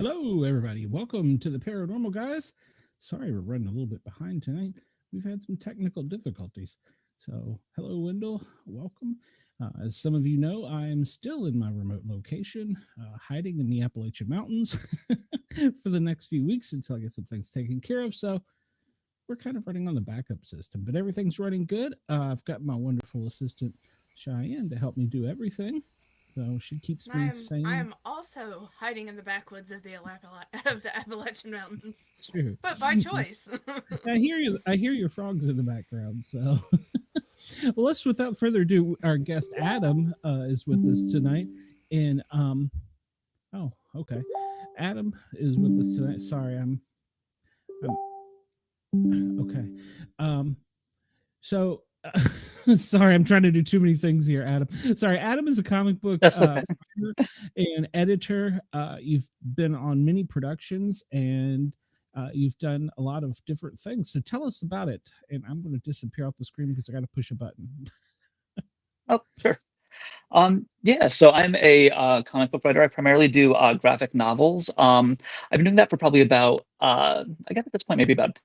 Hello, everybody. Welcome to the Paranormal Guys. Sorry, we're running a little bit behind tonight. We've had some technical difficulties. So, hello, Wendell. Welcome. As some of you know, I'm still in my remote location, hiding in the Appalachian Mountains for the next few weeks until I get some things taken care of. So, we're kind of running on the backup system, but everything's running good. I've got my wonderful assistant, Cheyenne, to help me do everything. So, she keeps I me am I sane. am also hiding in the backwoods of the Appalachian Mountains, It's true. but by It's choice. I hear you. I hear your frogs in the background. So, well, let's without further ado, our guest Adam is with us tonight. And oh, okay, Adam is with us tonight. Sorry, I'm okay. Um, so. Sorry, I'm trying to do too many things here, Adam. Sorry, Adam is a comic book That's okay. writer and editor. You've been on many productions and you've done a lot of different things. So tell us about it. And I'm going to disappear off the screen because I got to push a button. Oh, sure. Yeah, so I'm a comic book writer. I primarily do graphic novels. I've been doing that for probably about, I guess at this point, maybe about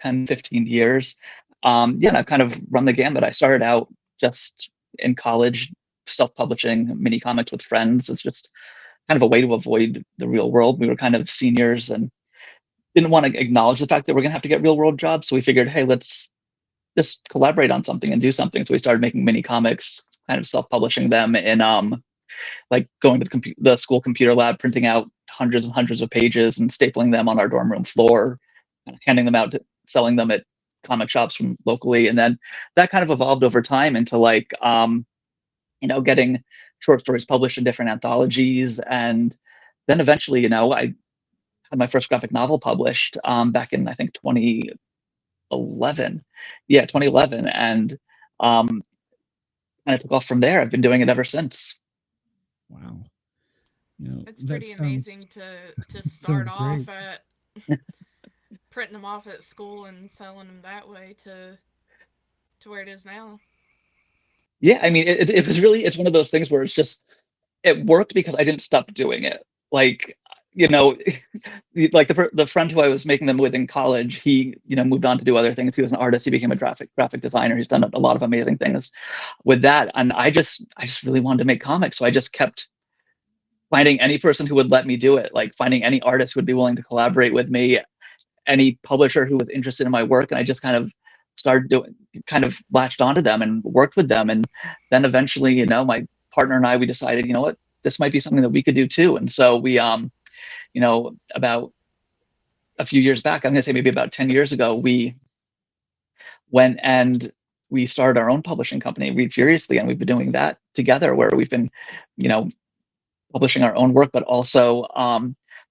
10, 15 years. Yeah, and I've kind of run the gambit. I started out just in college, self-publishing mini comics with friends. It's just kind of a way to avoid the real world. We were kind of seniors and didn't want to acknowledge the fact that we're going to have to get real world jobs. So we figured, hey, let's just collaborate on something and do something. So we started making mini comics, kind of self-publishing them, and like going to the school computer lab, printing out hundreds and hundreds of pages and stapling them on our dorm room floor, and handing them out, selling them at comic shops from locally, and then that kind of evolved over time into like getting short stories published in different anthologies, and then eventually, I had my first graphic novel published back in I think 2011. Yeah, 2011, and um, kind of took off from there. I've been doing it ever since. Wow. It's That pretty sounds amazing to start sounds great. off at printing them off at school and selling them that way to where it is now. Yeah, I mean, it was really, it's one of those things where it's just, it worked because I didn't stop doing it. Like, you know, like the friend who I was making them with in college, he, moved on to do other things. He was an artist. He became a graphic designer. He's done a lot of amazing things with that. And I just really wanted to make comics. So I just kept finding any person who would let me do it, like finding any artist who would be willing to collaborate with me, any publisher who was interested in my work. And I just kind of latched onto them and worked with them. And then eventually, my partner and I, we decided, you know what, this might be something that we could do too. And so we, about a few years back, I'm going to say maybe about 10 years ago, we went and we started our own publishing company, Read Furiously. And we've been doing that together where we've been, you know, publishing our own work, but also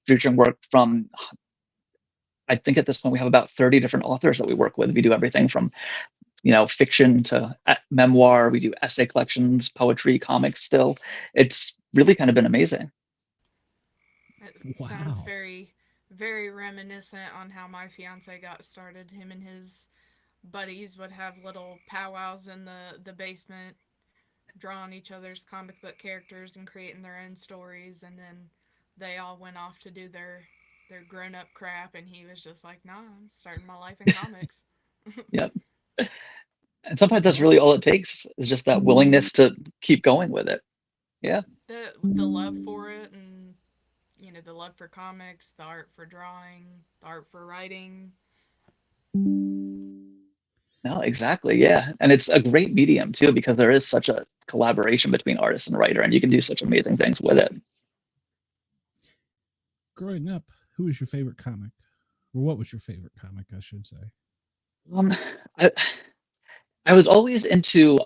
featuring work from, I think at this point we have about 30 different authors that we work with. We do everything from, fiction to memoir. We do essay collections, poetry, comics still. It's really kind of been amazing. It sounds Wow. very, very reminiscent on how my fiance got started. Him and his buddies would have little powwows in the basement, drawing each other's comic book characters and creating their own stories, and then they all went off to do their grown up crap, and he was just like, "Nah, I'm starting my life in comics." Yeah. And sometimes That's that's awesome. really all it takes is just that willingness to keep going with it. Yeah. The love for it, and the love for comics, the art for drawing, the art for writing. No, exactly. Yeah. And it's a great medium too, because there is such a collaboration between artist and writer, and you can do such amazing things with it. Growing up, who was your favorite comic? Or what was your favorite comic, I should say? Um, I, I was always into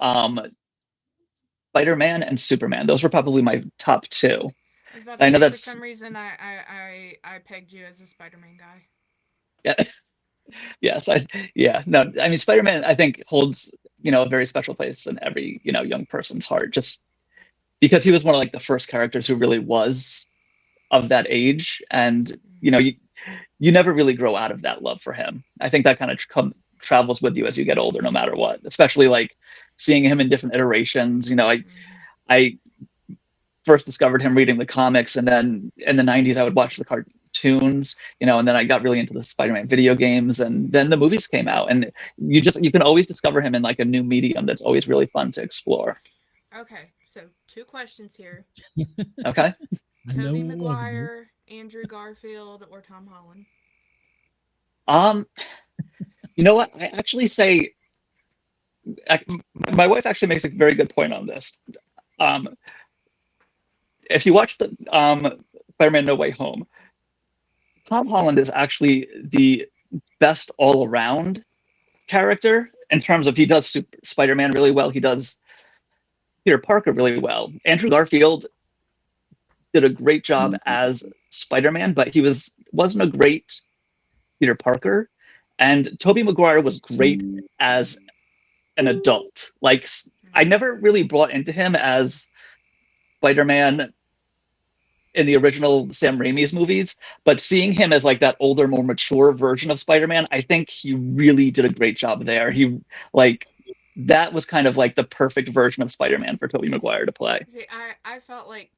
Spider-Man and Superman. Those were probably my top two. I was about to I know say, for that's, some reason, I pegged you as a Spider Man guy. yeah, yes, yeah, no, I mean, Spider-Man, I think holds, a very special place in every, young person's heart, just because he was one of like the first characters who really was of that age. And, you never really grow out of that love for him. I think that kind of travels with you as you get older, no matter what, especially like seeing him in different iterations. Mm-hmm. I first discovered him reading the comics, and then in the 90s I would watch the cartoons, and then I got really into the Spider-Man video games, and then the movies came out, and you can always discover him in like a new medium that's always really fun to explore. Okay, so 2 questions here. Okay. Tobey Maguire, Andrew Garfield, or Tom Holland? You know what? I actually say my wife actually makes a very good point on this. Um, if you watch the Spider-Man No Way Home, Tom Holland is actually the best all-around character in terms of he does Spider-Man really well. He does Peter Parker really well. Andrew Garfield did a great job as Spider-Man, but he wasn't a great Peter Parker. And Tobey Maguire was great as an adult. Like, I never really bought into him as Spider-Man in the original Sam Raimi's movies, but seeing him as like that older, more mature version of Spider-Man, I think he really did a great job there. That was kind of like the perfect version of Spider-Man for Tobey Maguire to play. See, I felt like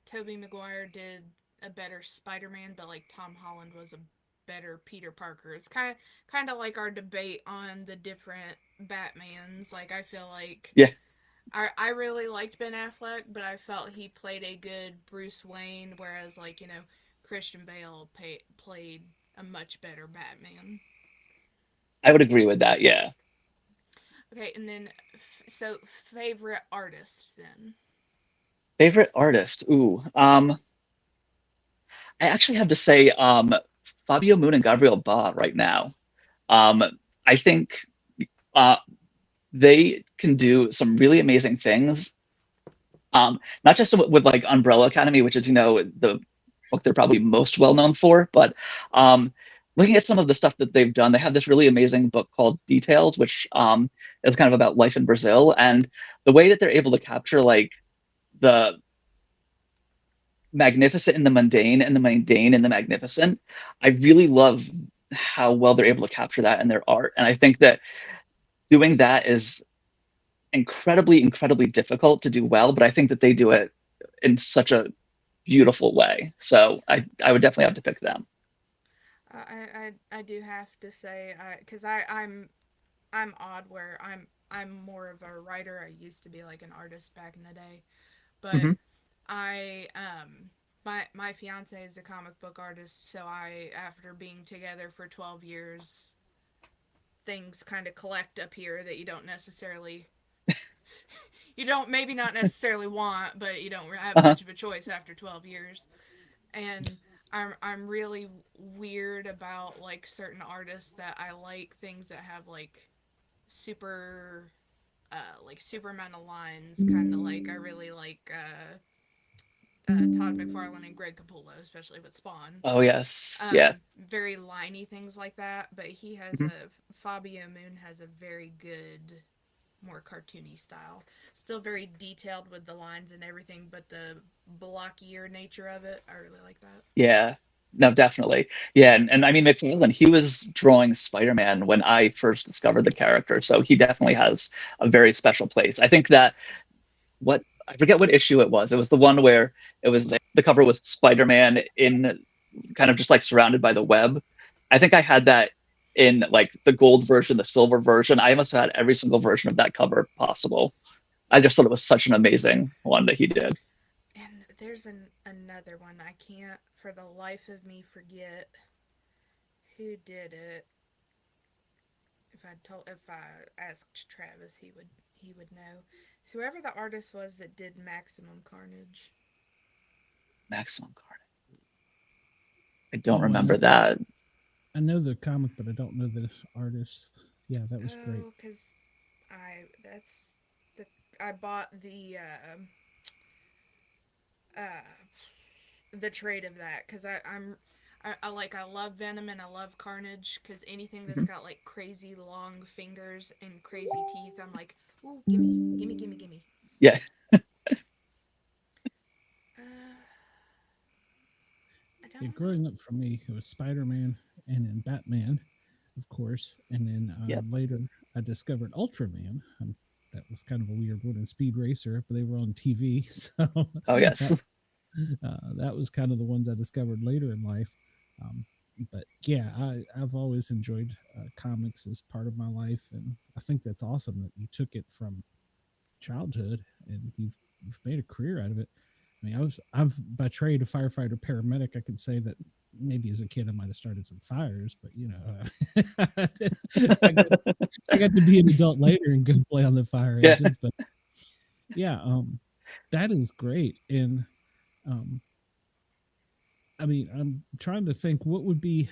Tobey Maguire did a better Spider-Man, but like Tom Holland was a better Peter Parker. It's kind of like our debate on the different Batmans. Like, I feel like Yeah. I really liked Ben Affleck, but I felt he played a good Bruce Wayne, whereas like, Christian Bale played a much better Batman. I would agree with that. Yeah. Okay, and then so favorite artist then. Favorite artist. Ooh. I actually have to say Fabio Moon and Gabriel Ba right now. I think they can do some really amazing things. Not just with like Umbrella Academy, which is the book they're probably most well known for, but looking at some of the stuff that they've done, they have this really amazing book called Details, which is kind of about life in Brazil, and the way that they're able to capture like the magnificent in the mundane and the mundane in the magnificent. I really love how well they're able to capture that in their art, and I think that doing that is incredibly, incredibly difficult to do well, but I think that they do it in such a beautiful way. So I would definitely have to pick them. I do have to say, because I'm odd where I'm more of a writer. I used to be like an artist back in the day, but Mm-hmm. I my fiance is a comic book artist, so after being together for 12 years, things kind of collect up here that you don't necessarily maybe not necessarily want, but you don't have Uh-huh. much of a choice after 12 years. And I'm really weird about like certain artists that I like things that have like super like Superman lines, kind of like I really like Todd McFarlane and Greg Capullo, especially with Spawn. Oh yes, yeah. Very liney things like that, but he has Mm-hmm. Fabio Moon has a very good, more cartoony style. Still very detailed with the lines and everything, but the blockier nature of it, I really like that. Yeah. No, definitely. Yeah, and I mean McFarlane, he was drawing Spider-Man when I first discovered the character, so he definitely has a very special place. I think that what I forget what issue it was. It was the one where it was the cover was Spider-Man in kind of just like surrounded by the web. I think I had that in like the gold version, the silver version. I must have had every single version of that cover possible. I just thought it was such an amazing one that he did. And there's another one I can't for the life of me forget who did it. If I asked Travis, he would know. It's whoever the artist was that did Maximum Carnage. Maximum Carnage. I don't Oh, remember that. I know the comic, but I don't know the artist. Yeah, that was great. Oh, because I bought uh the trade of that because I love Venom and I love Carnage because anything that's Mhm. got like crazy long fingers and crazy teeth, I'm like, ooh, gimme, gimme, gimme, gimme. Yeah. Uh, I Yeah, don't know. growing up for me, it was Spider-Man and then Batman, of course, and then Yep. later I discovered Ultraman. That was kind of a weird one. And Speed Racer, but they were on TV. So Oh yes. that was kind of the ones I discovered later in life. But yeah, I've always enjoyed comics as part of my life, and I think that's awesome that you took it from childhood and you've made a career out of it. I mean, I've by trade a firefighter paramedic. I could say that maybe as a kid I might have started some fires, but I got to be an adult later and go play on the fire Yeah. engines. But yeah, that is great. And I mean, I'm trying to think what would be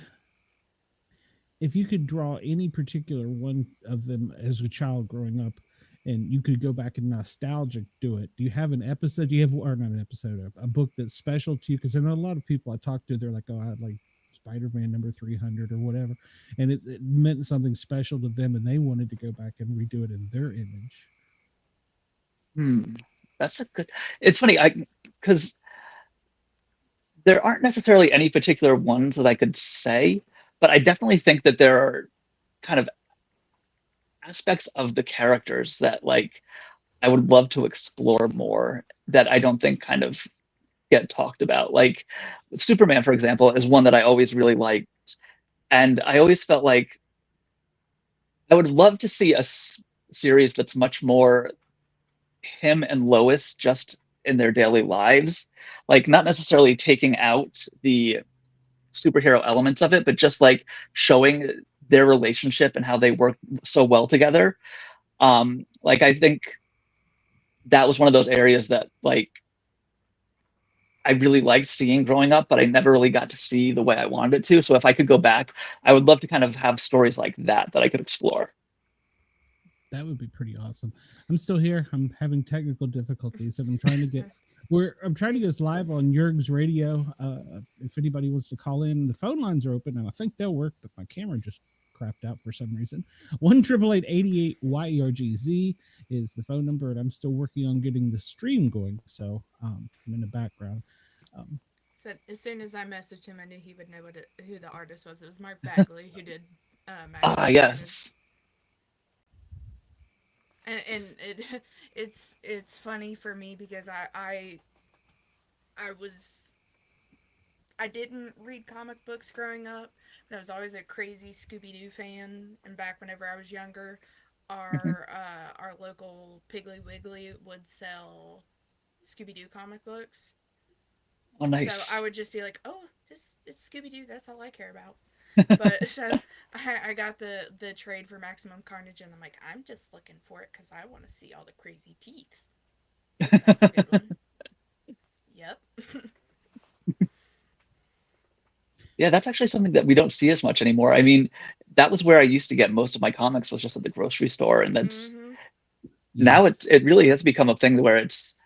if you could draw any particular one of them as a child growing up, and you could go back and nostalgic do it. Do you have an episode? Do you have, or not an episode, a book that's special to you? Because I know a lot of people I talk to, they're like, oh, I like Spider-Man number 300 or whatever, and it meant something special to them, and they wanted to go back and redo it in their image. That's a good. It's funny, because there aren't necessarily any particular ones that I could say, but I definitely think that there are kind of aspects of the characters that like I would love to explore more that I don't think kind of get talked about. Like Superman, for example, is one that I always really liked, and I always felt like I would love to see a series that's much more him and Lois just in their daily lives, like not necessarily taking out the superhero elements of it, but just like showing their relationship and how they work so well together. Like I think that was one of those areas that like I really liked seeing growing up, but I never really got to see the way I wanted it to. So if I could go back, I would love to kind of have stories like that I could explore. That would be pretty awesome. I'm still here. I'm having technical difficulties, and I'm trying to get us live on Jurg's radio. If anybody wants to call in, the phone lines are open, and I think they'll work. But my camera just crapped out for some reason. 1-888-88-YERGZ is the phone number, and I'm still working on getting the stream going. So I'm in the background. So as soon as I messaged him, I knew he would know who the artist was. It was Mark Bagley who did Yes. And it's funny for me because I didn't read comic books growing up, but I was always a crazy Scooby-Doo fan. And back whenever I was younger, our local Piggly Wiggly would sell Scooby-Doo comic books. Oh, nice. So I would just be like, oh, it's Scooby-Doo. That's all I care about. But so I got the trade for Maximum Carnage, and I'm like, I'm just looking for it because I want to see all the crazy teeth. That's a good one. Yep. Yeah, that's actually something that we don't see as much anymore. I mean, that was where I used to get most of my comics, was just at the grocery store, and that's now it really has become a thing where it's,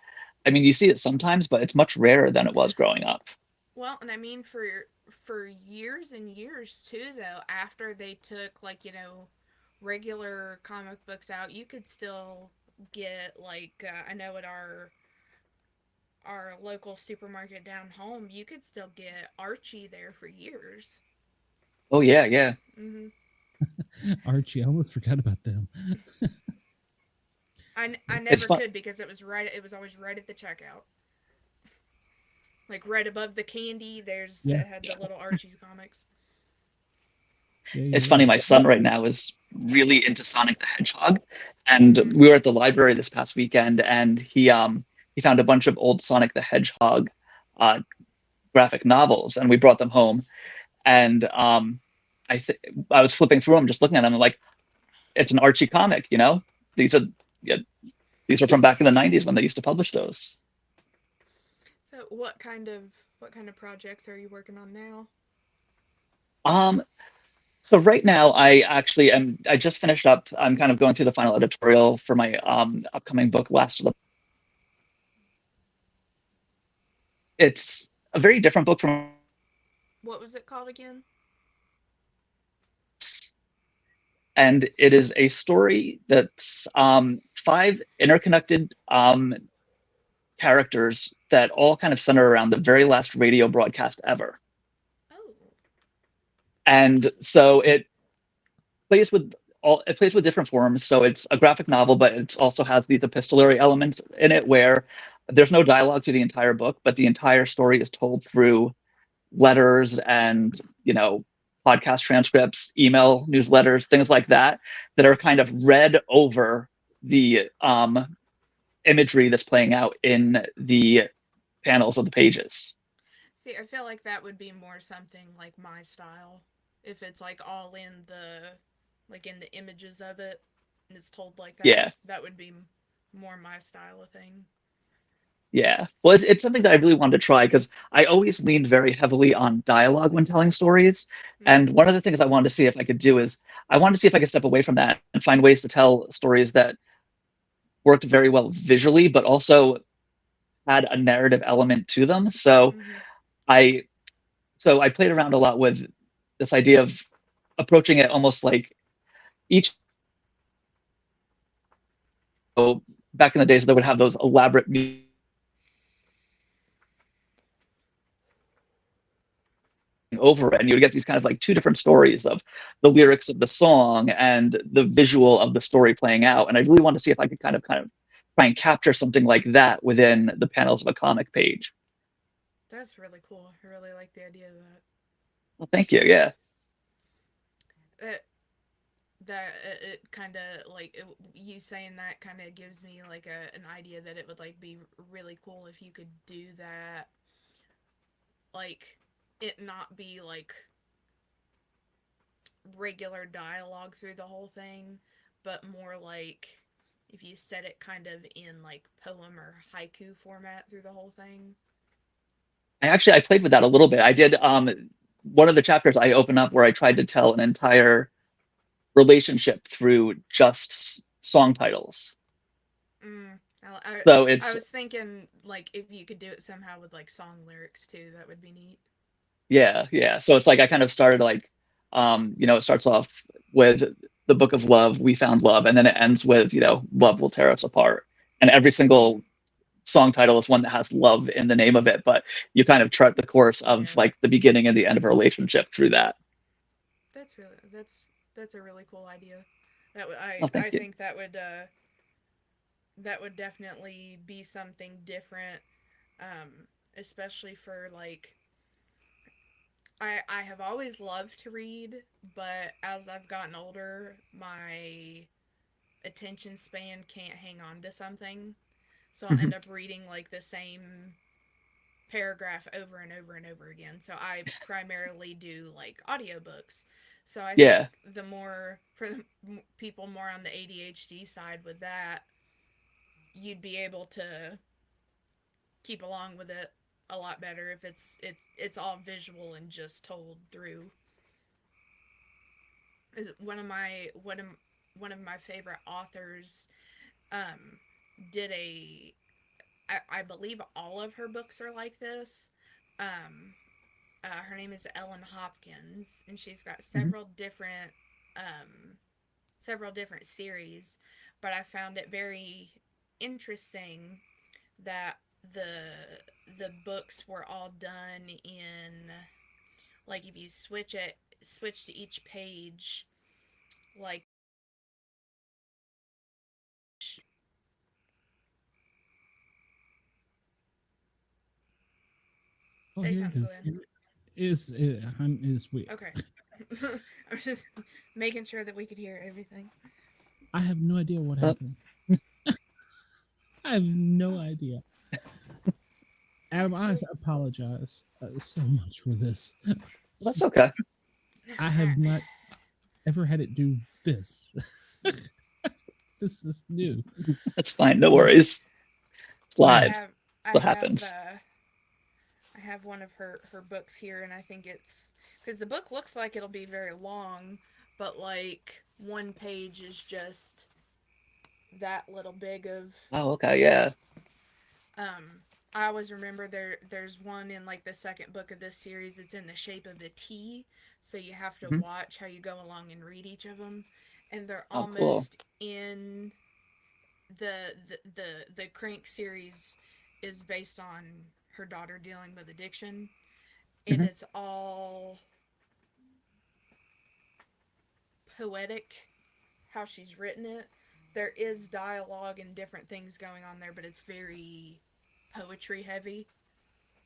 I mean, you see it sometimes, but it's much rarer than it was growing up. Well, and I mean for years and years too, though, after they took like, regular comic books out, you could still get like I know at our local supermarket down home, you could still get Archie there for years. Oh yeah. Archie, I almost forgot about them. I never could because it was always right at the checkout. Like right above the candy, it had the little Archie's comics. It's funny, my son right now is really into Sonic the Hedgehog, and we were at the library this past weekend, and he found a bunch of old Sonic the Hedgehog graphic novels, and we brought them home. And I was flipping through them, just looking at them, and like, it's an Archie comic, These are from back in the 90s when they used to publish those. So what kind of projects are you working on now? So right now I just finished up, I'm kind of going through the final editorial for my upcoming book, Last of the. It's a very different book from. What was it called again? And it is a story that's 5 interconnected characters that all kind of center around the very last radio broadcast ever. Oh. And so it plays with it plays with different forms. So it's a graphic novel, but it also has these epistolary elements in it where there's no dialogue through the entire book, but the entire story is told through letters and, podcast transcripts, email newsletters, things like that, that are kind of read over the imagery that's playing out in the panels of the pages. See, I feel like that would be more something like my style. If it's like all in the images of it, and it's told like that, Yeah. that would be more my style of thing. Yeah. Well, it's something that I really wanted to try because I always leaned very heavily on dialogue when telling stories. And Mm-hmm. one of the things I wanted to see if I could do is I wanted to see if I could step away from that and find ways to tell stories that worked very well visually, but also had a narrative element to them. Mm-hmm. I I played around a lot with this idea of approaching it almost like each so back in the days they would have those elaborate over it, and you would get these kind of like two different stories of the lyrics of the song and the visual of the story playing out. And I really wanted to see if I could kind of try and capture something like that within the panels of a comic page. That's really cool. I really like the idea of that. Well, thank you. Yeah. It, that it kind of you saying that kind of gives me like an idea that it would like be really cool if you could do that, like it not be like regular dialogue through the whole thing, but more like if you set it kind of in like poem or haiku format through the whole thing. I played with that a little bit. I did one of the chapters I open up where I tried to tell an entire relationship through just song titles. Mm. So I it's was thinking like if you could do it somehow with like song lyrics too, that would be neat. yeah. So it's like I kind of started like it starts off with the book of love, we found love, and then it ends with, love will tear us apart. And every single song title is one that has love in the name of it, but you kind of chart the course of Yeah, like the beginning and the end of a relationship through that. that's a really cool idea. Well, I thank you. think that would definitely be something different, especially for like I have always loved to read, but as I've gotten older, my attention span can't hang on to something. So I'll end up reading like the same paragraph over and over and over again. So I primarily do like audiobooks. So I think Yeah. the more for the people more on the ADHD side with that, you'd be able to keep along with it a lot better if it's all visual and just told through. Is one of my favorite authors um did I believe all of her books are like this. Um her name is Ellen Hopkins, and she's got Mhm. um several different series, but I found it very interesting that the books were all done in like if you switch to each page like Oh, say here something, go ahead. is we. Okay. I was just making sure that we could hear everything. I have no idea what Uh, happened. I have no idea. Adam, I Actually, apologize so much for this. that's okay. I, I have not ever had it do this. This is new. That's fine. No worries. It's I live. have I What have happens? I have one of her books here, and I think it's because the book looks like it'll be very long, but like one page is just that little big of Oh, okay. Yeah. um. I always remember there's one in like the second book of this series. It's in the shape of a T, so you have to Mhm. watch how you go along and read each of them, and they're Oh, cool. almost in the Crank series is based on her daughter dealing with addiction, and Mhm. it's all poetic how she's written it. There is dialogue and different things going on there, but it's very poetry heavy,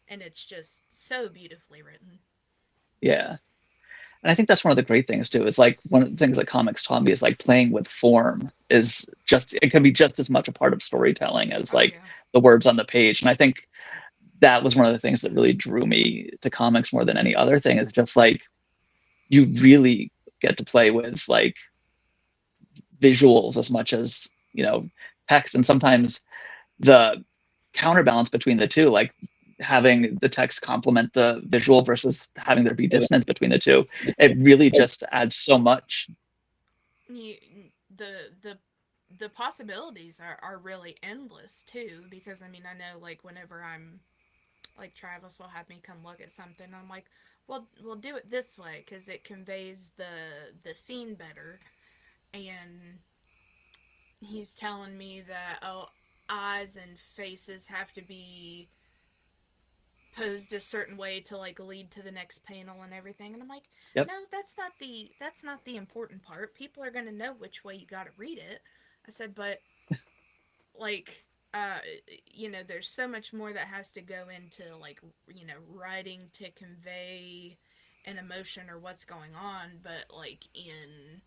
and it's just so beautifully written. Yeah. And I think that's one of the great things too, is like one of the things that comics taught me is like playing with form is just, it can be just as much a part of storytelling as Oh like yeah. the words on the page. And I think that was one of the things that really drew me to comics more than any other thing, is just like you really get to play with like visuals as much as, text. And sometimes the counterbalance between the two, like having the text complement the visual versus having there be dissonance between the two, it really just adds so much. You, the the possibilities are really endless too, because I mean, I know like whenever I'm like Travis will have me come look at something, I'm like, well, we'll do it this way because it conveys the scene better. And he's telling me that, oh, eyes and faces have to be posed a certain way to like lead to the next panel and everything, and I'm like, Yep. no, that's not the important part. People are going to know which way you got to read it. I said, but like, there's so much more that has to go into like, writing to convey an emotion or what's going on. But like in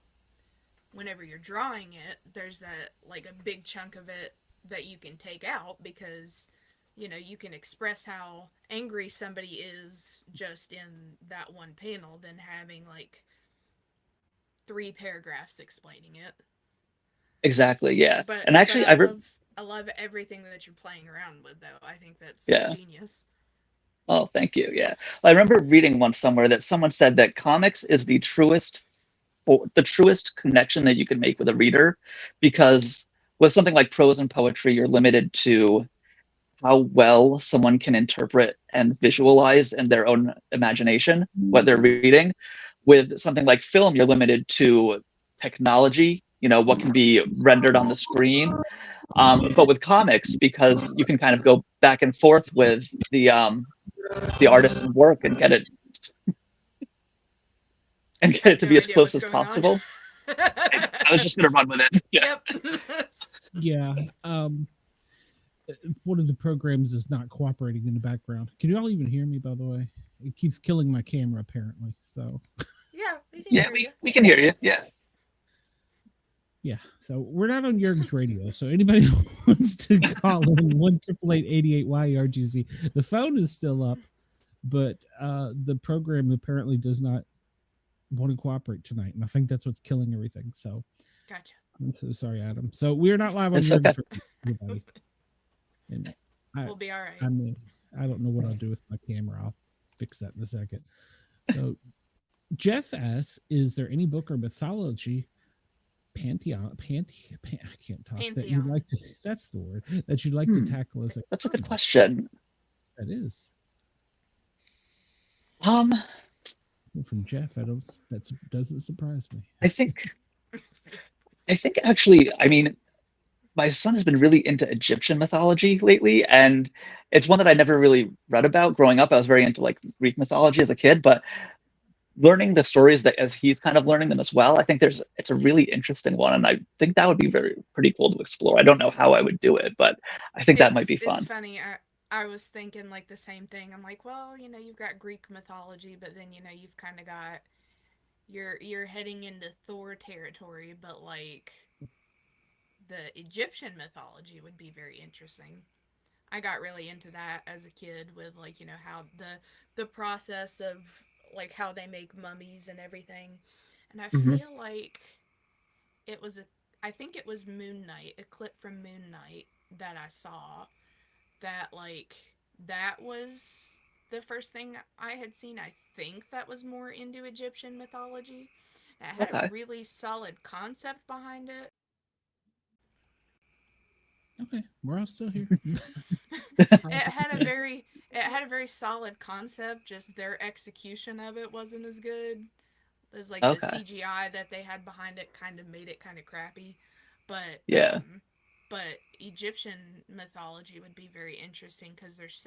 whenever you're drawing it, there's that like a big chunk of it that you can take out, because you can express how angry somebody is just in that one panel than having like 3 paragraphs explaining it. Exactly. Yeah. but And but actually, I love everything that you're playing around with, though. I think that's yeah. genius. Oh, thank you. Yeah. I remember reading once somewhere that someone said that comics is the truest connection that you can make with a reader, because with something like prose and poetry, you're limited to how well someone can interpret and visualize in their own imagination what they're reading. With something like film, you're limited to technology, what can be rendered on the screen. But with comics, because you can kind of go back and forth with the artist and work and get I it have to no be as idea close what's as going on. possible. I was just gonna run with it. Yeah. Yep. Yeah. One of the programs is not cooperating in the background. Can you all even hear me, by the way? It keeps killing my camera, apparently. So, Yeah, we can Yeah, hear we, you. we can hear you. Yeah. yeah. So, we're not on Jurg's radio. So, anybody who wants to call in 1-888-88-YRGZ, the phone is still up, but the program apparently does not want to cooperate tonight. And I think that's what's killing everything. So, Gotcha. I'm so sorry, Adam. So, we're not live on It's okay. Jurg's radio, everybody. And I, We'll be all right. I mean, I don't know what I'll do with my camera. I'll fix that in a second. So Jeff asks, is there any book or mythology I can't talk, that you'd Pantheon. like to, that's the word, that you'd like to tackle as a That's a good comic? question. That is. Um, From Jeff, that doesn't surprise me. I think I think actually, I mean, my son has been really into Egyptian mythology lately, and it's one that I never really read about growing up. I was very into like Greek mythology as a kid, but learning the stories that as he's kind of learning them as well, I think it's a really interesting one, and I think that would be very pretty cool to explore. I don't know how I would do it, but I think that might be It's fun. funny. I was thinking like the same thing. I'm like, well, you've got Greek mythology, but then you've kind of got you're heading into Thor territory, but like the Egyptian mythology would be very interesting. I got really into that as a kid with like, how the process of like how they make mummies and everything. And I Hmm. feel like it was a I think it was Moon Knight, a clip from Moon Knight that I saw, that like that was the first thing I had seen. I think that was more into Egyptian mythology. It had a Okay. really solid concept behind it. Okay, we're all still here. It had a very solid concept, just their execution of it wasn't as good. There's like the Okay. CGI that they had behind it kind of made it kind of crappy. But Yeah. but Egyptian mythology would be very interesting because there's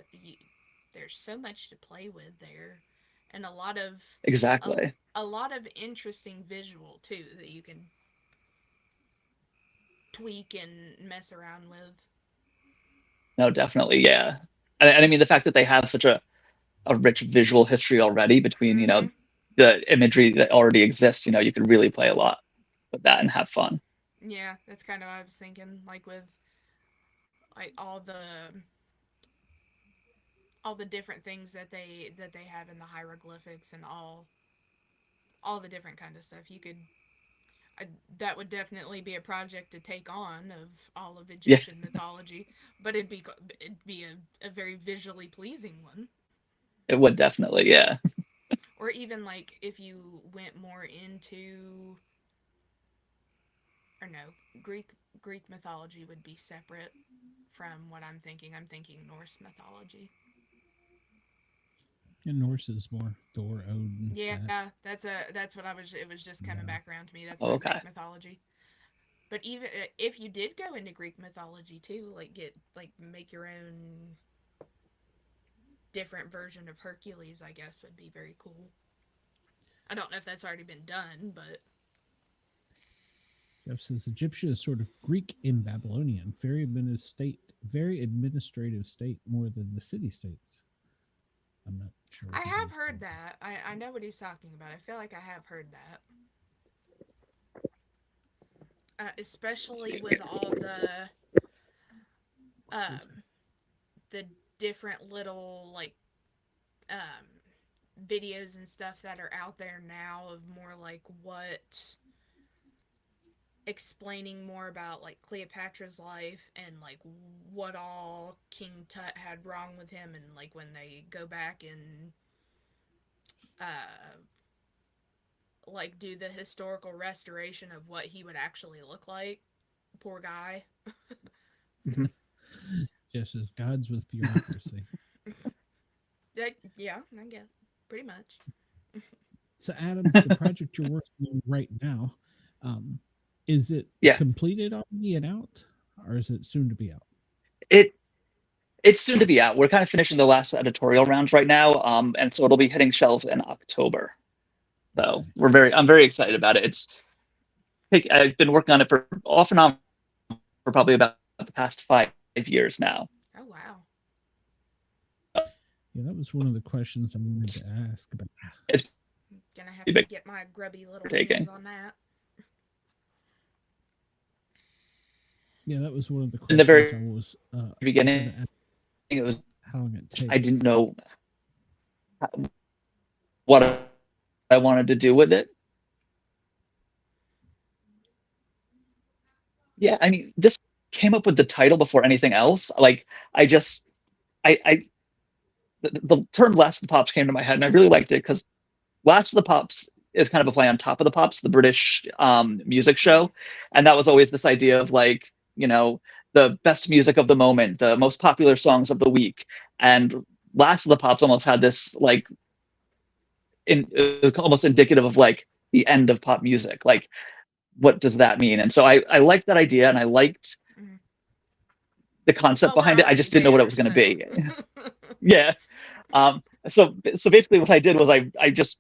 so much to play with there, and a, Exactly. a lot of interesting visual too that you can tweak and mess around with. No, definitely, yeah. And I mean the fact that they have such a rich visual history already between, Mm-hmm. the imagery that already exists, you could really play a lot with that and have fun. Yeah, that's kind of what I was thinking. Like with like all the different things that they have in the hieroglyphics and all the different kind of stuff you could. That would definitely be a project to take on of all of Yeah, Egyptian mythology, but it'd be a very visually pleasing one. it would definitely, yeah. Or even like if you went more into, or no, Greek mythology would be separate from what I'm thinking. I'm thinking Norse mythology. And Norse is more Thor, Odin, that. Yeah, that's what I was. It was just coming Yeah. back around to me. That's Oh, the okay. Greek mythology. But even if you did go into Greek mythology too, like make your own different version of Hercules, I guess would be very cool. I don't know if that's already been done, but Jeff says Egyptian is sort of Greek in Babylonian, very administrative state more than the city states. I'm not sure I what he have means by heard that. I know what he's talking about. I feel like I have heard that. Especially with all um, the different little like um, videos and stuff that are out there now of more like what explaining more about like Cleopatra's life and like what all King Tut had wrong with him, and like when they go back and uh like do the historical restoration of what he would actually look like. Poor guy. Jeff says gods with bureaucracy. Yeah, I guess pretty much. So Adam, the project you're working on right now, um, is it Yeah. completed already and out, or is it soon to be out? It it's soon to be out. We're kind of finishing the last editorial rounds right now, and so it'll be hitting shelves in October. So Okay. I'm very excited about it. I've been working on it for off and on for probably about the past 5 years now. Oh wow. Yeah, that was one of the questions I wanted to ask about. It's Gonna have pretty to big get my grubby little hands undertaking. on that. Yeah, that was one of the In the questions very I was going beginning, to ask. it was How long it I didn't takes? know what I wanted to do with it. Yeah, I mean, this came up with the title before anything else. Like, I just, I the term "Last of the Pops" came to my head, and I really liked it because "Last of the Pops" is kind of a play on "Top of the Pops," the British music Mm-hmm. show, and that was always this idea of like, the best music of the moment, the most popular songs of the week, and "Last of the Pops" almost had this like, it was almost indicative of like the end of pop music. Like, what does that mean? And so I liked that idea, and I liked Mm-hmm. the concept Well, we're behind it. I already just didn't know what it there, was going to so. be. Yeah. So basically what I did was I just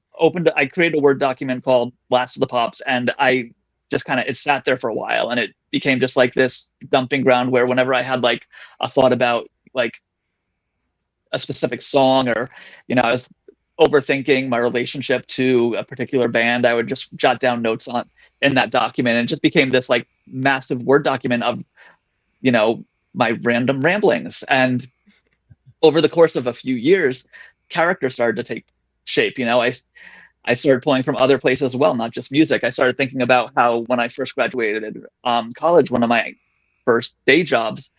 I created a Word document called "Last of the Pops," and I just kind of, it sat there for a while, and it became just like this dumping ground where whenever I had like a thought about like a specific song, or I was overthinking my relationship to a particular band, I would just jot down notes on in that document, and it just became this like massive Word document of you know my random ramblings. And over the course of a few years, character started to take shape. I started pulling from other places as well, not just music. I started thinking about how when I first graduated college, one of my first day jobs,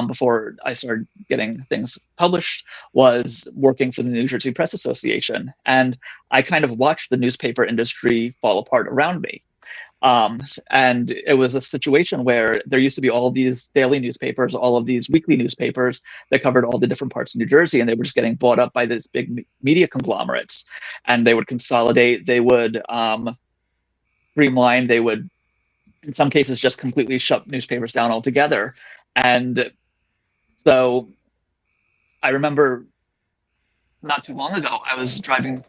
before I started getting things published, was working for the New Jersey Press Association. And I kind of watched the newspaper industry fall apart around me. And it was a situation where there used to be all these daily newspapers, all of these weekly newspapers that covered all the different parts of New Jersey, and they were just getting bought up by these big media conglomerates. And they would consolidate, they would streamline, they would, in some cases, just completely shut newspapers down altogether. And so I remember not too long ago, I was driving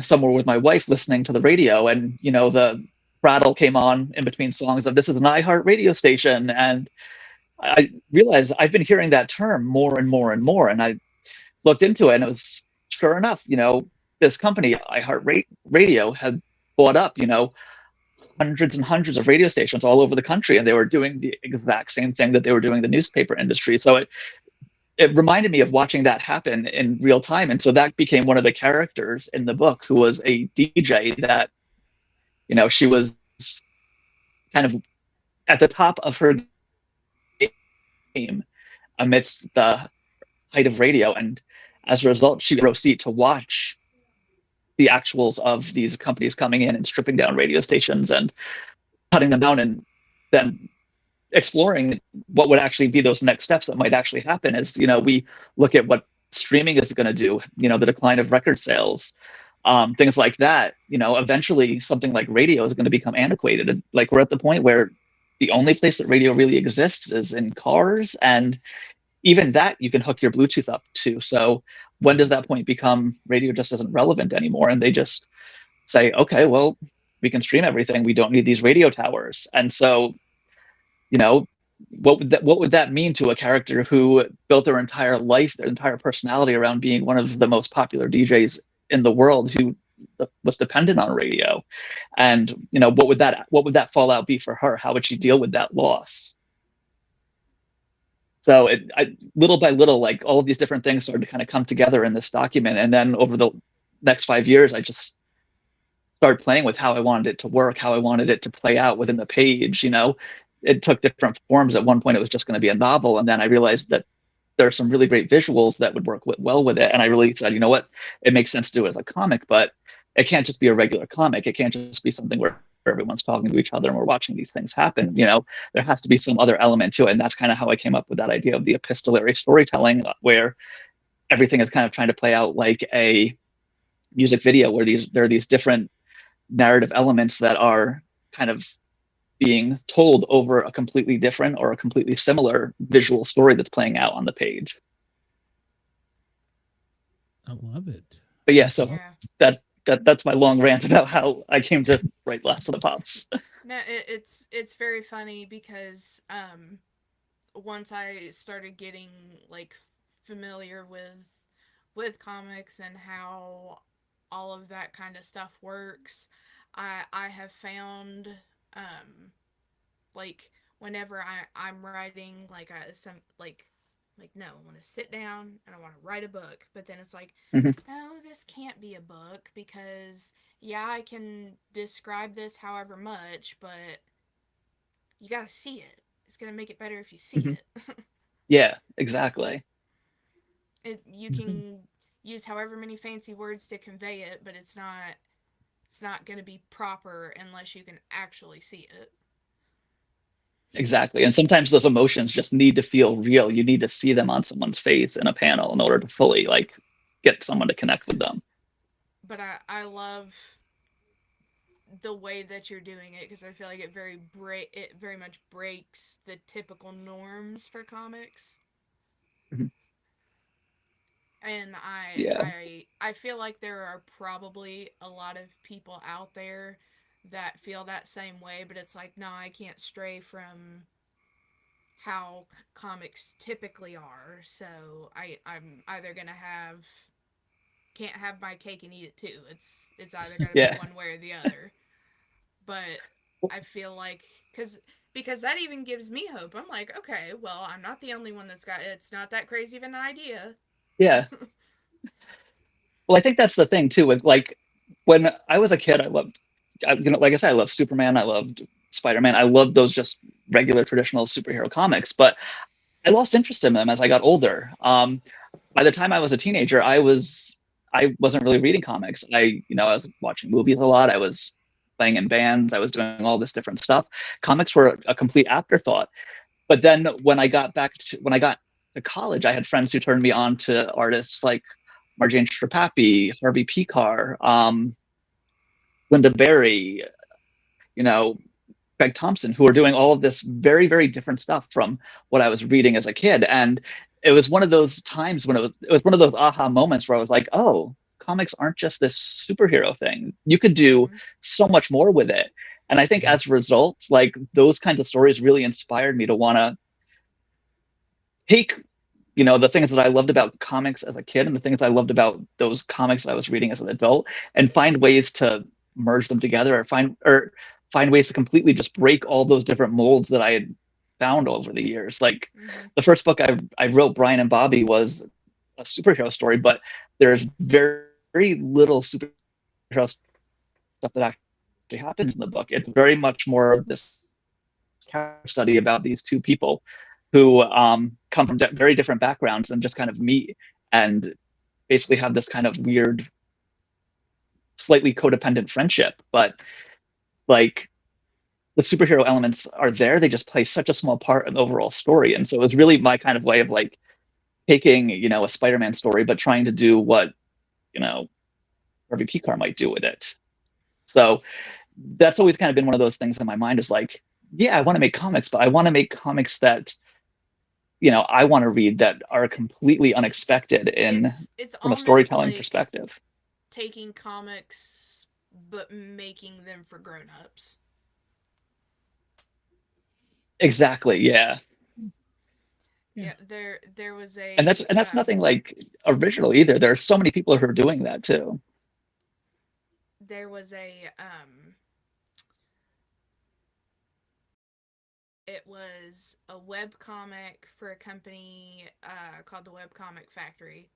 somewhere with my wife listening to the radio, and the prattle came on in between songs of this is an iHeart radio station, and I realized I've been hearing that term more and more and more, and I looked into it, and it was sure enough, this company iHeart Radio had bought up, hundreds and hundreds of radio stations all over the country, and they were doing the exact same thing that they were doing in the newspaper industry. So it reminded me of watching that happen in real time, and so that became one of the characters in the book, who was a DJ that, she was kind of at the top of her game amidst the height of radio, and as a result, she got a row seat to watch the actuals of these companies coming in and stripping down radio stations and cutting them down, and then exploring what would actually be those next steps that might actually happen as, we look at what streaming is going to do, the decline of record sales, things like that. Eventually something like radio is going to become antiquated. And like, we're at the point where the only place that radio really exists is in cars, and even that you can hook your Bluetooth up to. So when does that point become radio just isn't relevant anymore? And they just say, okay, well, we can stream everything. We don't need these radio towers. And so, what would that mean to a character who built their entire life, their entire personality around being one of the most popular DJs in the world, who was dependent on radio? And, what would that fallout be for her? How would she deal with that loss? So little by little, like, all of these different things started to kind of come together in this document. And then over the next 5 years, I just started playing with how I wanted it to work, how I wanted it to play out within the page. It took different forms. At one point, it was just going to be a novel. And then I realized that there are some really great visuals that would work well with it. And I really said, you know what, it makes sense to do it as a comic, but it can't just be a regular comic. It can't just be something where everyone's talking to each other and we're watching these things happen. There has to be some other element to it. And that's kind of how I came up with that idea of the epistolary storytelling, where everything is kind of trying to play out like a music video, where there are these different narrative elements that are kind of being told over a completely different or a completely similar visual story that's playing out on the page. I love it. But yeah, so that's my long rant about how I came to write Last of the Pops. No, it's very funny because once I started getting like familiar with comics and how all of that kind of stuff works, I have found like whenever I'm writing like no, I want to sit down and I want to write a book, but then it's like, no, this can't be a book because I can describe this however much, but you got to see it. It's going to make it better if you see it. Yeah, exactly. You can use however many fancy words to convey it, but it's not going to be proper unless you can actually see it. Exactly. And sometimes those emotions just need to feel real. You need to see them on someone's face in a panel in order to fully get someone to connect with them. But I love the way that you're doing it, because I feel like it very much breaks the typical norms for comics. Mm-hmm. And I feel like there are probably a lot of people out there that feel that same way, but it's like, no, I can't stray from how comics typically are, so I'm either gonna can't have my cake and eat it too. It's either gonna be one way or the other. But I feel like because that even gives me hope. I'm like, okay, well, I'm not the only one it's not that crazy of an idea. Yeah. Well, I think that's the thing too, with when I was a kid, I loved, like I said, I loved Superman, I loved Spider-Man, I loved those just regular traditional superhero comics, but I lost interest in them as I got older. By the time I was a teenager, I wasn't really reading comics. I was watching movies a lot. I was playing in bands. I was doing all this different stuff. Comics were a complete afterthought. But then when I got to college, I had friends who turned me on to artists like Marjane Strapapi, Harvey Pekar, Linda Berry, Greg Thompson, who were doing all of this very, very different stuff from what I was reading as a kid. And it was one of those times when it was one of those aha moments where I was like, oh, comics aren't just this superhero thing. You could do so much more with it. And I think as a result, like those kinds of stories really inspired me to want to take, you know, the things that I loved about comics as a kid and the things I loved about those comics I was reading as an adult, and find ways to merge them together, or find ways to completely just break all those different molds that I had found over the years. Like the first book I wrote, Brian and Bobbi, was a superhero story, but there's very little superhero stuff that actually happens in the book. It's very much more of this character study about these two people who come from very different backgrounds and just kind of meet and basically have this kind of weird, slightly codependent friendship. But like the superhero elements are there, they just play such a small part in the overall story. And so it was really my kind of way of like taking, you know, a Spider-Man story, but trying to do what, you know, Harvey Pekar might do with it. So that's always kind of been one of those things in my mind, is like, yeah, I want to make comics, but I want to make comics that, you know, I want to read, that are completely unexpected it's from a storytelling like perspective. taking comics but making them for grown-ups. Exactly. Yeah. Yeah, there was a And that's nothing like original either. There are so many people who are doing that too. there was a it was a web comic for a company called the Web Comic Factory,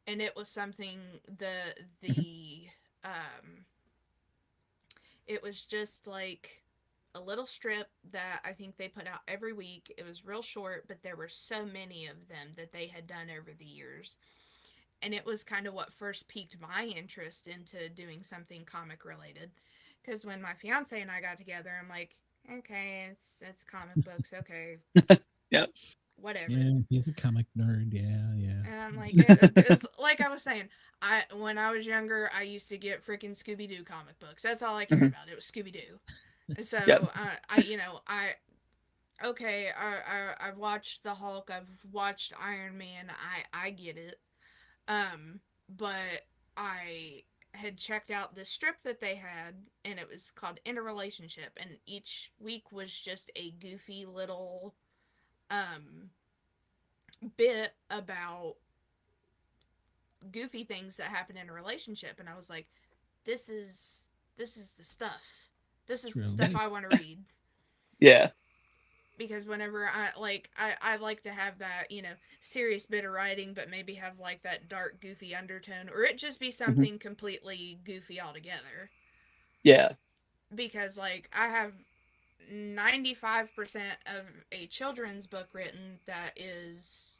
and it was something it was just like a little strip that I think they put out every week. It was real short, but there were so many of them that they had done over the years. And it was kind of what first piqued my interest into doing something comic related. Because when my fiance and I got together, I'm like, okay, it's comic books, okay, Yeah. whatever. Yeah, he's a comic nerd. Yeah. And I'm like, it's like I was saying, when I was younger, I used to get freaking Scooby Doo comic books. That's all I cared about. It was Scooby Doo. So Yep. I've watched the Hulk. I've watched Iron Man. I get it. But I had checked out this strip that they had, and it was called Interrelationship, and each week was just a goofy little bit about goofy things that happen in a relationship. And I was like, this is the stuff. This is the stuff I want to read. Yeah. Because whenever I like to have that, you know, serious bit of writing, but maybe have like that dark, goofy undertone, or it just be something completely goofy altogether. Yeah. Because like I have 95% of a children's book written that is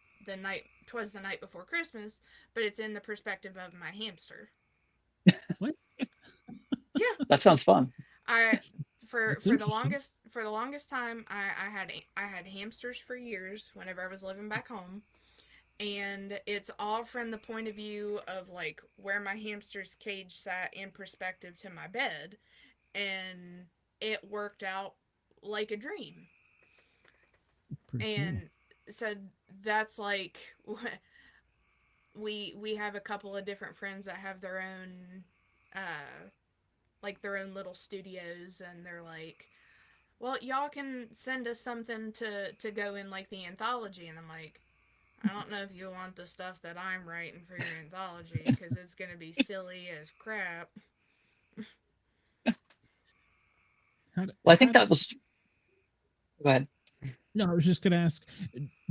"'Twas the Night Before Christmas," but it's in the perspective of my hamster. What? Yeah. That sounds fun. For the longest time I had hamsters for years whenever I was living back home, and it's all from the point of view of like where my hamster's cage sat in perspective to my bed, and it worked out like a dream. And so that's like we have a couple of different friends that have their own their own little studios, and they're like, well, y'all can send us something to go in like the anthology. And I'm like, I don't know if you want the stuff that I'm writing for your anthology, because it's gonna be silly as crap. Well, I think that was. Go ahead. No, I was just going to ask,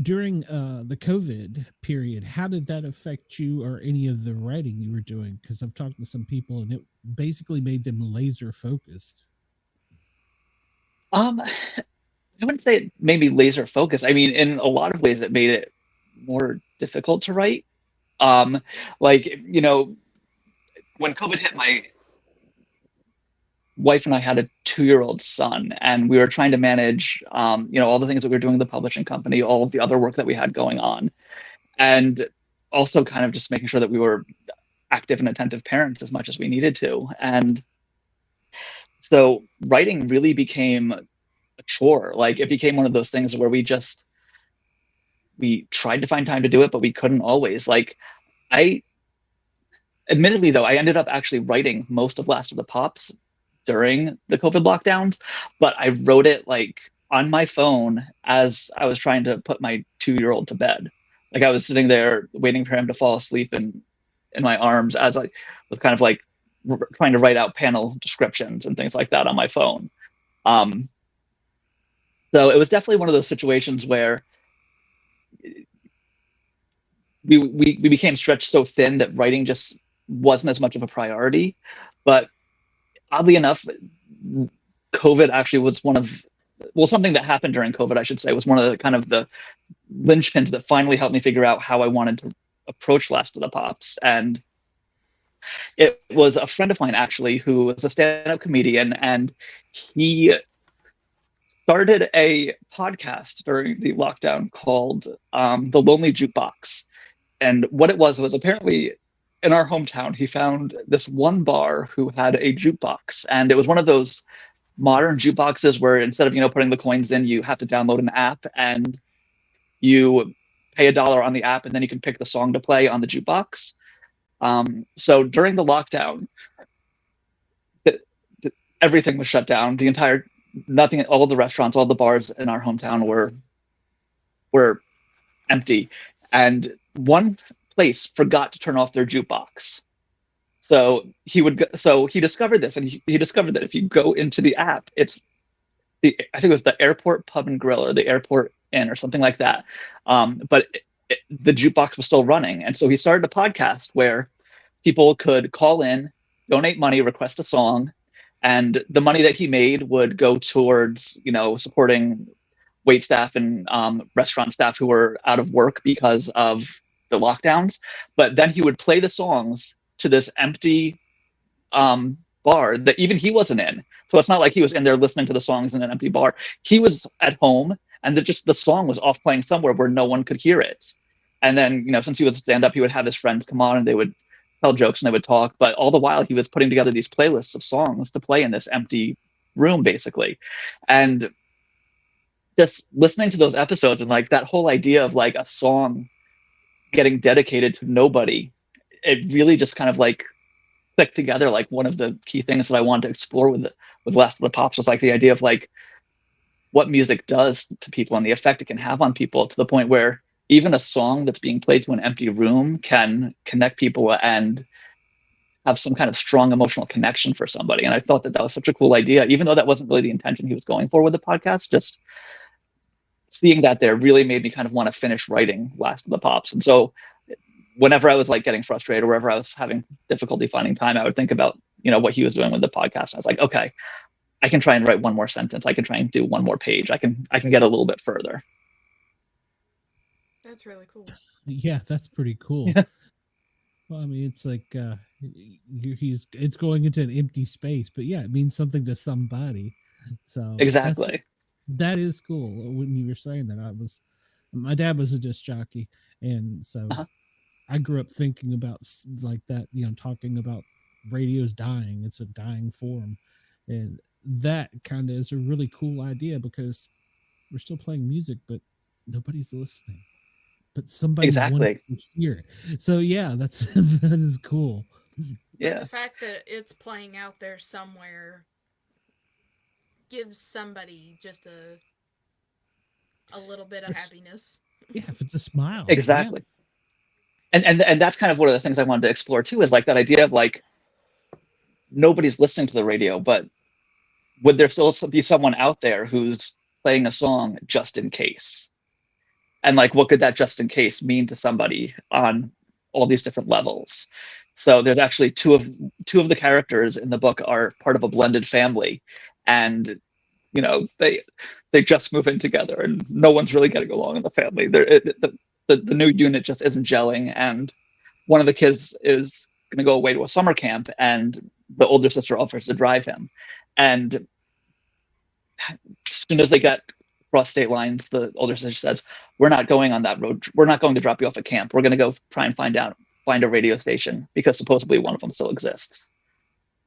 during the COVID period, how did that affect you or any of the writing you were doing? Because I've talked to some people, and it basically made them laser focused. I wouldn't say it made me laser focused. I mean, in a lot of ways, it made it more difficult to write. Like, you know, when COVID hit, my wife and I had a 2-year-old son, and we were trying to manage, you know, all the things that we were doing in the publishing company, all of the other work that we had going on, and also kind of just making sure that we were active and attentive parents as much as we needed to. And so writing really became a chore. Like it became one of those things where we tried to find time to do it, but we couldn't always. Like admittedly though, I ended up actually writing most of Last of the Pops during the COVID lockdowns, but I wrote it like on my phone as I was trying to put my 2-year-old to bed. Like I was sitting there waiting for him to fall asleep in my arms as I was kind of like trying to write out panel descriptions and things like that on my phone. Um, so it was definitely one of those situations where we became stretched so thin that writing just wasn't as much of a priority. But oddly enough, COVID actually was something that happened during COVID, I should say, was one of the kind of the linchpins that finally helped me figure out how I wanted to approach Last of the Pops. And it was a friend of mine actually who was a stand-up comedian, and he started a podcast during the lockdown called The Lonely Jukebox. And what it was apparently in our hometown, he found this one bar who had a jukebox, and it was one of those modern jukeboxes where instead of putting the coins in, you have to download an app and you pay $1 on the app, and then you can pick the song to play on the jukebox. So during the lockdown, everything was shut down. All the restaurants, all the bars in our hometown were empty, and one place forgot to turn off their jukebox. So he discovered this, and he discovered that if you go into the app, I think it was the Airport Pub and Grill or the Airport Inn or something like that. But the jukebox was still running, and so he started a podcast where people could call in, donate money, request a song, and the money that he made would go towards supporting wait staff and restaurant staff who were out of work because of the lockdowns. But then he would play the songs to this empty bar that even he wasn't in. So it's not like he was in there listening to the songs in an empty bar. He was at home, and the song was off playing somewhere where no one could hear it. And then since he would stand up, he would have his friends come on and they would tell jokes and they would talk. But all the while he was putting together these playlists of songs to play in this empty room, basically. And just listening to those episodes and like that whole idea of like a song getting dedicated to nobody, it really just kind of like clicked together. Like one of the key things that I wanted to explore with Last of the Pops was like the idea of like what music does to people and the effect it can have on people, to the point where even a song that's being played to an empty room can connect people and have some kind of strong emotional connection for somebody. And I thought that was such a cool idea, even though that wasn't really the intention he was going for with the podcast. Just seeing that there really made me kind of want to finish writing Last of the Pops. And so whenever I was like getting frustrated or wherever I was having difficulty finding time, I would think about, what he was doing with the podcast. I was like, okay, I can try and write one more sentence. I can try and do one more page. I can get a little bit further. That's really cool. Yeah, that's pretty cool. Yeah. Well, I mean, it's like it's going into an empty space, but yeah, it means something to somebody. So Exactly. That is cool. When you were saying that, my dad was a disc jockey, and so I grew up thinking about like that, talking about radio's dying. It's a dying form, and that kind of is a really cool idea because we're still playing music, but nobody's listening. But somebody wants to hear it. So yeah, that is cool. Yeah. But the fact that it's playing out there somewhere gives somebody just a little bit of happiness. Yeah, if it's a smile. Exactly. Yeah. And that's kind of one of the things I wanted to explore too, is like that idea of like nobody's listening to the radio, but would there still be someone out there who's playing a song just in case? And like, what could that just in case mean to somebody on all these different levels? So there's actually two of the characters in the book are part of a blended family, and they just move in together, and no one's really getting along in the family. The new unit just isn't gelling, and one of the kids is going to go away to a summer camp, and the older sister offers to drive him. And as soon as they get across state lines, the older sister says, "We're not going on that road. We're not going to drop you off at camp. We're going to go try and find a radio station, because supposedly one of them still exists."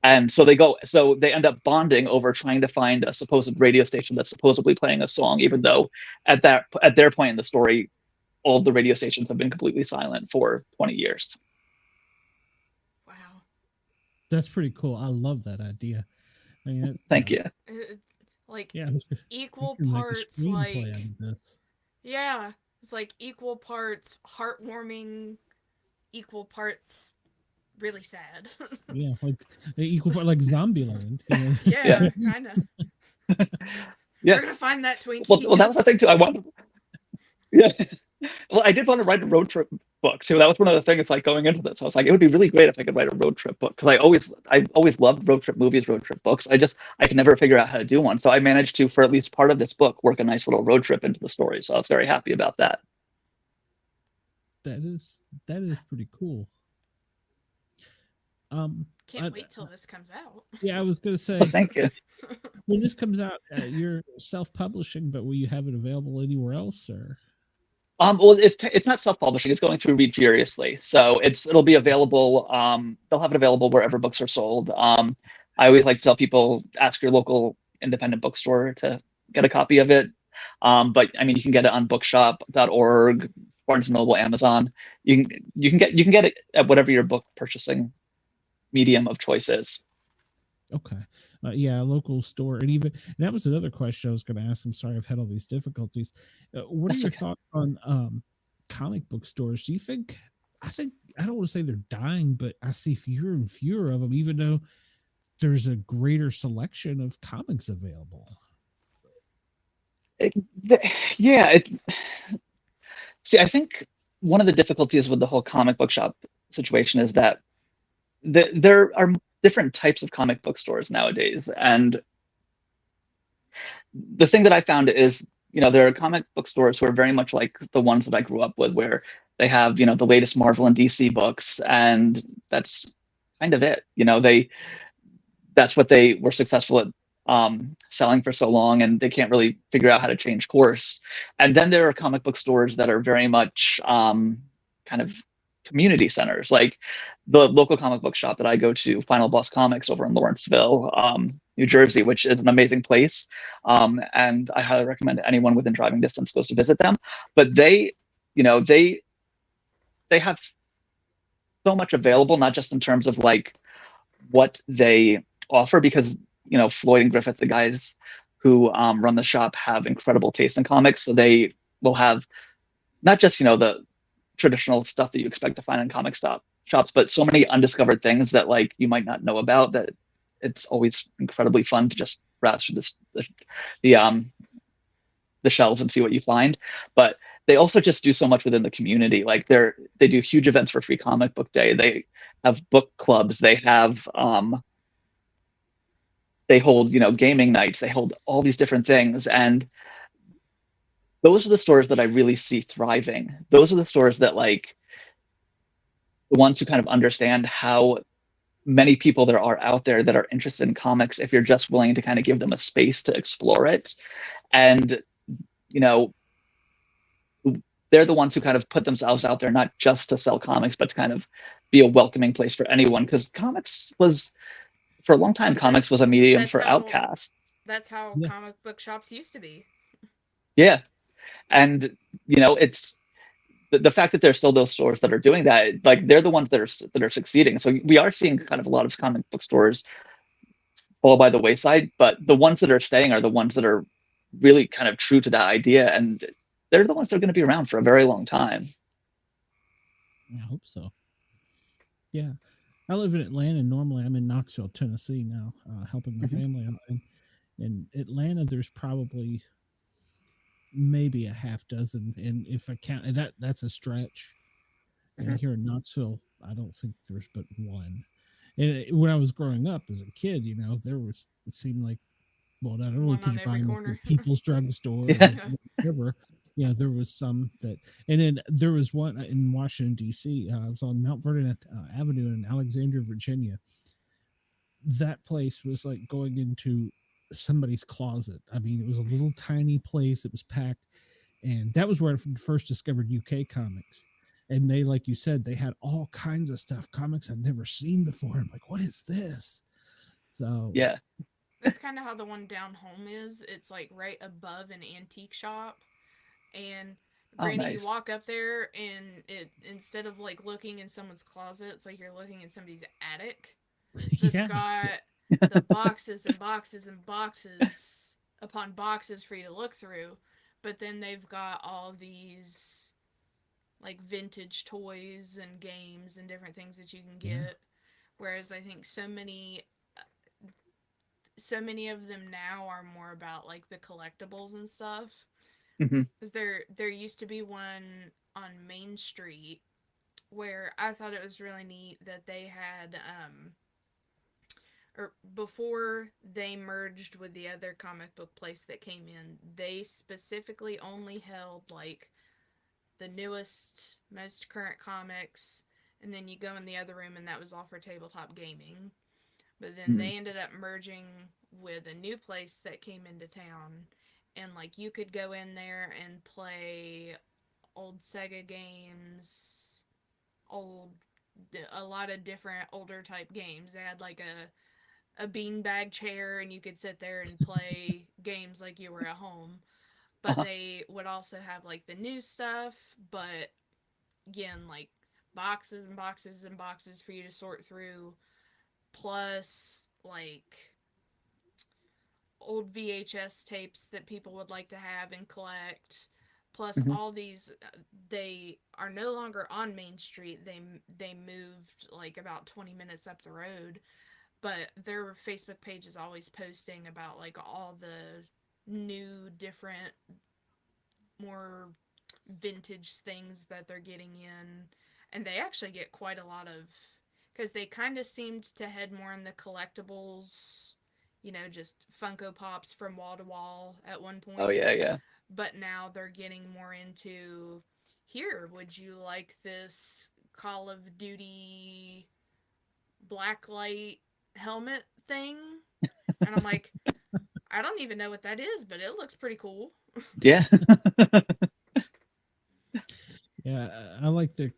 And so they end up bonding over trying to find a supposed radio station that's supposedly playing a song, even though at their point in the story, all of the radio stations have been completely silent for 20 years. Wow. That's pretty cool. I love that idea. I mean, Thank you. Like yeah, you equal can make a parts, screenplay like out of this. yeah, it's like equal parts heartwarming, equal parts really sad. Yeah, like equal part, like Zombieland. You know, Yeah, Yeah, kind of. yeah. We're gonna find that Well, Twinkie. that was the thing too. I wanted. Yeah. Well, I did want to write a road trip book too. That was one of the things like going into this. I was like, it would be really great if I could write a road trip book because I always loved road trip movies, road trip books. I could never figure out how to do one. So I managed to, for at least part of this book, work a nice little road trip into the story. So I was very happy about that. that is pretty cool. Can't wait till this comes out. Yeah, I was gonna say Thank you. when this comes out, you're self-publishing, but will you have it available anywhere else or? Well, it's not self-publishing. It's going through Read Furiously, so it'll be available. They'll have it available wherever books are sold. I always like to tell people, ask your local independent bookstore to get a copy of it. But I mean, you can get it on bookshop.org, Barnes and Noble, Amazon. You can get it at whatever your book purchasing medium of choice is. Okay. Yeah, a local store. And that was another question I was going to ask. I'm sorry, I've had all these difficulties. What are That's your okay. thoughts on comic book stores? Do you think, I don't want to say they're dying, but I see fewer and fewer of them, even though there's a greater selection of comics available. It, yeah. See, I think one of the difficulties with the whole comic book shop situation is that there are different types of comic book stores nowadays, and the thing that I found is, there are comic book stores who are very much like the ones that I grew up with, where they have, the latest Marvel and DC books, and that's kind of it. That's what they were successful at selling for so long, and they can't really figure out how to change course. And then there are comic book stores that are very much kind of community centers, like the local comic book shop that I go to, Final Boss Comics, over in Lawrenceville, New Jersey, which is an amazing place. And I highly recommend anyone within driving distance goes to visit them. But they have so much available, not just in terms of like what they offer, because Floyd and Griffith, the guys who run the shop, have incredible taste in comics. So they will have not just the traditional stuff that you expect to find in shops, but so many undiscovered things that like you might not know about, that it's always incredibly fun to just browse through the shelves and see what you find. But they also just do so much within the community. Like they do huge events for Free Comic Book Day. They have book clubs. They hold gaming nights. They hold all these different things, and those are the stores that I really see thriving. Those are the stores that, like, the ones who kind of understand how many people there are out there that are interested in comics, if you're just willing to kind of give them a space to explore it. And they're the ones who kind of put themselves out there, not just to sell comics, but to kind of be a welcoming place for anyone. Because for a long time, comics was a medium for outcasts. That's how Yes. comic book shops used to be. Yeah. And it's the fact that there's still those stores that are doing that, like, they're the ones that are succeeding. So we are seeing kind of a lot of comic book stores fall by the wayside, but the ones that are staying are the ones that are really kind of true to that idea, and they're the ones that are going to be around for a very long time. I hope so. Yeah, I live in Atlanta. Normally, I'm in Knoxville, Tennessee now, helping my family out. And in Atlanta, there's probably maybe a half dozen, and if I count that's a stretch. And here in Knoxville, I don't think there's but one. And when I was growing up as a kid, it seemed like, well, not only One could on you every buy them at the corner. People's Drugstore Yeah. or whatever. There was some that, and then there was one in Washington D.C. It was on Mount Vernon Avenue in Alexandria, Virginia. That place was like going into somebody's closet. I mean, it was a little tiny place. It was packed, and that was where I first discovered UK comics. And they, like you said, they had all kinds of stuff, comics I'd never seen before. I'm like, what is this? So Yeah. That's kind of how the one down home is. It's like right above an antique shop, and granted, Nice. you walk up there, and it, instead of like looking in someone's closet, it's like you're looking in somebody's attic. That's yeah, got the boxes and boxes and boxes upon boxes for you to look through, but then they've got all these like vintage toys and games and different things that you can get. Whereas I think so many of them now are more about like the collectibles and stuff. Mhm. Because there used to be one on Main Street where I thought it was really neat that they had or before they merged with the other comic book place that came in, they specifically only held like the newest, most current comics, and then you go in the other room and that was all for tabletop gaming. But then Mhm. they ended up merging with a new place that came into town, and like you could go in there and play old Sega games, a lot of different older type games. They had like a beanbag chair and you could sit there and play games like you were at home. But Uh-huh. they would also have like the new stuff, but again, like boxes and boxes and boxes for you to sort through, plus like old VHS tapes that people would like to have and collect, plus Mhm. all these. They are no longer on Main Street. They moved like about 20 minutes up the road, but their Facebook page is always posting about like all the new different more vintage things that they're getting in, and they actually get quite a lot of, because they kind of seemed to head more in the collectibles, just Funko Pops from wall to wall at one Oh point, yeah, yeah. but now they're getting more into, here, would you like this Call of Duty blacklight helmet thing? And I'm like, I don't even know what that is, but it looks pretty cool. Yeah. Yeah, I like that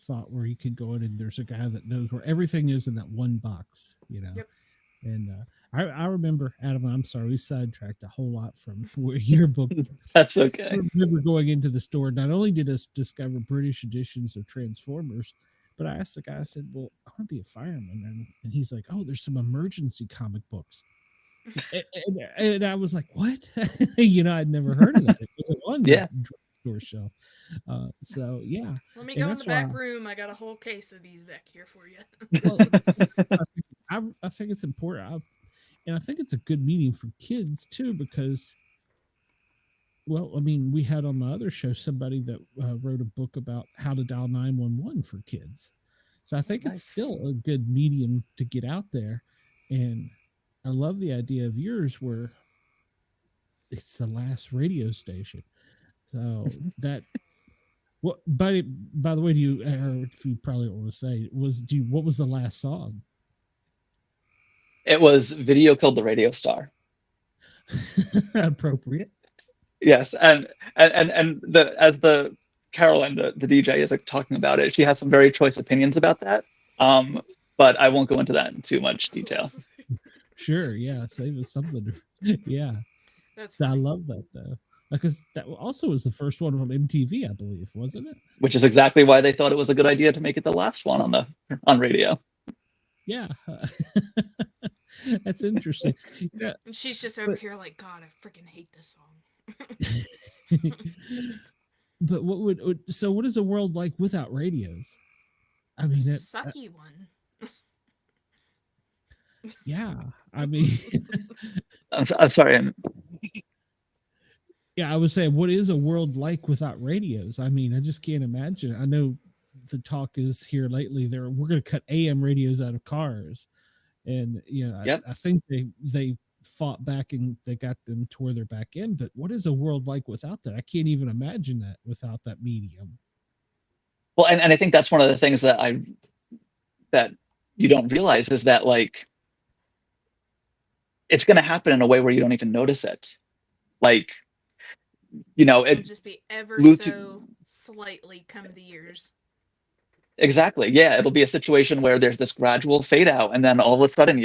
thought where you could go in and there's a guy that knows where everything is in that one box, Yep. And I remember, Adam, I'm sorry, we sidetracked a whole lot from where your book. That's I okay. remember going into the store. Not only did us discover British editions of Transformers, but I asked the guy, I said, well, I want to be a fireman. And he's like, oh, there's some emergency comic books. And I was like, what? I'd never heard of that. It wasn't on the Yeah. drugstore shelf. So, yeah. Let me And go in that's the why back room. I got a whole case of these back here for you. well, I think it's important. And I think it's a good medium for kids too, because, well, I mean, we had on my other show somebody that wrote a book about how to dial 911 for kids. So I think it's Nice. still a good medium to get out there. And I love the idea of yours where it's the last radio station. So that, what, by the way, do you, or if you probably don't want to say, what was the last song? It was Video Killed the Radio Star. Appropriate. Yes, and the as the Caroline, the DJ, is like talking about it, she has some very choice opinions about that. But I won't go into that in too much detail. Sure, yeah, save us something. Yeah, That's I funny. love that though, because that also was the first one from MTV, I believe, wasn't it? Which is exactly why they thought it was a good idea to make it the last one on radio. Yeah, that's interesting. Yeah, And she's just over but here like, God, I freaking hate this song. but what is a world like without radios? I A mean, sucky one. yeah, I mean, I'm sorry. yeah, I was saying, what is a world like without radios? I mean, I just can't imagine. I know the talk is here lately. We're going to cut AM radios out of cars, and Yep. I think they fought back and they got them to where they're back in. But what is a world like without that? I can't even imagine that without that medium. Well, and I think that's one of the things that you don't realize is that, like, it's going to happen in a way where you don't even notice it. Like, It'll it just be ever Bluetooth. so slightly come the years. Exactly. Yeah, it'll be a situation where there's this gradual fade out, and then all of a sudden,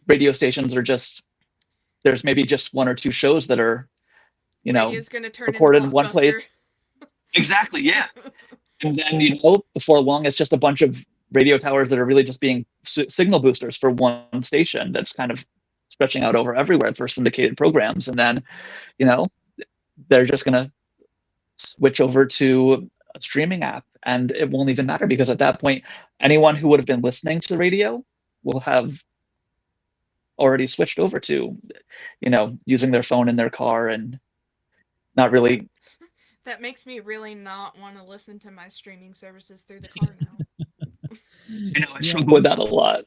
radio stations are there's maybe just one or two shows that are, Radio's gonna turn into recorded in one Blockbuster. place. Exactly. Yeah. And then, before long, it's just a bunch of radio towers that are really just being signal boosters for one station that's kind of stretching out over everywhere for syndicated programs. And then, you know, they're just going to switch over to a streaming app, and it won't even matter, because at that point, anyone who would have been listening to the radio will have already switched over to, you know, using their phone in their car and not really. That makes me really not want to listen to my streaming services through the car now. You know, I struggle with that a lot.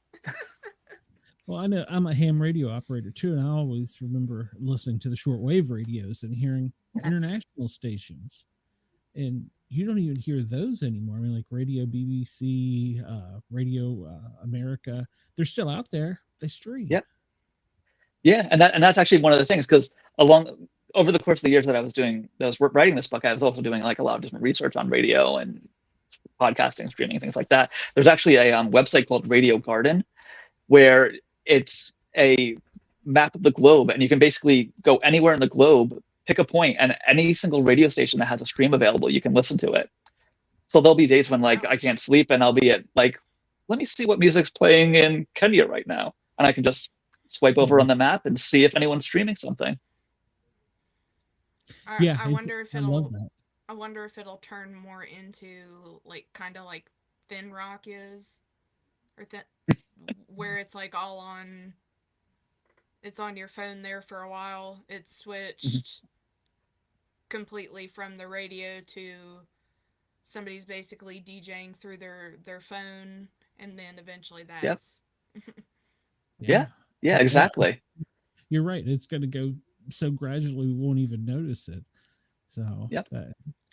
Well, I know I'm a ham radio operator too, and I always remember listening to the shortwave radios and hearing international stations, and you don't even hear those anymore. I mean, like Radio BBC, Radio America, they're still out there. They stream. Yep. Yeah, and that's actually one of the things, because over the course of the years that I was writing this book, I was also doing like a lot of different research on radio and podcasting, streaming, things like that. There's actually a website called Radio Garden, where it's a map of the globe, and you can basically go anywhere in the globe, pick a point, and any single radio station that has a stream available, you can listen to it. So there'll be days when like I can't sleep, and I'll be at like, let me see what music's playing in Kenya right now, and I can just swipe over on the map and see if anyone's streaming something. I wonder if I wonder if it'll turn more into like kind of like Thin Rock is, or where it's like all on. It's on your phone there for a while. It's switched completely from the radio to somebody's basically DJing through their phone, and then eventually that's. Yeah, exactly. You're right. It's going to go so gradually we won't even notice it. So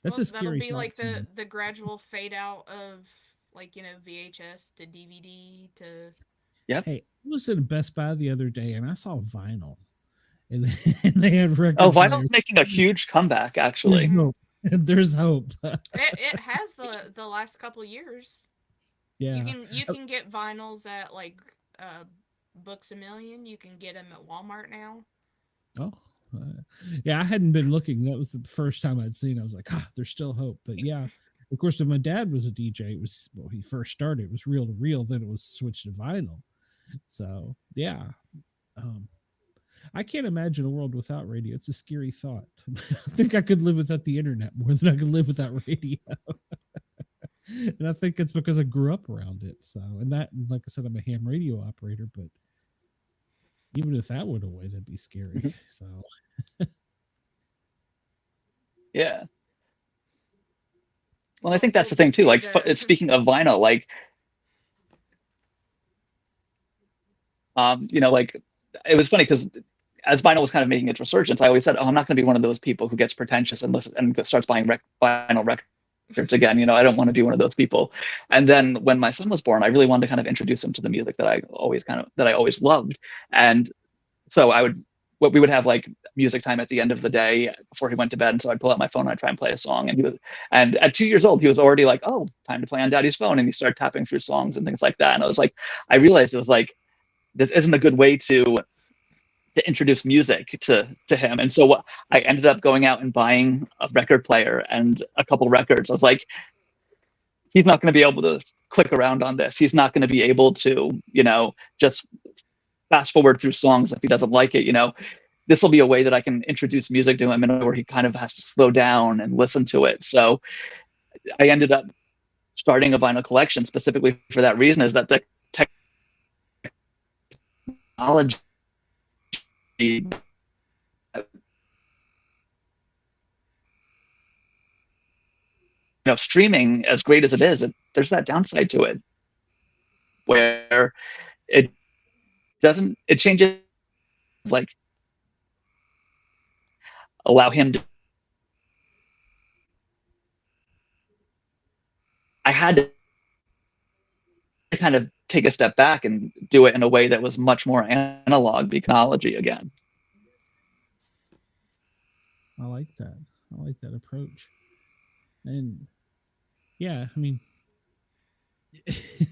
that's a scary. That'll be like the gradual fade out of, like, you know, VHS to DVD to. Yep. Hey, I was at a Best Buy the other day and I saw vinyl, and they had record. Oh, vinyl's making a huge comeback, actually. There's hope. It has the last couple years. Yeah. You can get vinyls at like Books A Million. You can get them at Walmart now. Oh, yeah. I hadn't been looking. That was the first time I'd seen. I was like, there's still hope. But yeah, of course, if my dad was a DJ, he first started. It was reel to reel. Then it was switched to vinyl. So yeah, I can't imagine a world without radio. It's a scary thought. I think I could live without the internet more than I could live without radio. And I think it's because I grew up around it. So, and that, like I said, I'm a ham radio operator, but even if that went away, that'd be scary. So, yeah. Well, I think that's the thing too. Like, speaking of vinyl, like, you know, like, it was funny because as vinyl was kind of making its resurgence, I always said, I'm not going to be one of those people who gets pretentious and starts buying vinyl records again. You know, I don't want to be one of those people. And then when my son was born, I really wanted to kind of introduce him to the music that I always loved. And so we would have like music time at the end of the day before he went to bed. And so I'd pull out my phone and I'd try and play a song. And at 2 years old, he was already like, oh, time to play on Daddy's phone. And he started tapping through songs and things like that. And I realized it was like, this isn't a good way to introduce music to him. And so I ended up going out and buying a record player and a couple records. I was like, he's not going to be able to click around on this. He's not going to be able to, you know, just fast forward through songs if he doesn't like it. You know, this will be a way that I can introduce music to him in a way where he kind of has to slow down and listen to it. So I ended up starting a vinyl collection specifically for that reason, is that the technology, you know, streaming, as great as it is, there's that downside to it where it changes, like, allow him to. I had to kind of take a step back and do it in a way that was much more analog, technology again. I like that. I like that approach. And yeah, I mean,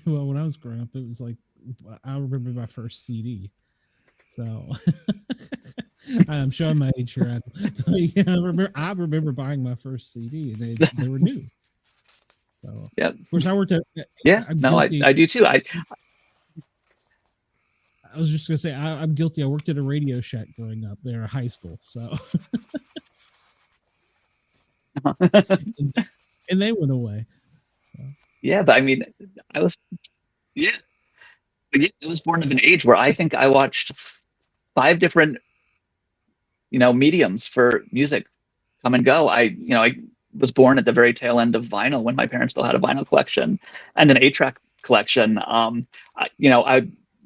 well, when I was growing up, it was like, I remember my first CD. So I'm showing my age here. Yeah, I remember buying my first CD, and they were new. So, Yeah. of course, I worked at. Yeah. I'm No, guilty. I do too. I was just gonna say I'm guilty. I worked at a Radio Shack growing up there, high school. So, and they went away. Yeah, but I mean, I was yeah, but yeah, I was born of an age where I think I watched 5 different mediums for music come and go. I was born at the very tail end of vinyl when my parents still had a vinyl collection and an 8-track collection. I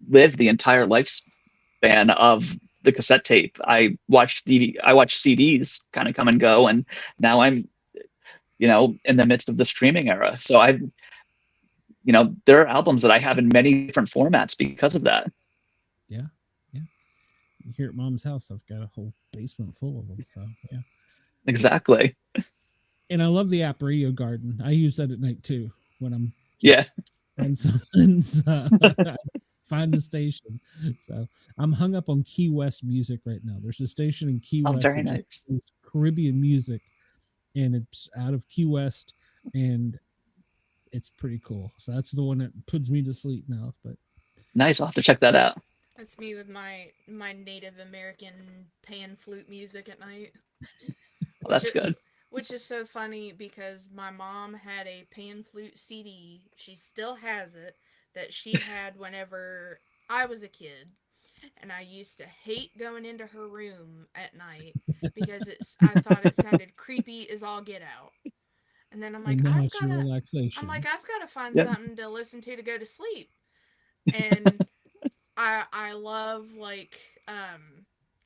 lived the entire lifespan of the cassette tape. I watched CDs kind of come and go, and now I'm in the midst of the streaming era. So there are albums that I have in many different formats because of that. Yeah. Here at Mom's house, I've got a whole basement full of them. So yeah. Exactly. And I love the app Radio Garden. I use that at night too when I'm and find the station. So I'm hung up on Key West music right now. There's a station in Key West very that nice. just is Caribbean music, and it's out of Key West, and it's pretty cool. So that's the one that puts me to sleep now. But nice, I'll have to check that out. That's me with my Native American pan flute music at night. Well, that's good. Which is so funny because my mom had a pan flute CD. She still has it, that she had whenever I was a kid. And I used to hate going into her room at night because I thought it sounded creepy as all get out. And then I'm like, I've got to find something to listen to go to sleep. And I love like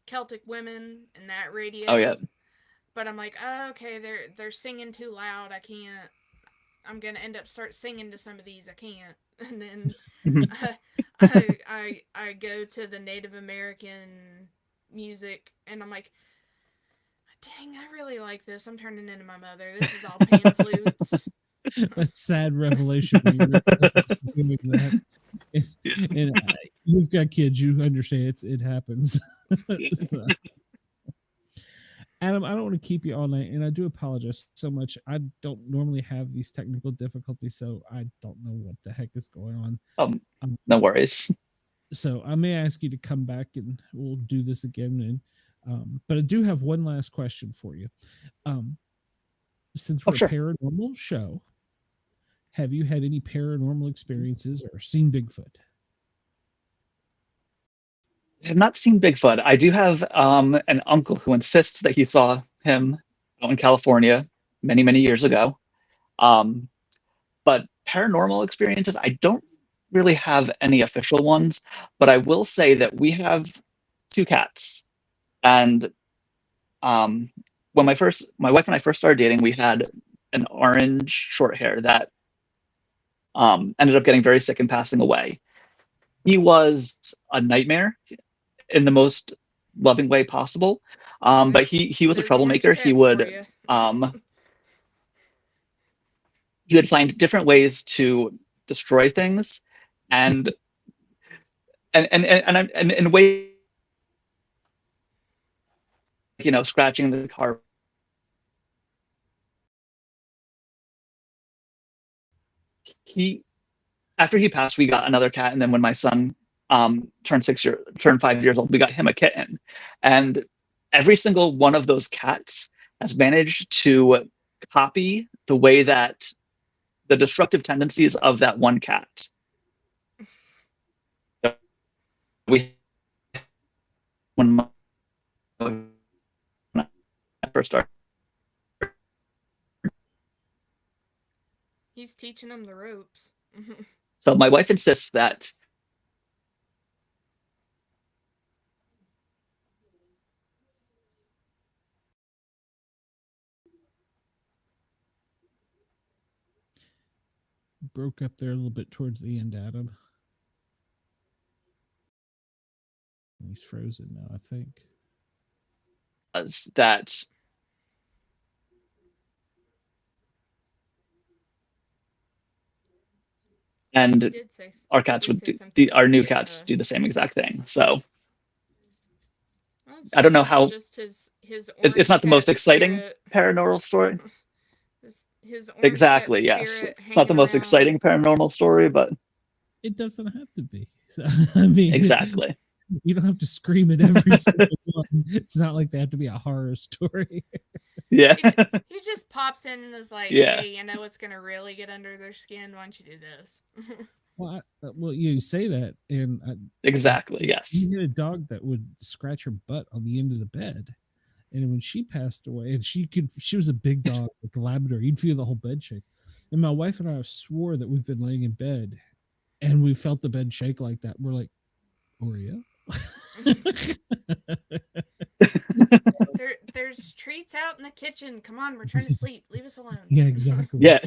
Celtic women and that radio. Oh yeah. But I'm like, oh, okay, they're singing too loud. I can't. I'm gonna end up start singing to some of these. I can't. And then I go to the Native American music, and I'm like, dang, I really like this. I'm turning into my mother. This is all pan flutes. That's sad revelation. Doing that. And you've got kids, you understand it happens. So, Adam, I don't want to keep you all night, and I do apologize so much. I don't normally have these technical difficulties, so I don't know what the heck is going on. No worries. So I may ask you to come back, and we'll do this again. And but I do have one last question for you. Since we're a paranormal show, have you had any paranormal experiences or seen Bigfoot? I have not seen Bigfoot. I do have an uncle who insists that he saw him out in California many, many years ago. But paranormal experiences, I don't really have any official ones, but I will say that we have 2 cats. And when my wife and I first started dating, we had an orange short hair that ended up getting very sick and passing away. He was a nightmare in the most loving way possible. But he was a troublemaker. He would find different ways to destroy things, and in ways, scratching the car. After he passed, we got another cat, and then when my son turned 5 years old, we got him a kitten. And every single one of those cats has managed to copy the way that the destructive tendencies of that one cat. When I first started, he's teaching them the ropes. So my wife insists that broke up there a little bit towards the end, Adam. He's frozen now, I think. That and our cats our new cats do the same exact thing. So I don't know how. Just his it's not the most exciting paranormal story. his orange cat Exactly. Yes. spirit It's not hanging the most around. exciting paranormal story, but. It doesn't have to be. So I mean, But it doesn't have to be. So I mean, exactly. you don't have to scream at every single one. It's not like they have to be a horror story. Yeah. He just pops in and is like, Yeah. "Hey, you know what's gonna really get under their skin? Why don't you do this?" Well, you say that, and Exactly. you Yes. had a dog that would scratch her butt on the end of the bed, and when she passed away, and she was a big dog, like a Labrador, you'd feel the whole bed shake. And my wife and I swore that we've been laying in bed, and we felt the bed shake like that. We're like, Oreo. There's treats out in the kitchen. Come on, we're trying to sleep. Leave us alone. Yeah, exactly. Yeah.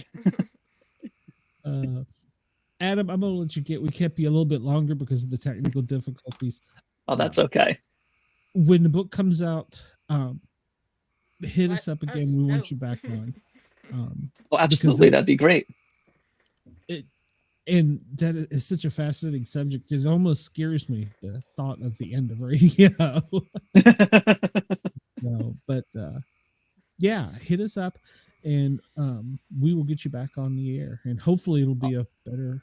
Adam, I'm gonna let we kept you a little bit longer because of the technical difficulties. Oh, that's okay. When the book comes out, hit Let us up again. us We know. want you back on. Oh, absolutely. That'd be great. And that is such a fascinating subject. It almost scares me, the thought of the end of radio. No, but yeah, hit us up, and we will get you back on the air, and hopefully it'll be a better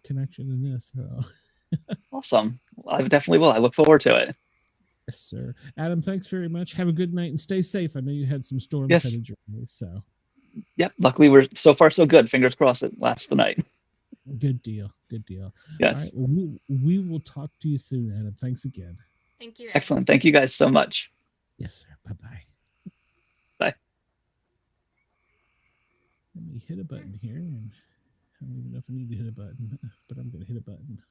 connection than this. So. Awesome. I definitely will. I look forward to it. Yes, sir. Adam, thanks very much. Have a good night and stay safe. I know you had some storms Yes. headed your way, so. Yep. Luckily, we're so far so good. Fingers crossed it lasts the night. Good deal. Good deal. Yes. All right. Well, we will talk to you soon, Adam. Thanks again. Thank you. Excellent. Thank you guys so much. Yes, sir. Bye-bye. Bye. Let me hit a button here, and I don't even know if I need to hit a button, but I'm going to hit a button.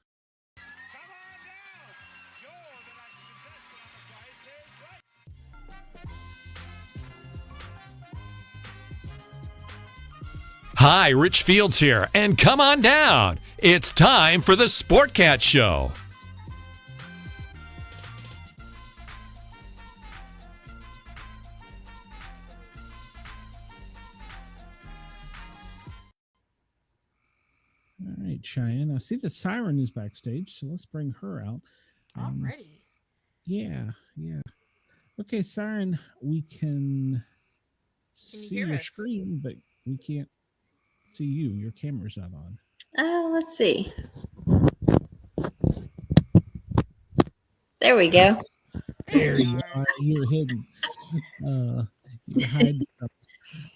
Hi, Rich Fields here, and come on down. It's time for the Sportcat Show. All right, Cheyenne. I see the Syren is backstage, so let's bring her out. Already. Yeah. Okay, Syren, we can see hear your us? screen, but we can't see you. Your camera's not on. Let's see. There we go. There you are. You're hidden. You're hiding.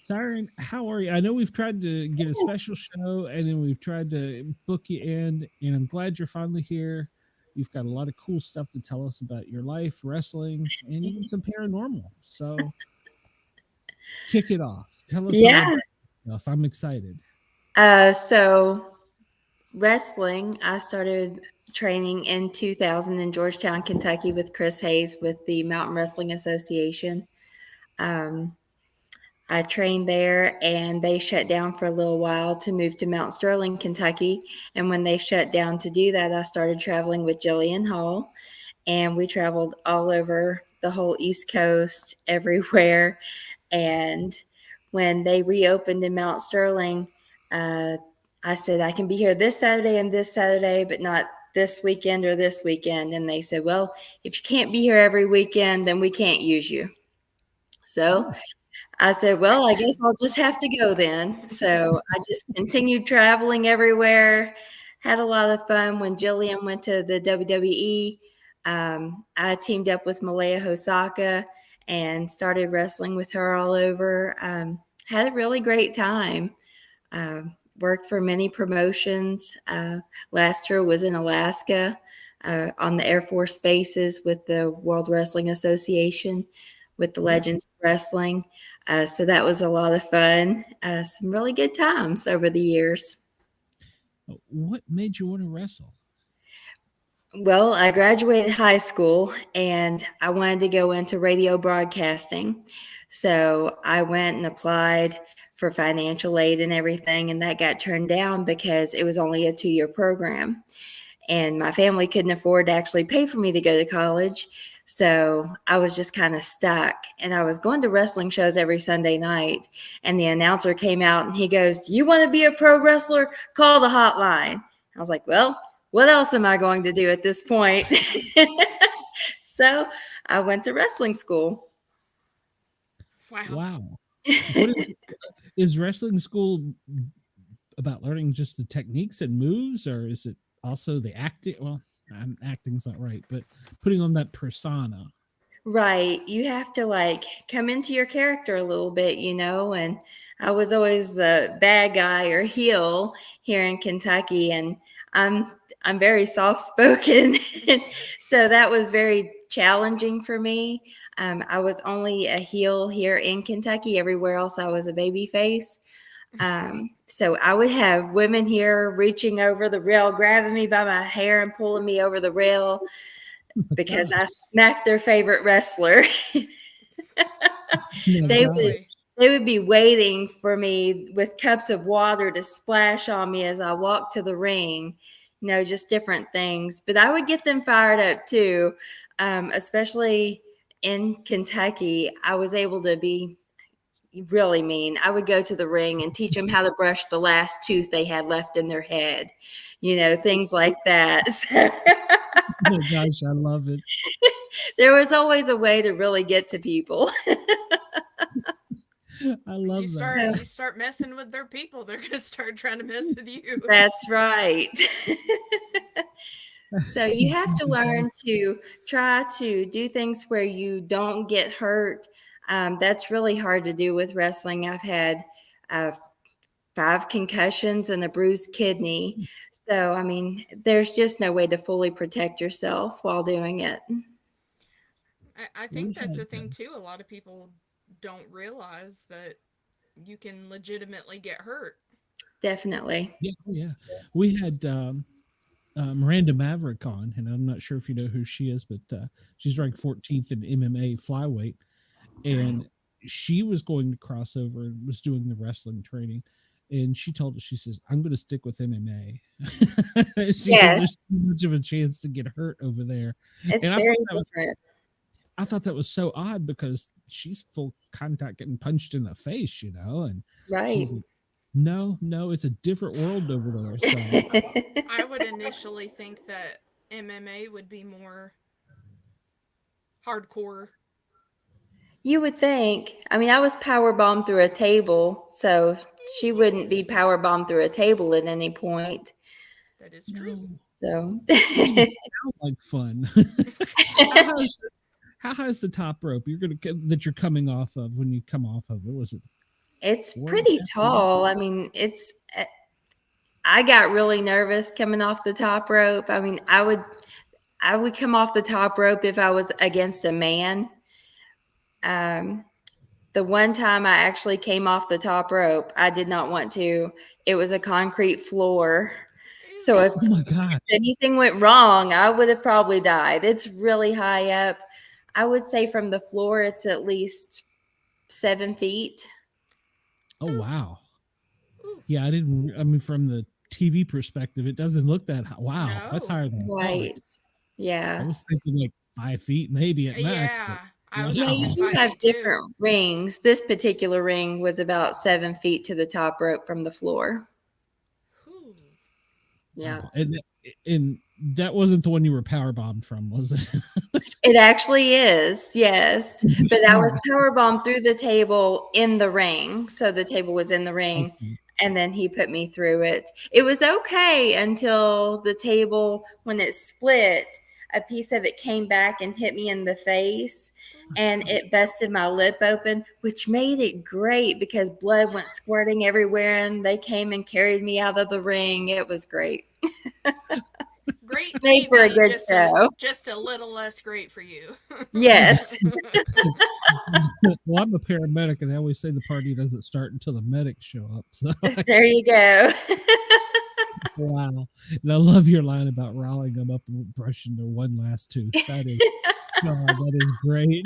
Syren, how are you? I know we've tried to get a special show, and then we've tried to book you in, and I'm glad you're finally here. You've got a lot of cool stuff to tell us about your life, wrestling, and even some paranormal. So, kick it off. Tell us all about stuff. I'm excited. So wrestling, I started training in 2000 in Georgetown, Kentucky with Chris Hayes with the Mountain Wrestling Association. I trained there, and they shut down for a little while to move to Mount Sterling, Kentucky. And when they shut down to do that, I started traveling with Jillian Hall, and we traveled all over the whole East Coast, everywhere. And when they reopened in Mount Sterling, I said, I can be here this Saturday and this Saturday, but not this weekend or this weekend. And they said, well, if you can't be here every weekend, then we can't use you. So I said, well, I guess I'll just have to go then. So I just continued traveling everywhere, had a lot of fun. When Jillian went to the WWE, I teamed up with Malaya Hosaka and started wrestling with her all over. Had a really great time. Worked for many promotions. Last year was in Alaska on the Air Force bases with the World Wrestling Association with the Legends of Wrestling. So that was a lot of fun. Some really good times over the years. What made you want to wrestle? Well, I graduated high school and I wanted to go into radio broadcasting. So I went and applied for financial aid and everything, and that got turned down because it was only a 2-year program. And my family couldn't afford to actually pay for me to go to college. So I was just kind of stuck. And I was going to wrestling shows every Sunday night. And the announcer came out and he goes, do you want to be a pro wrestler? Call the hotline. I was like, well, what else am I going to do at this point? So I went to wrestling school. Wow. Wow. is wrestling school about learning just the techniques and moves, or is it also the acting? Well, acting's not right, but putting on that persona. Right. You have to like come into your character a little bit, and I was always the bad guy or heel here in Kentucky, and I'm very soft spoken. So that was very challenging for me. I was only a heel here in Kentucky. Everywhere else I was a baby face. So I would have women here reaching over the rail, grabbing me by my hair and pulling me over the rail because I smacked their favorite wrestler. They would be waiting for me with cups of water to splash on me as I walked to the ring, just different things. But I would get them fired up too, especially in Kentucky. I was able to be really mean. I would go to the ring and teach them how to brush the last tooth they had left in their head, things like that. Oh gosh, I love it. There was always a way to really get to people. I love that. You start messing with their people, they're going to start trying to mess with you. That's right. So you have to learn to try to do things where you don't get hurt. That's really hard to do with wrestling. I've had 5 concussions and a bruised kidney. So, I mean, there's just no way to fully protect yourself while doing it. I think that's the thing, too. A lot of people don't realize that you can legitimately get hurt. Definitely. Yeah. We had Miranda Maverick on, and I'm not sure if you know who she is, but she's ranked 14th in MMA flyweight. And she was going to cross over and was doing the wrestling training. And she told us, she says, I'm going to stick with MMA. There's too much of a chance to get hurt over there. It's and very different. I thought that was so odd because she's full contact getting punched in the face, and she's like, no, it's a different world over there. So I would initially think that MMA would be more hardcore. You would think. I mean, I was powerbombed through a table, so she wouldn't be powerbombed through a table at any point. That is true. So it sounds like fun. How high is the top rope that you're coming off of when you come off of it? Was it? It's pretty tall. I mean, I got really nervous coming off the top rope. I mean, I would come off the top rope if I was against a man. The one time I actually came off the top rope, I did not want to. It was a concrete floor. So if anything went wrong, I would have probably died. It's really high up. I would say from the floor, it's at least 7 feet. Oh, wow. Yeah, from the TV perspective, it doesn't look that high. Wow, no. That's higher than right. Yeah. I was thinking like 5 feet maybe at max. Yeah, you do have different rings. This particular ring was about 7 feet to the top rope from the floor. Yeah. Wow. And that wasn't the one you were powerbombed from, was it? It actually is, yes. But I was powerbombed through the table in the ring. So the table was in the ring. Okay. And then he put me through it. It was okay until the table, when it split, a piece of it came back and hit me in the face. And it busted my lip open, which made it great because blood went squirting everywhere. And they came and carried me out of the ring. It was great. Great made TV, for a good show. Just a little less great for you. Yes. Well, I'm a paramedic, and they always say the party doesn't start until the medics show up. So there you go. Wow. And I love your line about riling them up and brushing their one last tooth. That is great.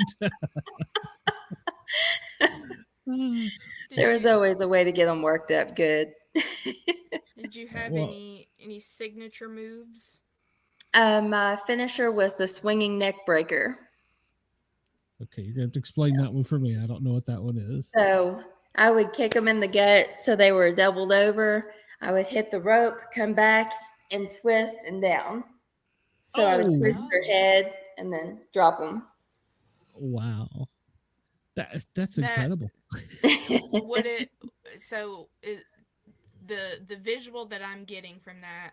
There was always a way to get them worked up good. Did you have any signature moves? My finisher was the swinging neck breaker. Okay, you're going to have to explain that one for me. I don't know what that one is. So I would kick them in the gut so they were doubled over. I would hit the rope, come back, and twist and down. So I would twist their head and then drop them. Wow. That's incredible. So the visual that I'm getting from that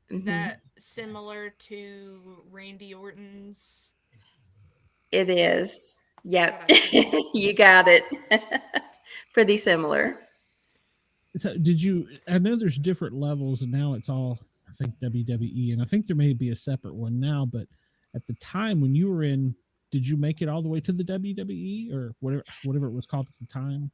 is Mhm. that similar to Randy Orton's? It is. Yep. That's what I figured. You got it. Pretty similar. So did you? I know there's different levels, and now it's all I think WWE, and I think there may be a separate one now. But at the time when you were in, did you make it all the way to the WWE or whatever it was called at the time?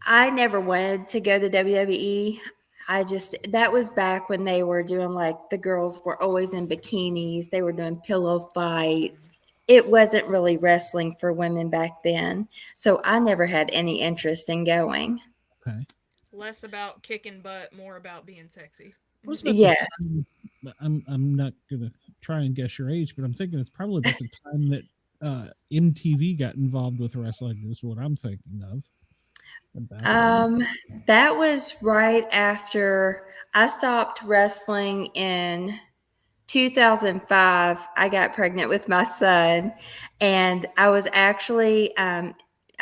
I never wanted to go to WWE. That was back when they were doing like the girls were always in bikinis, they were doing pillow fights. It wasn't really wrestling for women back then. So I never had any interest in going. Okay. Less about kicking butt, more about being sexy. What was about Yes. the time? I'm not gonna try and guess your age, but I'm thinking it's probably about the time that MTV got involved with wrestling. Is what I'm thinking of. That was right after I stopped wrestling in 2005. I got pregnant with my son, and I was actually I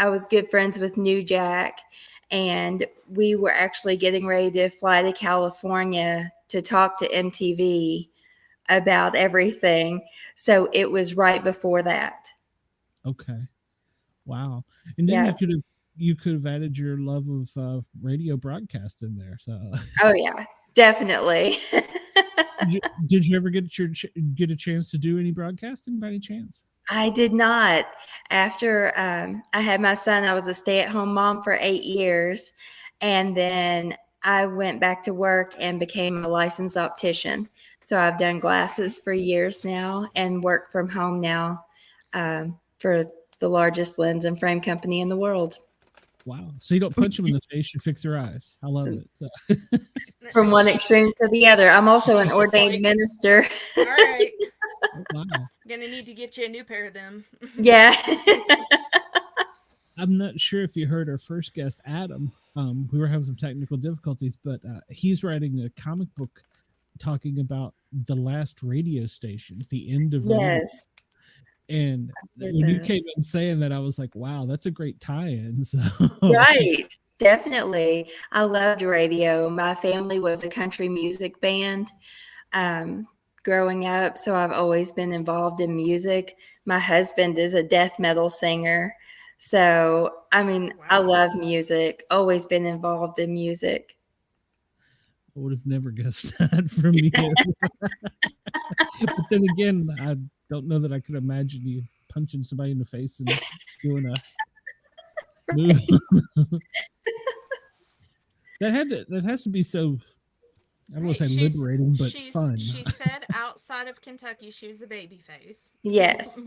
was good friends with New Jack, and we were actually getting ready to fly to California to talk to MTV about everything. So it was right before that. Okay. Wow. And then Yeah. you could have added your love of radio broadcast in there. So Oh yeah, definitely. did you ever get a chance to do any broadcasting by any chance? I did not. After I had my son, I was a stay-at-home mom for 8 years, and then I went back to work and became a licensed optician. So I've done glasses for years now and work from home now for the largest lens and frame company in the world. Wow. So you don't punch them in the face, you fix their eyes. I love it. So. From one extreme to the other. I'm also an ordained minister. All right. Oh, wow. Gonna need to get you a new pair of them. Yeah. I'm not sure if you heard our first guest, Adam. We were having some technical difficulties, but he's writing a comic book talking about the last radio station, the end of radio. Yes. And when you came in saying that, I was like, wow, that's a great tie-in. So. Right. Definitely. I loved radio. My family was a country music band growing up, so I've always been involved in music. My husband is a death metal singer. So, I mean, Wow. I love music, always been involved in music. I would have never guessed that from you. But then again, I don't know that I could imagine you punching somebody in the face and doing a move. That has to be so, I don't want to say liberating, but fun. She said outside of Kentucky she was a baby face. Yes.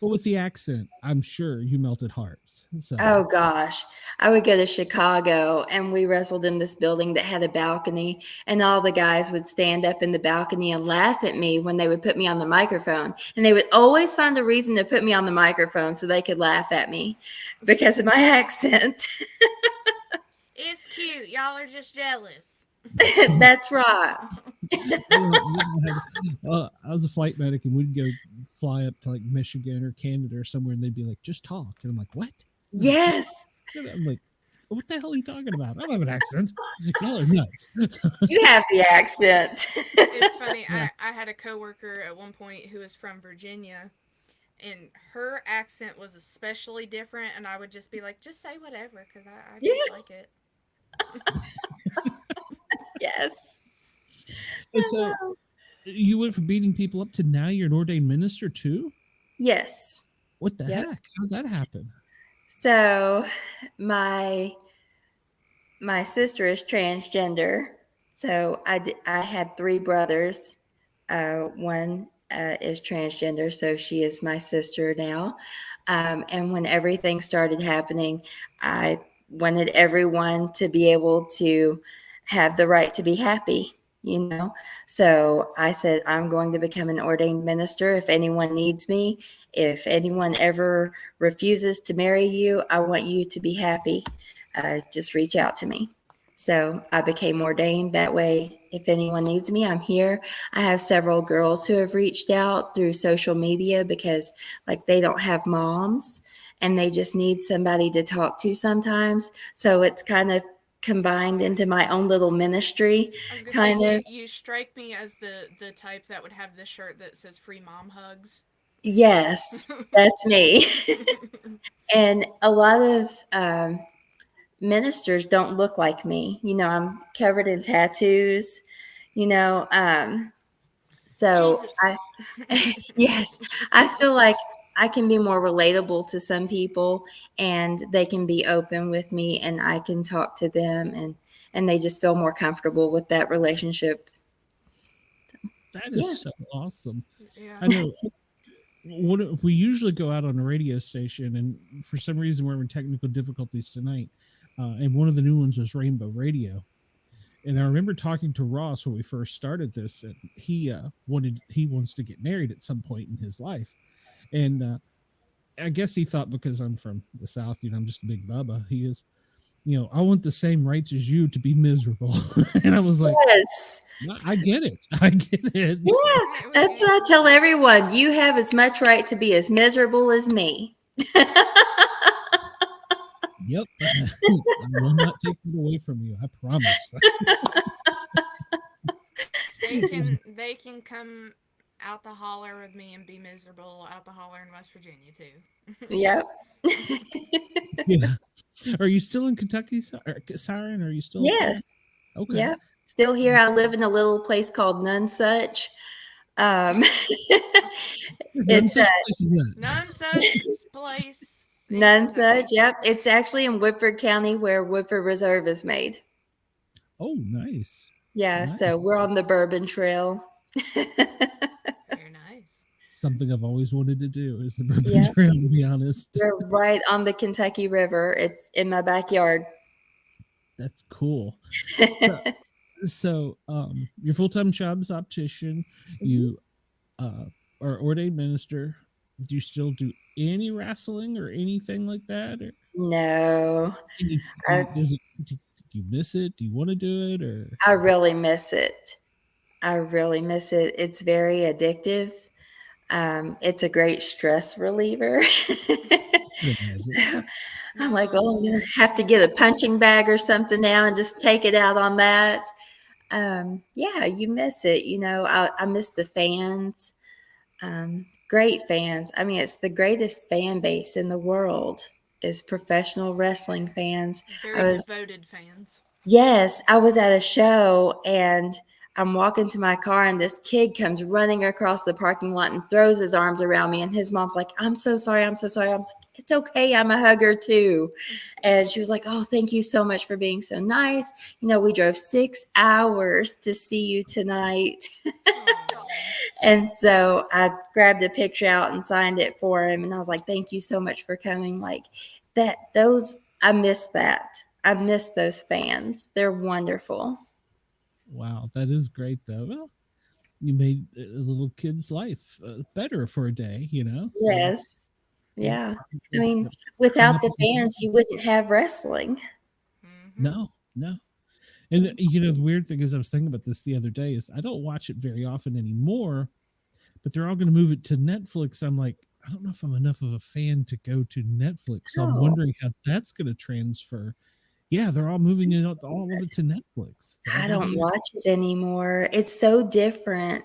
But with the accent, I'm sure you melted hearts. So. Oh gosh, I would go to Chicago and we wrestled in this building that had a balcony, and all the guys would stand up in the balcony and laugh at me when they would put me on the microphone, and they would always find a reason to put me on the microphone so they could laugh at me because of my accent. It's cute. Y'all are just jealous. That's right. I was a flight medic, and we'd go fly up to like Michigan or Canada or somewhere, and they'd be like, "Just talk," and I'm like, "What?" Yes. I'm like, "What the hell are you talking about? I don't have an accent. Y'all are nuts." You have the accent. It's funny. I had a coworker at one point who was from Virginia, and her accent was especially different, and I would just be like, "Just say whatever," because I just like it. Yes. And so you went from beating people up to now you're an ordained minister too? Yes. What the heck? How'd that happen? So my sister is transgender. So I had 3 brothers. One is transgender, so she is my sister now. And when everything started happening, I wanted everyone to be able to have the right to be happy, you know? So I said, I'm going to become an ordained minister. If anyone needs me, if anyone ever refuses to marry you, I want you to be happy. Just reach out to me. So I became ordained that way. If anyone needs me, I'm here. I have several girls who have reached out through social media because like they don't have moms and they just need somebody to talk to sometimes. So it's kind of combined into my own little ministry, I was gonna kind say of. you strike me as the type that would have the shirt that says "Free Mom Hugs." Yes, that's me. And a lot of ministers don't look like me. I'm covered in tattoos. So Jesus. yes, I feel like I can be more relatable to some people, and they can be open with me, and I can talk to them, and they just feel more comfortable with that relationship. That Yeah. is so awesome. Yeah. I know. We usually go out on a radio station, and for some reason we're having technical difficulties tonight. And one of the new ones was Rainbow Radio. And I remember talking to Ross when we first started this, and he wants to get married at some point in his life. And I guess he thought because I'm from the South, I'm just a big Bubba. He is, I want the same rights as you to be miserable. And I was like, Yes. I get it. I get it. Yeah, that's what I tell everyone. You have as much right to be as miserable as me. Yep. I will not take it away from you. I promise. They can come out the holler with me and be miserable out the holler in West Virginia too. Yep. Yeah. Are you still in Kentucky, Syren? Are you still? Yes. Okay. Yeah. Still here. I live in a little place called Nonesuch. It's Nonesuch place. Nonesuch. Yep. It's actually in Woodford County, where Woodford Reserve is made. Oh, nice. Yeah. Nice. So we're on the Bourbon Trail. Very nice. Something I've always wanted to do is the Bourbon Trail, to be honest. We're right on the Kentucky River. It's in my backyard. That's cool. So your full-time job is optician. You are ordained minister. Do you still do any wrestling or anything like that? Or no. do you miss it? Do you want to do it? Or I really miss it. It's very addictive. It's a great stress reliever. So I'm like, oh, I'm going to have to get a punching bag or something now and just take it out on that. Yeah, you miss it. I miss the fans. Great fans. I mean, it's the greatest fan base in the world is professional wrestling fans. Very devoted fans. Yes, I was at a show and I'm walking to my car and this kid comes running across the parking lot and throws his arms around me. And his mom's like, I'm so sorry. I'm so sorry. I'm like, it's okay. I'm a hugger too. And she was like, oh, thank you so much for being so nice. We drove 6 hours to see you tonight. And so I grabbed a picture out and signed it for him. And I was like, thank you so much for coming. Like I miss that. I miss those fans. They're wonderful. Wow, that is great, though. Well, you made a little kid's life better for a day, So, yes. Yeah. I mean, without the fans, you wouldn't have wrestling. No. And, the weird thing is, I was thinking about this the other day, is I don't watch it very often anymore, but they're all going to move it to Netflix. I'm like, I don't know if I'm enough of a fan to go to Netflix. So I'm wondering how that's going to transfer. Yeah, they're all moving all of it to Netflix. I don't watch it anymore. It's so different.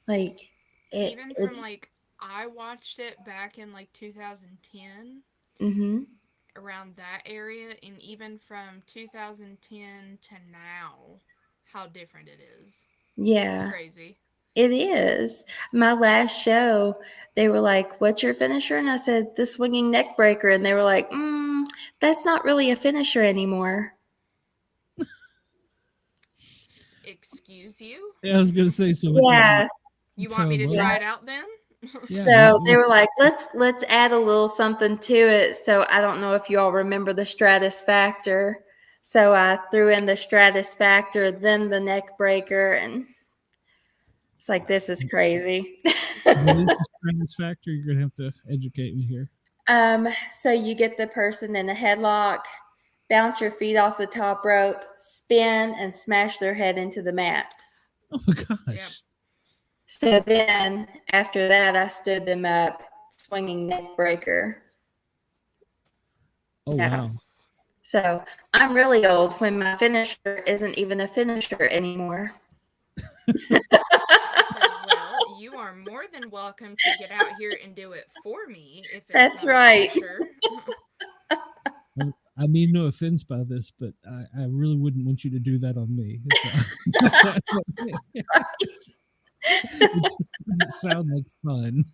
Like even from I watched it back in 2010. Mm-hmm. Around that area, and even from 2010 to now, how different it is. Yeah. It's crazy. It is. My last show, they were like, what's your finisher? And I said, the swinging neck breaker. And they were like, that's not really a finisher anymore. Excuse you? Yeah, I was going to say, so yeah. You want me to try it out then? Yeah, so they were like, let's add a little something to it. So I don't know if you all remember the Stratus Factor. So I threw in the Stratus Factor, then the neck breaker, and it's like, this is crazy. What is the Stratus Factor? You're gonna have to educate me here. So you get the person in a headlock, bounce your feet off the top rope, spin, and smash their head into the mat. Oh my gosh. Yep. So then after that, I stood them up, swinging neck breaker. Oh, wow. So I'm really old when my finisher isn't even a finisher anymore. I said, well, you are more than welcome to get out here and do it for me if it's That's not right. a finisher. I mean no offense by this, but I really wouldn't want you to do that on me. It just doesn't sound like fun.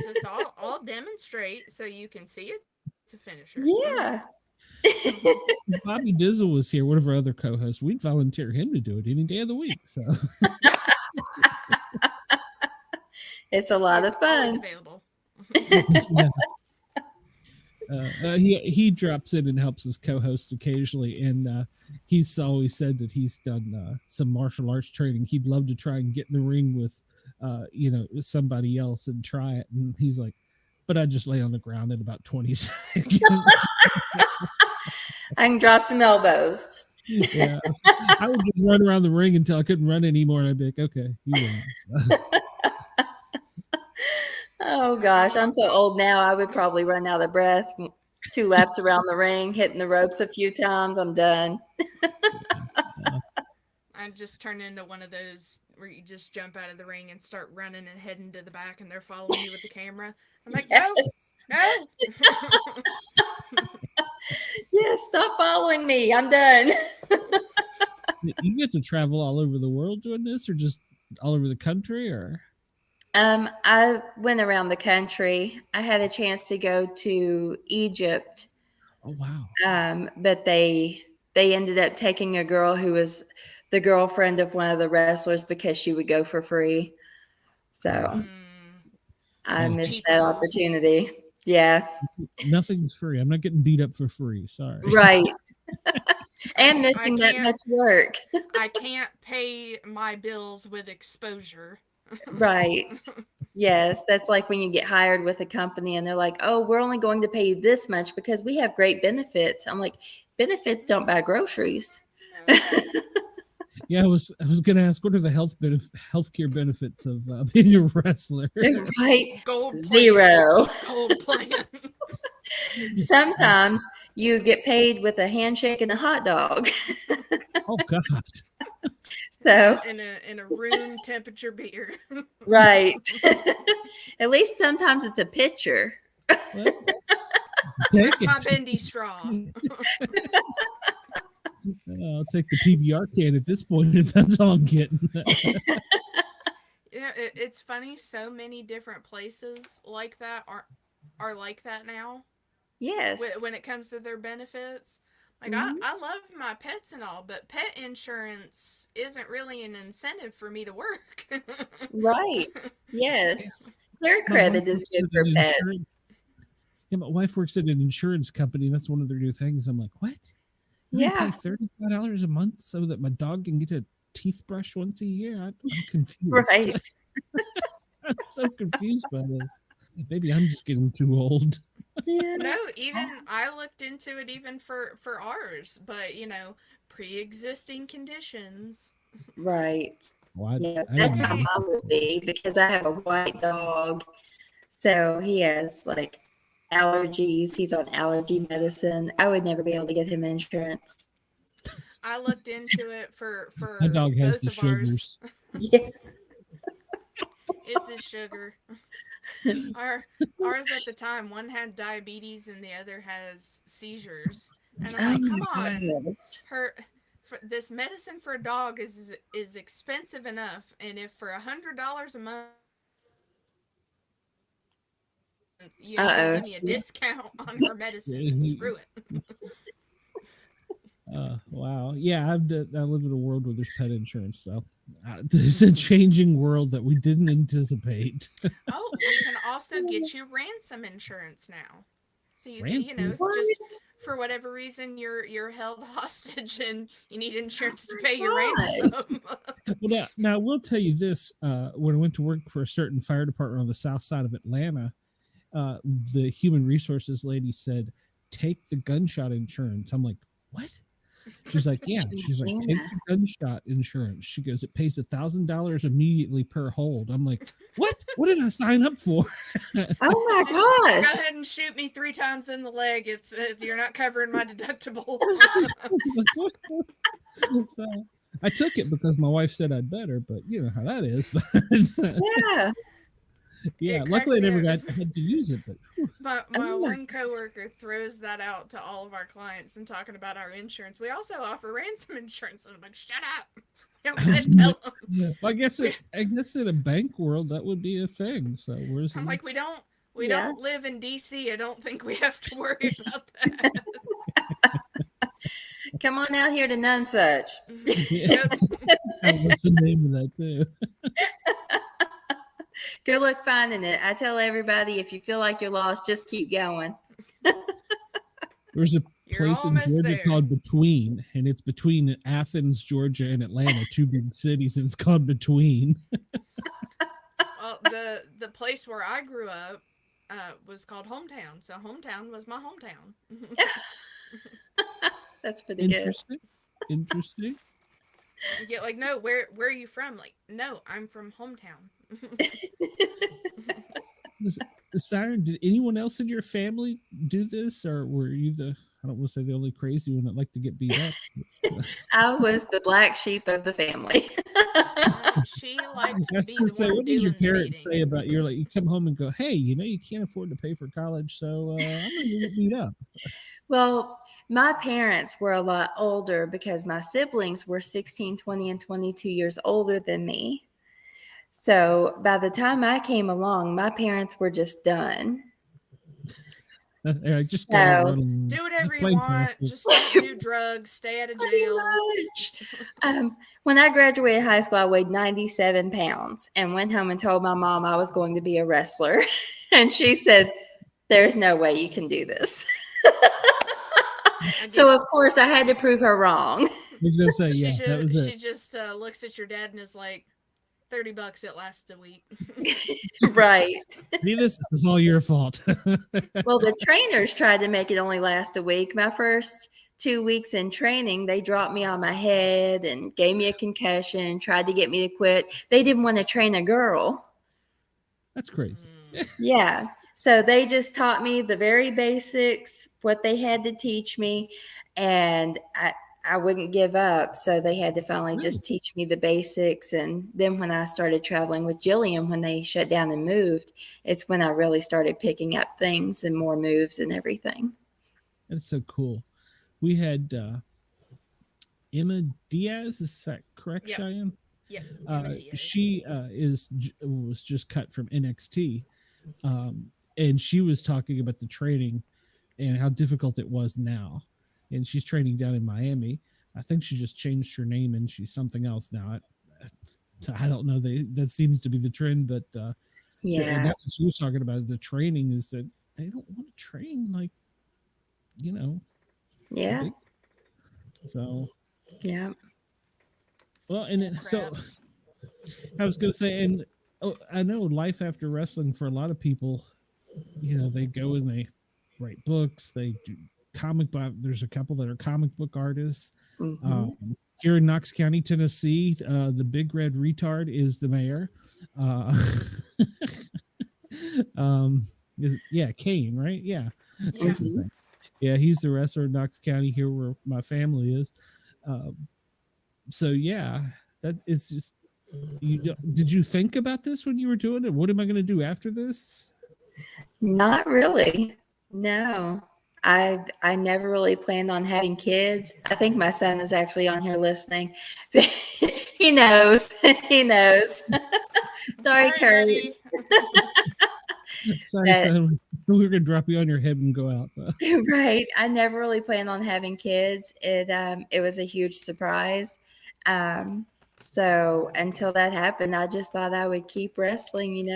Just I'll demonstrate so you can see it's a finisher. Yeah. If Bobby Dizzle was here, one of our other co-hosts, we'd volunteer him to do it any day of the week. So It's a lot He's of always fun. available. He drops in and helps us co-host occasionally, and he's always said that he's done some martial arts training. He'd love to try and get in the ring with somebody else and try it, and he's like, but I just lay on the ground in about 20 seconds. I can drop some elbows. Yeah, I would just run around the ring until I couldn't run anymore, and I'd be like, okay, you win. Oh gosh, I'm so old now. I would probably run out of breath. 2 laps around the ring, hitting the ropes a few times. I'm done. I just turn into one of those where you just jump out of the ring and start running and heading to the back, and they're following you with the camera. I'm like, no, no. Yes, stop following me. I'm done. You get to travel all over the world doing this, or just all over the country, or? I went around the country. I had a chance to go to Egypt. Oh wow! But they ended up taking a girl who was the girlfriend of one of the wrestlers because she would go for free. So I missed that opportunity. Yeah. Nothing's free. I'm not getting beat up for free. Sorry. Right. And missing that much work. I can't pay my bills with exposure. Right. Yes. That's like when you get hired with a company and they're like, oh, we're only going to pay you this much because we have great benefits. I'm like, benefits don't buy groceries. No. Yeah, I was going to ask, what are the healthcare benefits of being a wrestler? Right. Gold plan. 0. Gold plan. Sometimes you get paid with a handshake and a hot dog. Oh God. So in a room temperature beer. Right. At least sometimes it's a pitcher. Well, Where's my bendy straw? I'll take the PBR can at this point if that's all I'm getting. Yeah, it's funny. So many different places like that are like that now. Yes. When it comes to their benefits. Like, I love my pets and all, but pet insurance isn't really an incentive for me to work. Right. Yes. Their credit is good for pets. Yeah, my wife works at an insurance company, and that's one of their new things. I'm like, what? You pay $35 a month so that my dog can get a teeth brush once a year? I'm confused. Right. I'm so confused by this. Maybe I'm just getting too old. Yeah. No, even I looked into it even for ours, but pre-existing conditions. Right. Well, yeah, that's how I would be because I have a white dog. So he has like allergies. He's on allergy medicine. I would never be able to get him insurance. I looked into it for my dog has both the of sugars. Ours. Yeah. It's a sugar. Ours at the time, one had diabetes and the other has seizures. And I'm like, come on, this medicine for a dog is expensive enough, and if for $100 a month you ain't gonna give me a discount on her medicine, screw it. Wow. Yeah, I live in a world where there's pet insurance, so there's a changing world that we didn't anticipate. Oh, we can also get you ransom insurance now. So just for whatever reason you're held hostage and you need insurance to pay your ransom. Well, now I will tell you this: when I went to work for a certain fire department on the south side of Atlanta, the human resources lady said, "Take the gunshot insurance." I'm like, "What?" She's like, yeah. She's like, take the gunshot insurance. She goes, it pays $1,000 immediately per hold. I'm like, what? What did I sign up for? Oh my Just gosh. go ahead and shoot me 3 times in the leg. It's you're not covering my deductible. I was like, what? So I took it because my wife said I'd better, but you know how that is. Yeah. Yeah, It luckily I cracks me never up. had to use it. But my Oh my one coworker throws that out to all of our clients and talking about our insurance. We also offer ransom insurance, and I'm like, shut up! You don't gotta tell them. yeah, well, I guess in a bank world that would be a thing. So where's I'm like, we don't Yeah. live in DC. I don't think we have to worry about that. Come on out here to Nonesuch. Yeah. What's the name of that too? Good luck finding it. I tell everybody, if you feel like you're lost, just keep going. There's a You're place in almost Georgia there. called Between, and it's between Athens, Georgia, and Atlanta, 2 big cities, and it's called Between. Well, the place where I grew up was called Hometown, so Hometown was my hometown. That's pretty good. Interesting. Yeah, like, no, where are you from? Like, no, I'm from Hometown. Syren, did anyone else in your family do this, or were you I don't want to say the only crazy one that liked to get beat up? I was the black sheep of the family. She liked to That's be to the say, one what did your doing the parents beating. say about you come home and go, hey, you can't afford to pay for college, so I'm going to get beat up. Well, my parents were a lot older because my siblings were 16, 20, and 22 years older than me. So by the time I came along, my parents were just done. Just go out, So- run Do whatever you plain want. taxes. Just don't do drugs. Stay out of Pretty jail. much. When I graduated high school, I weighed 97 pounds and went home and told my mom I was going to be a wrestler. And she said, there's no way you can do this. So, of course, I had to prove her wrong. I was going to say, yeah, that was She it. just looks at your dad and is like, $30, it lasts a week. Right. See, this is all your fault. Well, the trainers tried to make it only last a week. My first 2 weeks in training, they dropped me on my head and gave me a concussion, tried to get me to quit. They didn't want to train a girl. That's crazy. Yeah. So they just taught me the very basics, what they had to teach me, and I wouldn't give up. So they had to finally just teach me the basics. And then when I started traveling with Jillian, when they shut down and moved, it's when I really started picking up things and more moves and everything. That's so cool. We had Emma Diaz, is that correct, Yep. Cheyenne? Yeah. She was just cut from NXT, and she was talking about the training and how difficult it was now. And she's training down in Miami. I think she just changed her name and she's something else now. I don't know. That seems to be the trend, but Yeah. and that's what she was talking about. The training is that they don't want to train like, the Yeah. big- so Yeah. well, and then, so I was going to say, and I know life after wrestling for a lot of people, they go and they write books, they do comic book. There's a couple that are comic book artists. Mhm. Here in Knox County, Tennessee, the big red retard is the mayor. Kane, right? Yeah. That's his name. Yeah, he's the wrestler in Knox County, here where my family is. So yeah, that is just. Did you think about this when you were doing it? What am I going to do after this? Not really. No. I never really planned on having kids. I think my son is actually on here listening. He knows. He knows. Sorry, Kurt. buddy. Sorry, son. We were going to drop you on your head and go out. So. Right. I never really planned on having kids. It was a huge surprise. So until that happened, I just thought I would keep wrestling,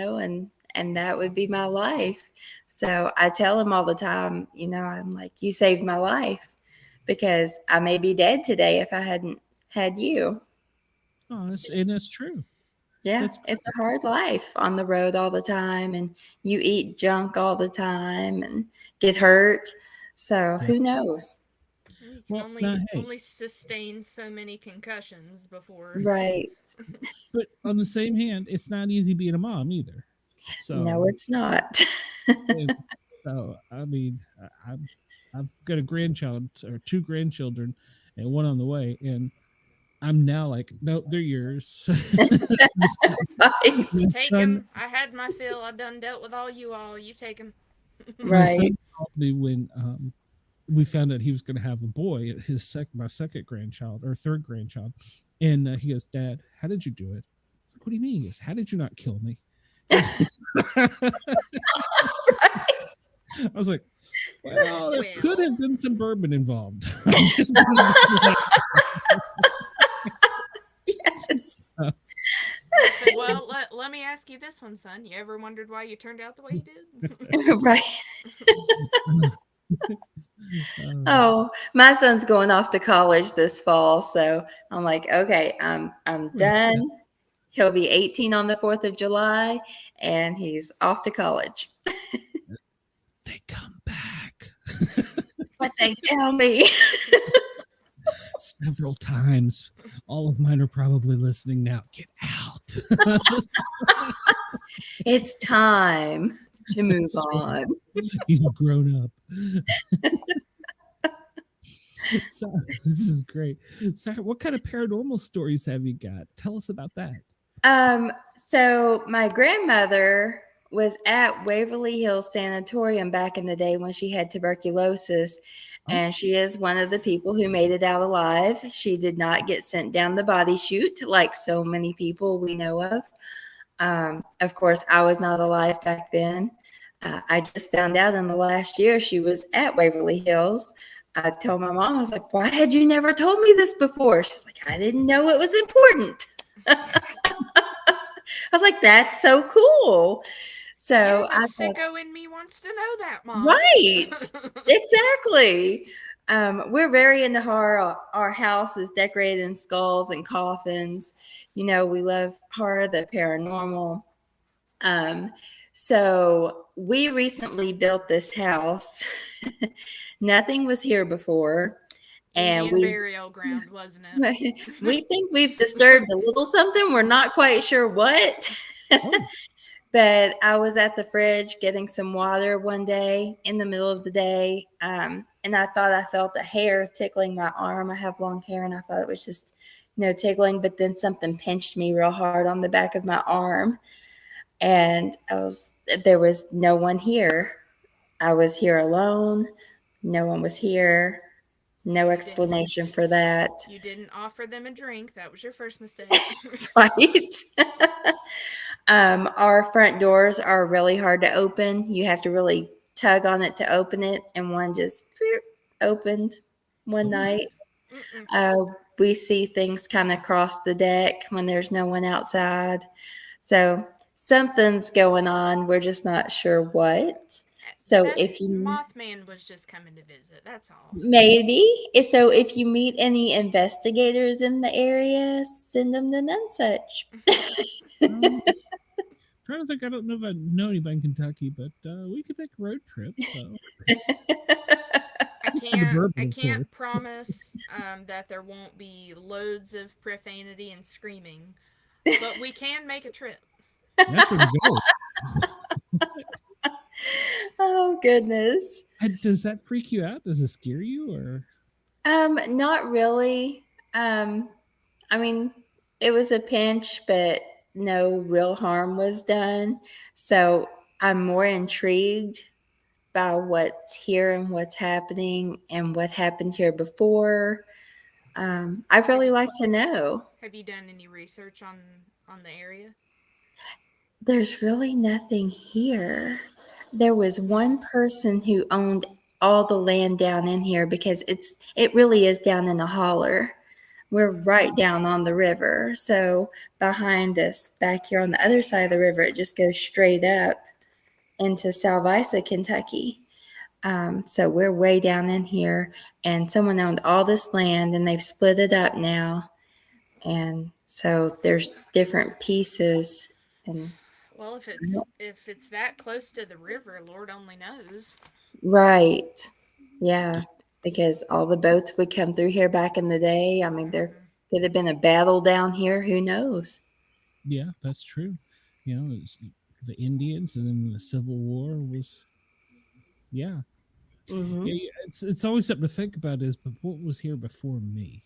and that would be my life. So I tell him all the time, I'm like, you saved my life, because I may be dead today if I hadn't had you. Oh, that's true. Yeah, it's a hard life on the road all the time, and you eat junk all the time and get hurt. So who knows? You can Well, now, hey, only sustain so many concussions before. Right. but on the same hand, it's not easy being a mom either. So No, it's not. and so I mean, I've got a grandchild or two grandchildren, and one on the way, and I'm now like, nope, they're yours. Right. My Take son, him. I had my fill. I done dealt with all you all. You take him. my son Right. called me when we found out he was going to have a boy, my second grandchild or third grandchild, and he goes, "Dad, how did you do it?" I was like, "What do you mean?" He goes, "How did you not kill me?" I was like, "Well, there could have been some bourbon involved." Yes. I said, well, let me ask you this one, son. You ever wondered why you turned out the way you did? Right. Oh, my son's going off to college this fall, so I'm like, okay, I'm done. He'll be 18 on the 4th of July, and he's off to college. They come back What they tell me. several times. All of mine are probably listening now. Get out. It's time to move That's right. on. You've grown up. So this is great. So what kind of paranormal stories have you got? Tell us about that. So my grandmother was at Waverly Hills Sanatorium back in the day when she had tuberculosis, and she is one of the people who made it out alive. She did not get sent down the body chute like so many people we know of. Of course, I was not alive back then. I just found out in the last year she was at Waverly Hills. I told my mom, I was like, why had you never told me this before? She was like, I didn't know it was important. I was like, that's so cool. So Yeah, the I sicko in me wants to know that, Mom. right, exactly. We're very into horror. Our house is decorated in skulls and coffins. You know, we love horror, the paranormal. So we recently built this house. Nothing was here before. And Indian burial ground, wasn't it? we think we've disturbed a little something. We're not quite sure what. But I was at the fridge getting some water one day in the middle of the day. And I thought I felt a hair tickling my arm. I have long hair, and I thought it was just, tickling. But then something pinched me real hard on the back of my arm. And there was no one here. I was here alone. No one was here. No explanation for that. You didn't offer them a drink. That was your first mistake. Right. Our front doors are really hard to open. You have to really tug on it to open it. And one just opened one night. We see things kind of cross the deck when there's no one outside. So something's going on. We're just not sure what. So if you Mothman was just coming to visit, that's all. Maybe. So if you meet any investigators in the area, send them to Nonesuch. Trying to think, I don't know if I know anybody in Kentucky, but we could make a road trip. So. I can't promise that there won't be loads of profanity and screaming, but we can make a trip. That's where we go. Oh goodness. Does that freak you out? Does it scare you, or? Not really. I mean, it was a pinch, but no real harm was done. So I'm more intrigued by what's here and what's happening and what happened here before. I'd really like to know. Have you done any research on the area? There's really nothing here. There was one person who owned all the land down in here because it really is down in a holler. We're right down on the river. So behind us, back here on the other side of the river, it just goes straight up into Salvisa, Kentucky. So we're way down in here, and someone owned all this land, and they've split it up now. And so there's different pieces. And well, if it's that close to the river, Lord only knows. Right. Yeah, because all the boats would come through here back in the day. I mean, there could have been a battle down here. Who knows? Yeah, that's true. It's the Indians, and then the Civil War was, yeah. Hmm. Yeah, it's always something to think about is, but what was here before me?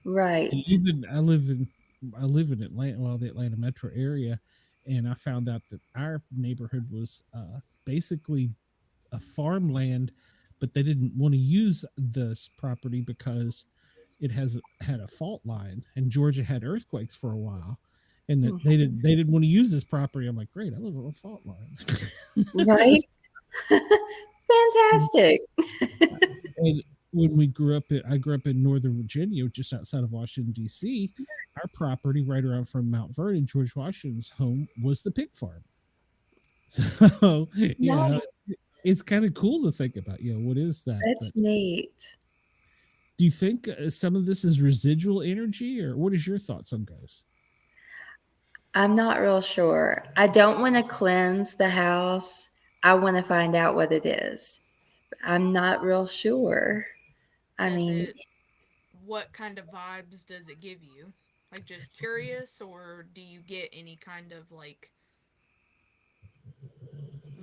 Right. And even I live in Atlanta, well, the Atlanta metro area, and I found out that our neighborhood was basically a farmland, but they didn't want to use this property because it had a fault line, and Georgia had earthquakes for a while, and that they didn't want to use this property. I'm like, great, I live on a fault line. Right. Fantastic. And when I grew up in Northern Virginia, just outside of Washington D.C. Our property right around from Mount Vernon, George Washington's home, was the pig farm. So Nice. it's kind of cool to think about. What is that? That's But neat. do you think some of this is residual energy, or what is your thoughts on Guyz? I'm not real sure. I don't want to cleanse the house. I want to find out what it is. I'm not real sure. I mean, What kind of vibes does it give you? Like, just curious, or do you get any kind of like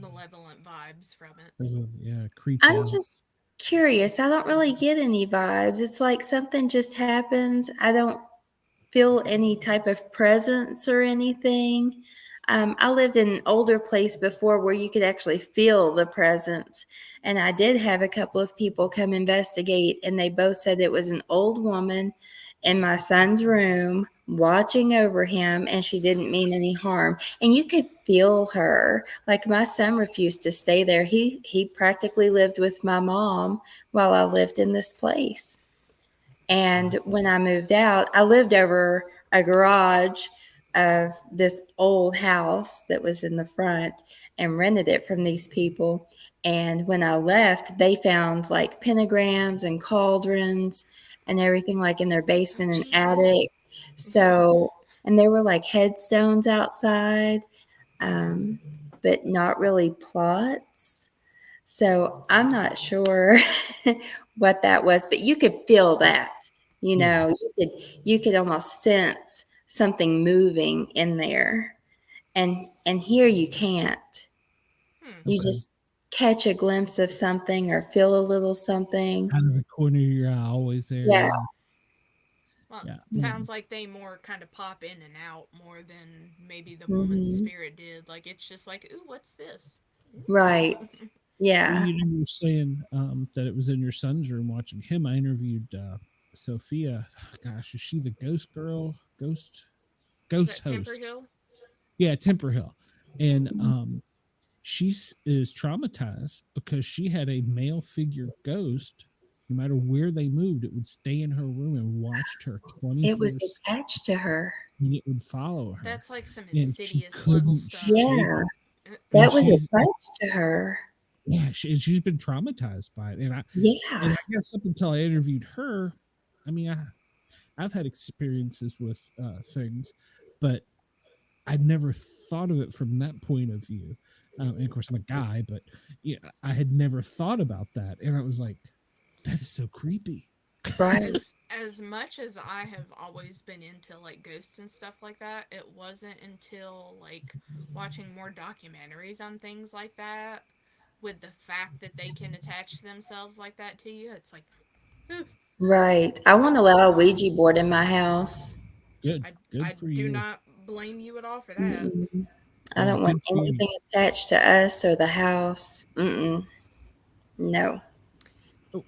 malevolent vibes from it? Creep I'm out. just curious. I don't really get any vibes. It's like something just happens. I don't feel any type of presence or anything. I lived in an older place before where you could actually feel the presence. And I did have a couple of people come investigate, and they both said it was an old woman in my son's room watching over him, and she didn't mean any harm. And you could feel her. Like, my son refused to stay there. He practically lived with my mom while I lived in this place. And when I moved out, I lived over a garage of this old house that was in the front and rented it from these people. And when I left, they found like pentagrams and cauldrons and everything like in their basement and Jesus. attic. So, and there were like headstones outside, but not really plots. So I'm not sure what that was, but you could feel that. Yeah. You could almost sense something moving in there. And here you can't. You Okay. just catch a glimpse of something or feel a little something. Out of the corner of your eye, always there. Yeah. Well, Yeah. sounds like they more kind of pop in and out more than maybe the woman's Hmm. spirit did. Like, it's just like, ooh, what's this? Right. Well, Yeah. you were saying that it was in your son's room watching him. I interviewed Sophia. Gosh, is she the ghost girl? Ghost Is that host? Timberhill? Yeah, Temperhill. And Mhm. she is traumatized because she had a male figure ghost. No matter where they moved, it would stay in her room and watched her It was 24/7, attached to her. and it would follow her. That's like some And she insidious level couldn't stuff. shake Yeah. it. And That was attached to her. she's been traumatized by it. And I Yeah. guess up until I interviewed her, I mean, I've had experiences with things, but I never thought of it from that point of view. And of course, I'm a guy, but I had never thought about that, and I was like, "That is so creepy." Right. As much as I have always been into like ghosts and stuff like that, it wasn't until like watching more documentaries on things like that, with the fact that they can attach themselves like that to you, it's like, ooh, Right. I won't allow a Ouija board in my house. Good, I good for do you. not blame you at all for that. Mm-mm. I Yeah, don't want good for you. anything attached to us or the house. Mm-mm. No.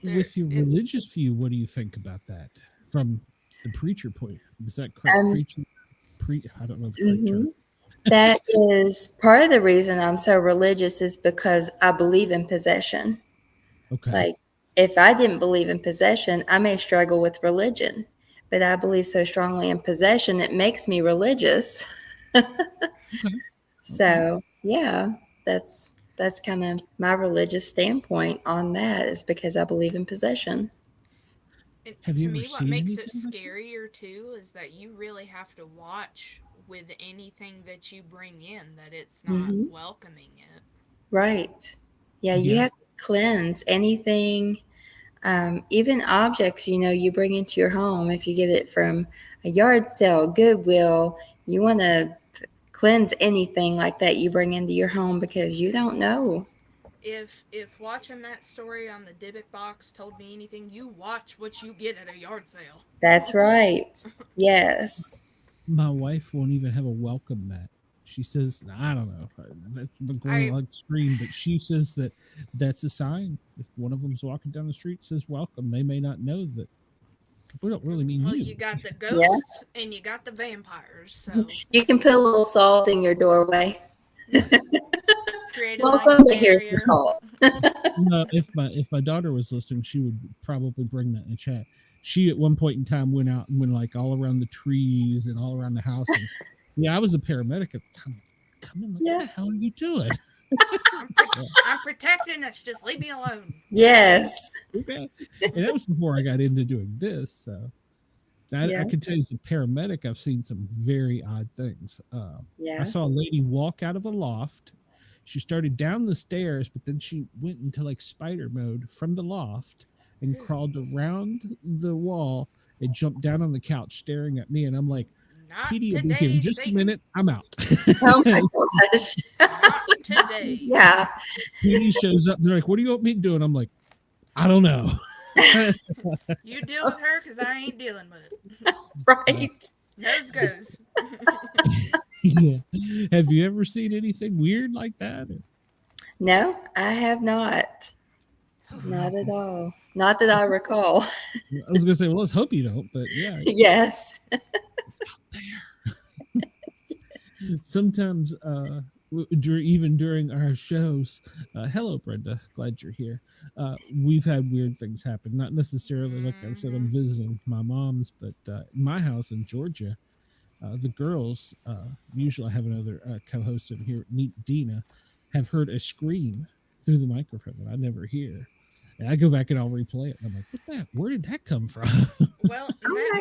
There, With your it religious view, what do you think about that from the preacher point? Is that correct? Um, I don't know the correct hmm term. That is part of the reason I'm so religious is because I believe in possession. Okay. Like, if I didn't believe in possession, I may struggle with religion, but I believe so strongly in possession, it makes me religious. Okay. Okay. So, yeah, that's kind of my religious standpoint on that is because I believe in possession. Have to you ever me, what seen makes it anything like that? scarier too is that you really have to watch with anything that you bring in that it's not Hmm. welcoming it. Right. Yeah, you Yeah. have to cleanse anything Even objects, you bring into your home. If you get it from a yard sale, Goodwill, you want to cleanse anything like that you bring into your home because you don't know. If watching that story on the Dybbuk box told me anything, you watch what you get at a yard sale. That's right. Yes. My wife won't even have a welcome mat. She says, I don't know. That's going like scream, but she says that's a sign. If one of them's walking down the street says welcome, they may not know that we don't really mean Well, you. you got the ghosts and you got the vampires, so You can put a little salt in your doorway. create a Welcome nice to Here's the area. Salt. No, if my daughter was listening, she would probably bring that in the chat. She at one point in time went out and went like all around the trees and all around the house. And yeah, I was a paramedic at the time. Come on, what the hell are you doing? I'm protecting us. Just leave me alone. Yes. Okay. And that was before I got into doing this. So I can tell you as a paramedic, I've seen some very odd things. I saw a lady walk out of a loft. She started down the stairs, but then she went into like spider mode from the loft and crawled around the wall and jumped down on the couch staring at me. And I'm like, Petey will be here in just a minute. I'm out. Oh my gosh. Not today. Yeah. Petey shows up. They're like, what do you want me to do? And I'm like, I don't know. You deal with her because I ain't dealing with it. Right. Nose goes. Yeah. Have you ever seen anything weird like that? No, I have not. Not at all. Not that I recall. I was gonna say, well, let's hope you don't, but yeah. Yes. It's out there. Sometimes even during our shows, hello Brenda, glad you're here. We've had weird things happen, not necessarily like I said, I'm visiting my mom's, but in my house in Georgia, the girls, usually I have another co-host in here, Meet Dina, have heard a scream through the microphone that I never hear. And I go back and I'll replay it. And I'm like, what that? Where did that come from? Well, Oh my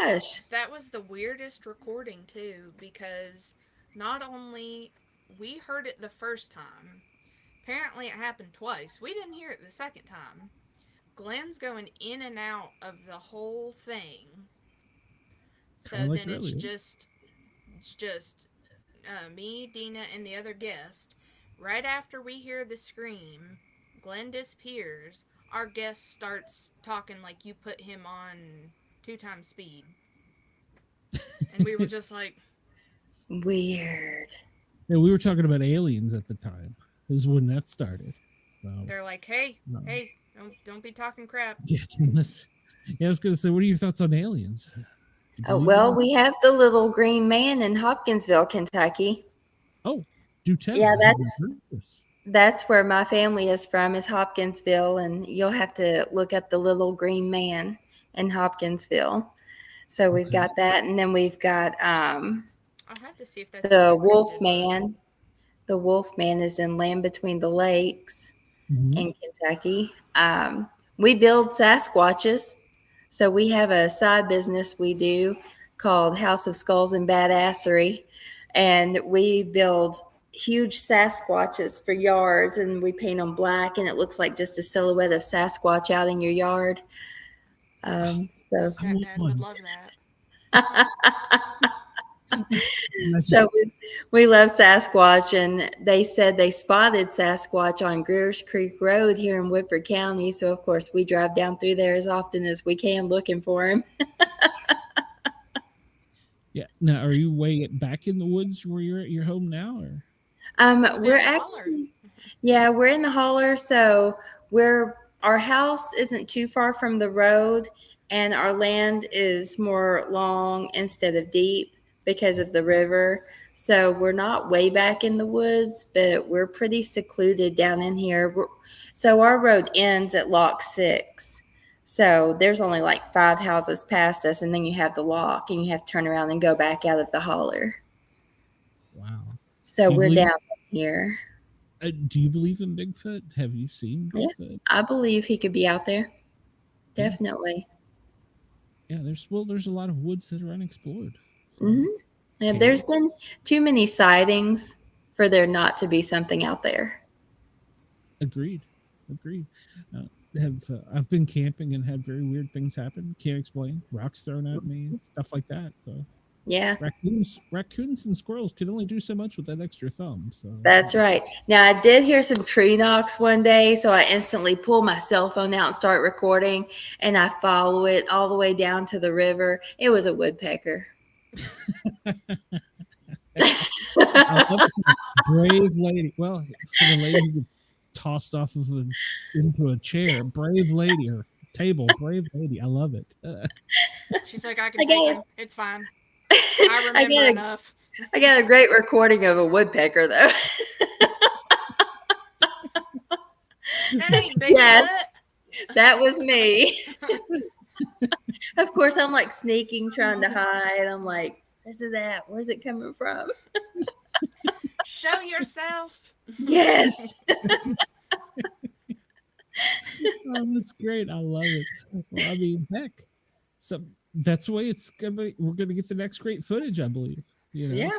gosh. That was the weirdest recording too, because not only we heard it the first time, apparently it happened twice. We didn't hear it the second time. Glenn's going in and out of the whole thing. So Kinda like then it's earlier. just me, Dina, and the other guest. Right after we hear the scream, Glenn disappears. Our guest starts talking like you put him on 2 times speed. And we were just like, Weird. Yeah, we were talking about aliens at the time. Is when that started. So, they're like, hey, don't be talking crap. yeah, I was gonna say, what are your thoughts on aliens? Oh, well, we have the little green man in Hopkinsville, Kentucky. Oh, do tell. Yeah, I haven't heard this. That's where my family is from, is Hopkinsville, and you'll have to look up the little green man in Hopkinsville. So we've got that, and then we've got I'll have to see if that's the Wolf Man. The Wolf Man is in Land Between the Lakes in Kentucky. We build Sasquatches. So we have a side business we do called House of Skulls and Badassery, and we build huge Sasquatches for yards, and we paint them black, and it looks like just a silhouette of Sasquatch out in your yard. So Dad would love that. So we love Sasquatch, and they said they spotted Sasquatch on Greer's Creek Road here in Woodford County. So, of course, we drive down through there as often as we can looking for him. Yeah. Now, are you way back in the woods where you're at your home now? Or? We're actually, we're in the holler. So our house isn't too far from the road, and our land is more long instead of deep because of the river. So we're not way back in the woods, but we're pretty secluded down in here. So our road ends at Lock 6. So there's only like 5 houses past us, and then you have the lock, and you have to turn around and go back out of the holler. Wow. So we're down here. Do you believe in Bigfoot? Have you seen Bigfoot? Yeah, I believe he could be out there. Definitely. Yeah, there's a lot of woods that are unexplored. So. And there's been too many sightings for there not to be something out there. Agreed. I've been camping and had very weird things happen. Can't explain. Rocks thrown at me, stuff like that. So Yeah, raccoons and squirrels can only do so much with that extra thumb. So that's right. Now, I did hear some tree knocks one day, so I instantly pull my cell phone out and start recording, and I follow it all the way down to the river. It was a woodpecker. I love it. Brave lady. Well, for the lady who gets tossed off of into a chair, brave lady or table, brave lady. I love it. She's like, I can I take get him. It's fine. I remember enough. I got a great recording of a woodpecker, though. That ain't big Yes, that was me. Of course, I'm like sneaking, trying to hide. I'm like, where's it at? Where's it coming from? Show yourself. Yes. Oh, that's great. I love it. Well, I mean, heck, so that's the way it's gonna be. We're gonna get the next great footage, I believe. You know? Yeah,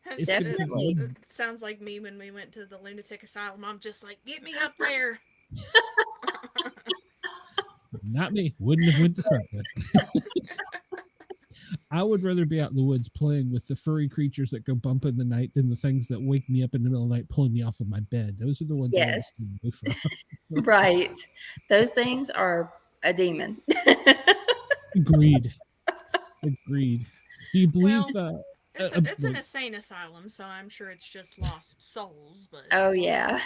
It's gonna be definitely. good. It sounds like me when we went to the lunatic asylum. I'm just like, get me up there. Not me. Wouldn't have went to start with. I would rather be out in the woods playing with the furry creatures that go bump in the night than the things that wake me up in the middle of the night, pulling me off of my bed. Those are the ones I want to Yes. stay away from. Right. Those things are a demon. Agreed. Agreed. Do you believe? Well, it's an insane asylum, so I'm sure it's just lost souls. But Oh, yeah.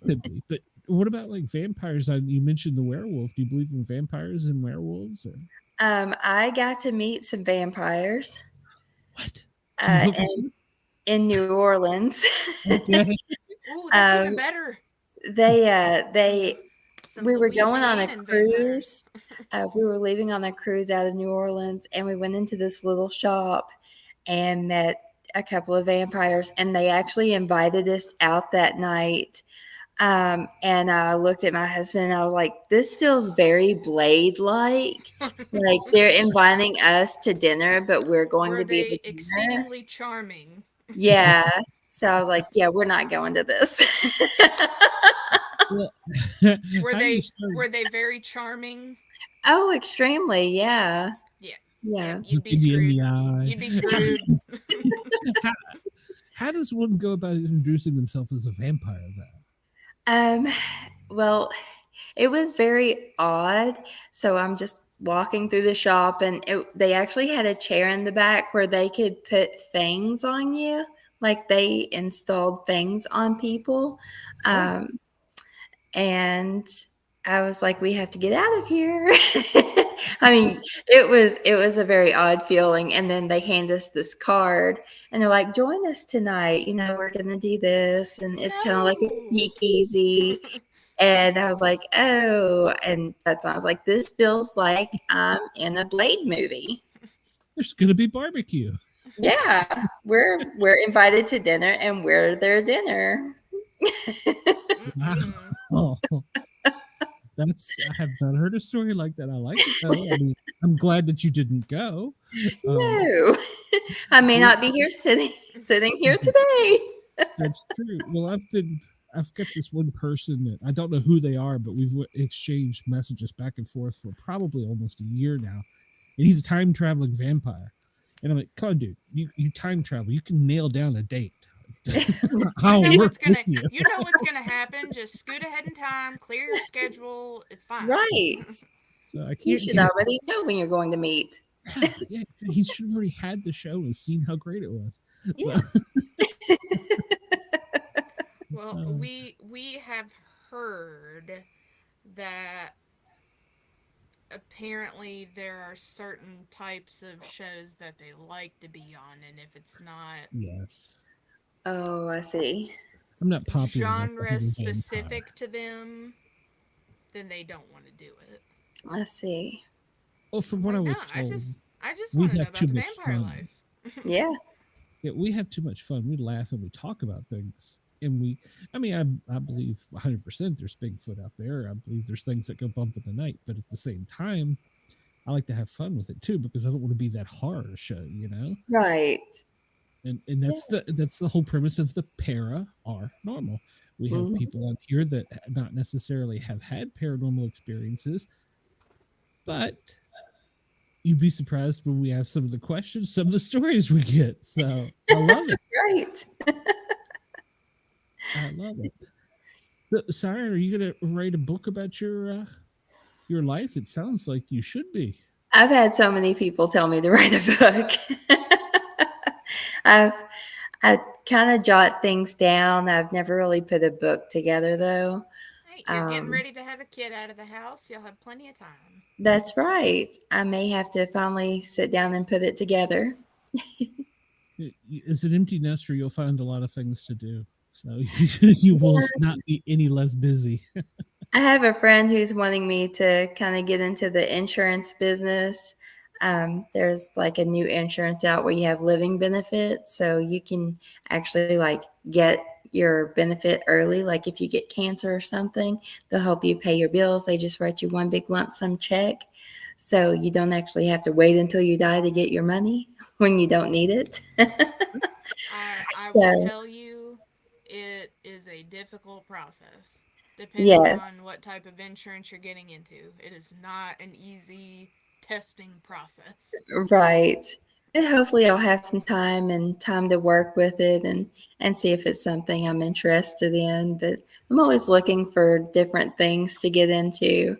could be. But what about like vampires? You mentioned the werewolf. Do you believe in vampires and werewolves? Or I got to meet some vampires what? Can you hook in, us in New Orleans. up? Okay. ooh, that's even better. Some We were going on a Louisianan vampires. cruise. We were leaving on a cruise out of New Orleans, and we went into this little shop and met a couple of vampires, and they actually invited us out that night. And I looked at my husband and I was like, this feels very Blade-like. Like they're inviting us to dinner, but we're going Were to be they the dinner. exceedingly charming? Yeah. So I was like, yeah, we're not going to this. Well, Were how do you they start very charming? Oh, extremely. Yeah. Yeah. Yeah. You'd be looking you in screwed. the eye? You'd be screwed. How does one go about introducing themselves as a vampire, though? Well, it was very odd. So I'm just walking through the shop, and they actually had a chair in the back where they could put fangs on you. Like they installed fangs on people. And I was like, we have to get out of here. I mean, it was a very odd feeling. And then they hand us this card and they're like, join us tonight. You know, we're going to do this. And it's kind of like a No. speakeasy. And I was like, oh, and that's when I was like, this feels like I'm in a Blade movie. There's going to be barbecue. Yeah, we're invited to dinner and we're their dinner. Wow. Oh, I have not heard a story like that. I like it though. I mean, I'm glad that you didn't go. No, I may not be here sitting here today. That's true. Well, I've got this one person that I don't know who they are, but we've exchanged messages back and forth for probably almost a year now. And he's a time traveling vampire. And I'm like, come on, dude, you time travel. You can nail down a date. You know what's gonna happen. Just scoot ahead in time, clear your schedule. It's fine. Right. So I can't. You should already know when you're going to meet. Yeah, he should have already had the show and seen how great it was. Yeah. So, Well, we have heard that apparently there are certain types of shows that they like to be on, and if it's not yes. Oh, I see. I'm not popular. genre specific to them, then they don't want to do it. I see. Well, from what I was I told, just we want to know have about too the much vampire fun. life. Yeah. Yeah, we have too much fun. We laugh and we talk about things. And I believe 100% there's Bigfoot out there. I believe there's things that go bump in the night. But at the same time, I like to have fun with it too, because I don't want to be that horror show, you know? Right. And that's the whole premise of the para are normal. We have people on here that not necessarily have had paranormal experiences, but you'd be surprised when we ask some of the questions, some of the stories we get. So I love it. Right. I love it. So, Syren, are you going to write a book about your life? It sounds like you should be. I've had so many people tell me to write a book. I kind of jot things down. I've never really put a book together though. Hey, you're getting ready to have a kid out of the house. You'll have plenty of time. That's right. I may have to finally sit down and put it together. As an empty nester, you'll find a lot of things to do. So you will not be any less busy. I have a friend who's wanting me to kind of get into the insurance business. There's like a new insurance out where you have living benefits. So you can actually like get your benefit early. Like if you get cancer or something, they'll help you pay your bills. They just write you one big lump sum check. So you don't actually have to wait until you die to get your money when you don't need it. I will tell you, it is a difficult process. Depending on what type of insurance you're getting into. It is not an easy testing process. Right. And hopefully I'll have some time to work with it and see if it's something I'm interested in. But I'm always looking for different things to get into.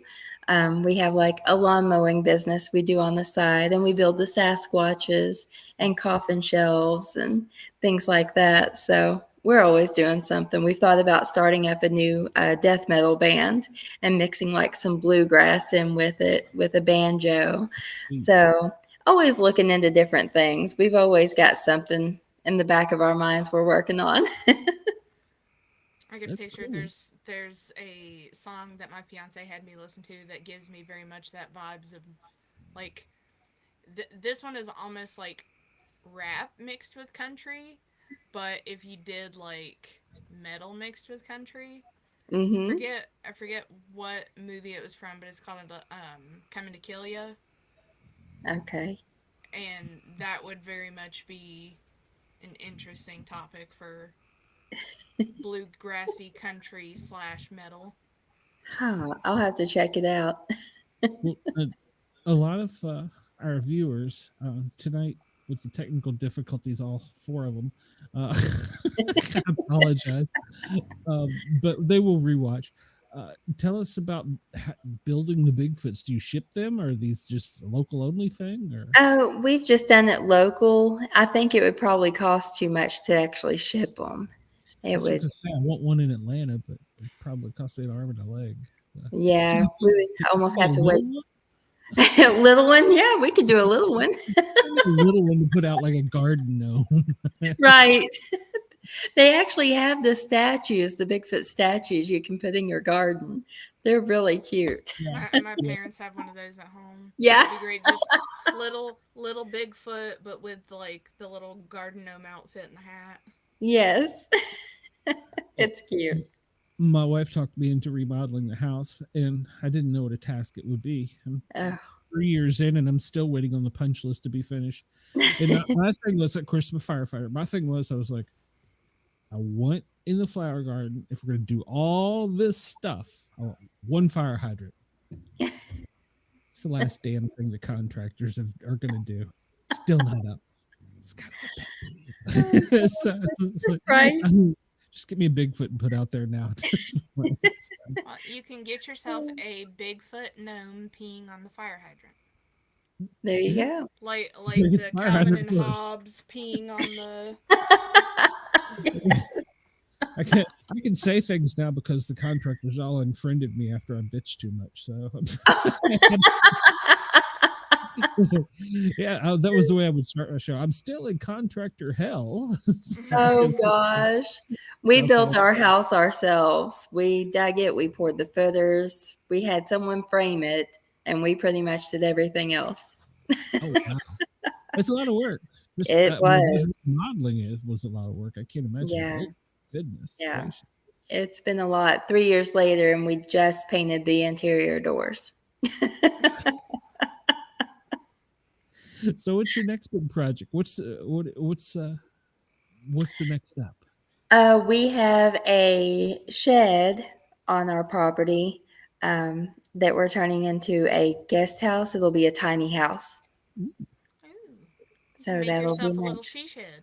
We have like a lawn mowing business we do on the side, and we build the Sasquatches and coffin shelves and things like that. So we're always doing something. We've thought about starting up a new death metal band and mixing like some bluegrass in with it with a banjo. So always looking into different things. We've always got something in the back of our minds we're working on. I can picture cool. There's a song that my fiance had me listen to that gives me very much that vibes of like this one is almost like rap mixed with country. But if you did like metal mixed with country, I forget what movie it was from, but it's called Coming to Kill Ya. Okay. And that would very much be an interesting topic for bluegrassy country / metal. Huh, I'll have to check it out. Well, a lot of our viewers tonight, with the technical difficulties, all four of them, I apologize, but they will rewatch. Tell us about building the Bigfoots. Do you ship them, or are these just a local only thing? Or oh, we've just done it local. I think it would probably cost too much to actually ship them. It would. Say, I want one in Atlanta, but it probably cost me an arm and a leg. Yeah, we would almost have to wait. Little one, yeah, we could do a little one. A little one to put out like a garden gnome. Right. They actually have the statues, the Bigfoot statues you can put in your garden. They're really cute. Yeah. My parents have one of those at home. Yeah. That'd be great. Just little Bigfoot, but with like the little garden gnome outfit and the hat. Yes. It's cute. My wife talked me into remodeling the house, and I didn't know what a task it would be. I'm 3 years in, and I'm still waiting on the punch list to be finished. And my thing was, of course, I'm a firefighter. My thing was, I was like, I want in the flower garden, if we're going to do all this stuff, I want one fire hydrant. It's the last damn thing the contractors are going to do. Still not up. It's kind of a pet peeve. So it's like, right. Just get me a Bigfoot and put out there now. Well, you can get yourself a Bigfoot gnome peeing on the fire hydrant. There you go. Like the Calvin and Hobbes peeing on the. I can say things now because the contractors all unfriended me after I bitched too much. So yeah, that was the way I would start my show. I'm still in contractor hell. Oh gosh. We built our house ourselves. We dug it, we poured the footers, we had someone frame it, and we pretty much did everything else. Oh wow. It's a lot of work. It was. Modeling it was a lot of work. I can't imagine. Yeah. Oh, goodness. Yeah. Gracious. It's been a lot. 3 years later, and we just painted the interior doors. So what's your next big project? What's what's the next step? We have a shed on our property that we're turning into a guest house. It'll be a tiny house. Ooh. So Make that'll yourself be a little nice. she shed.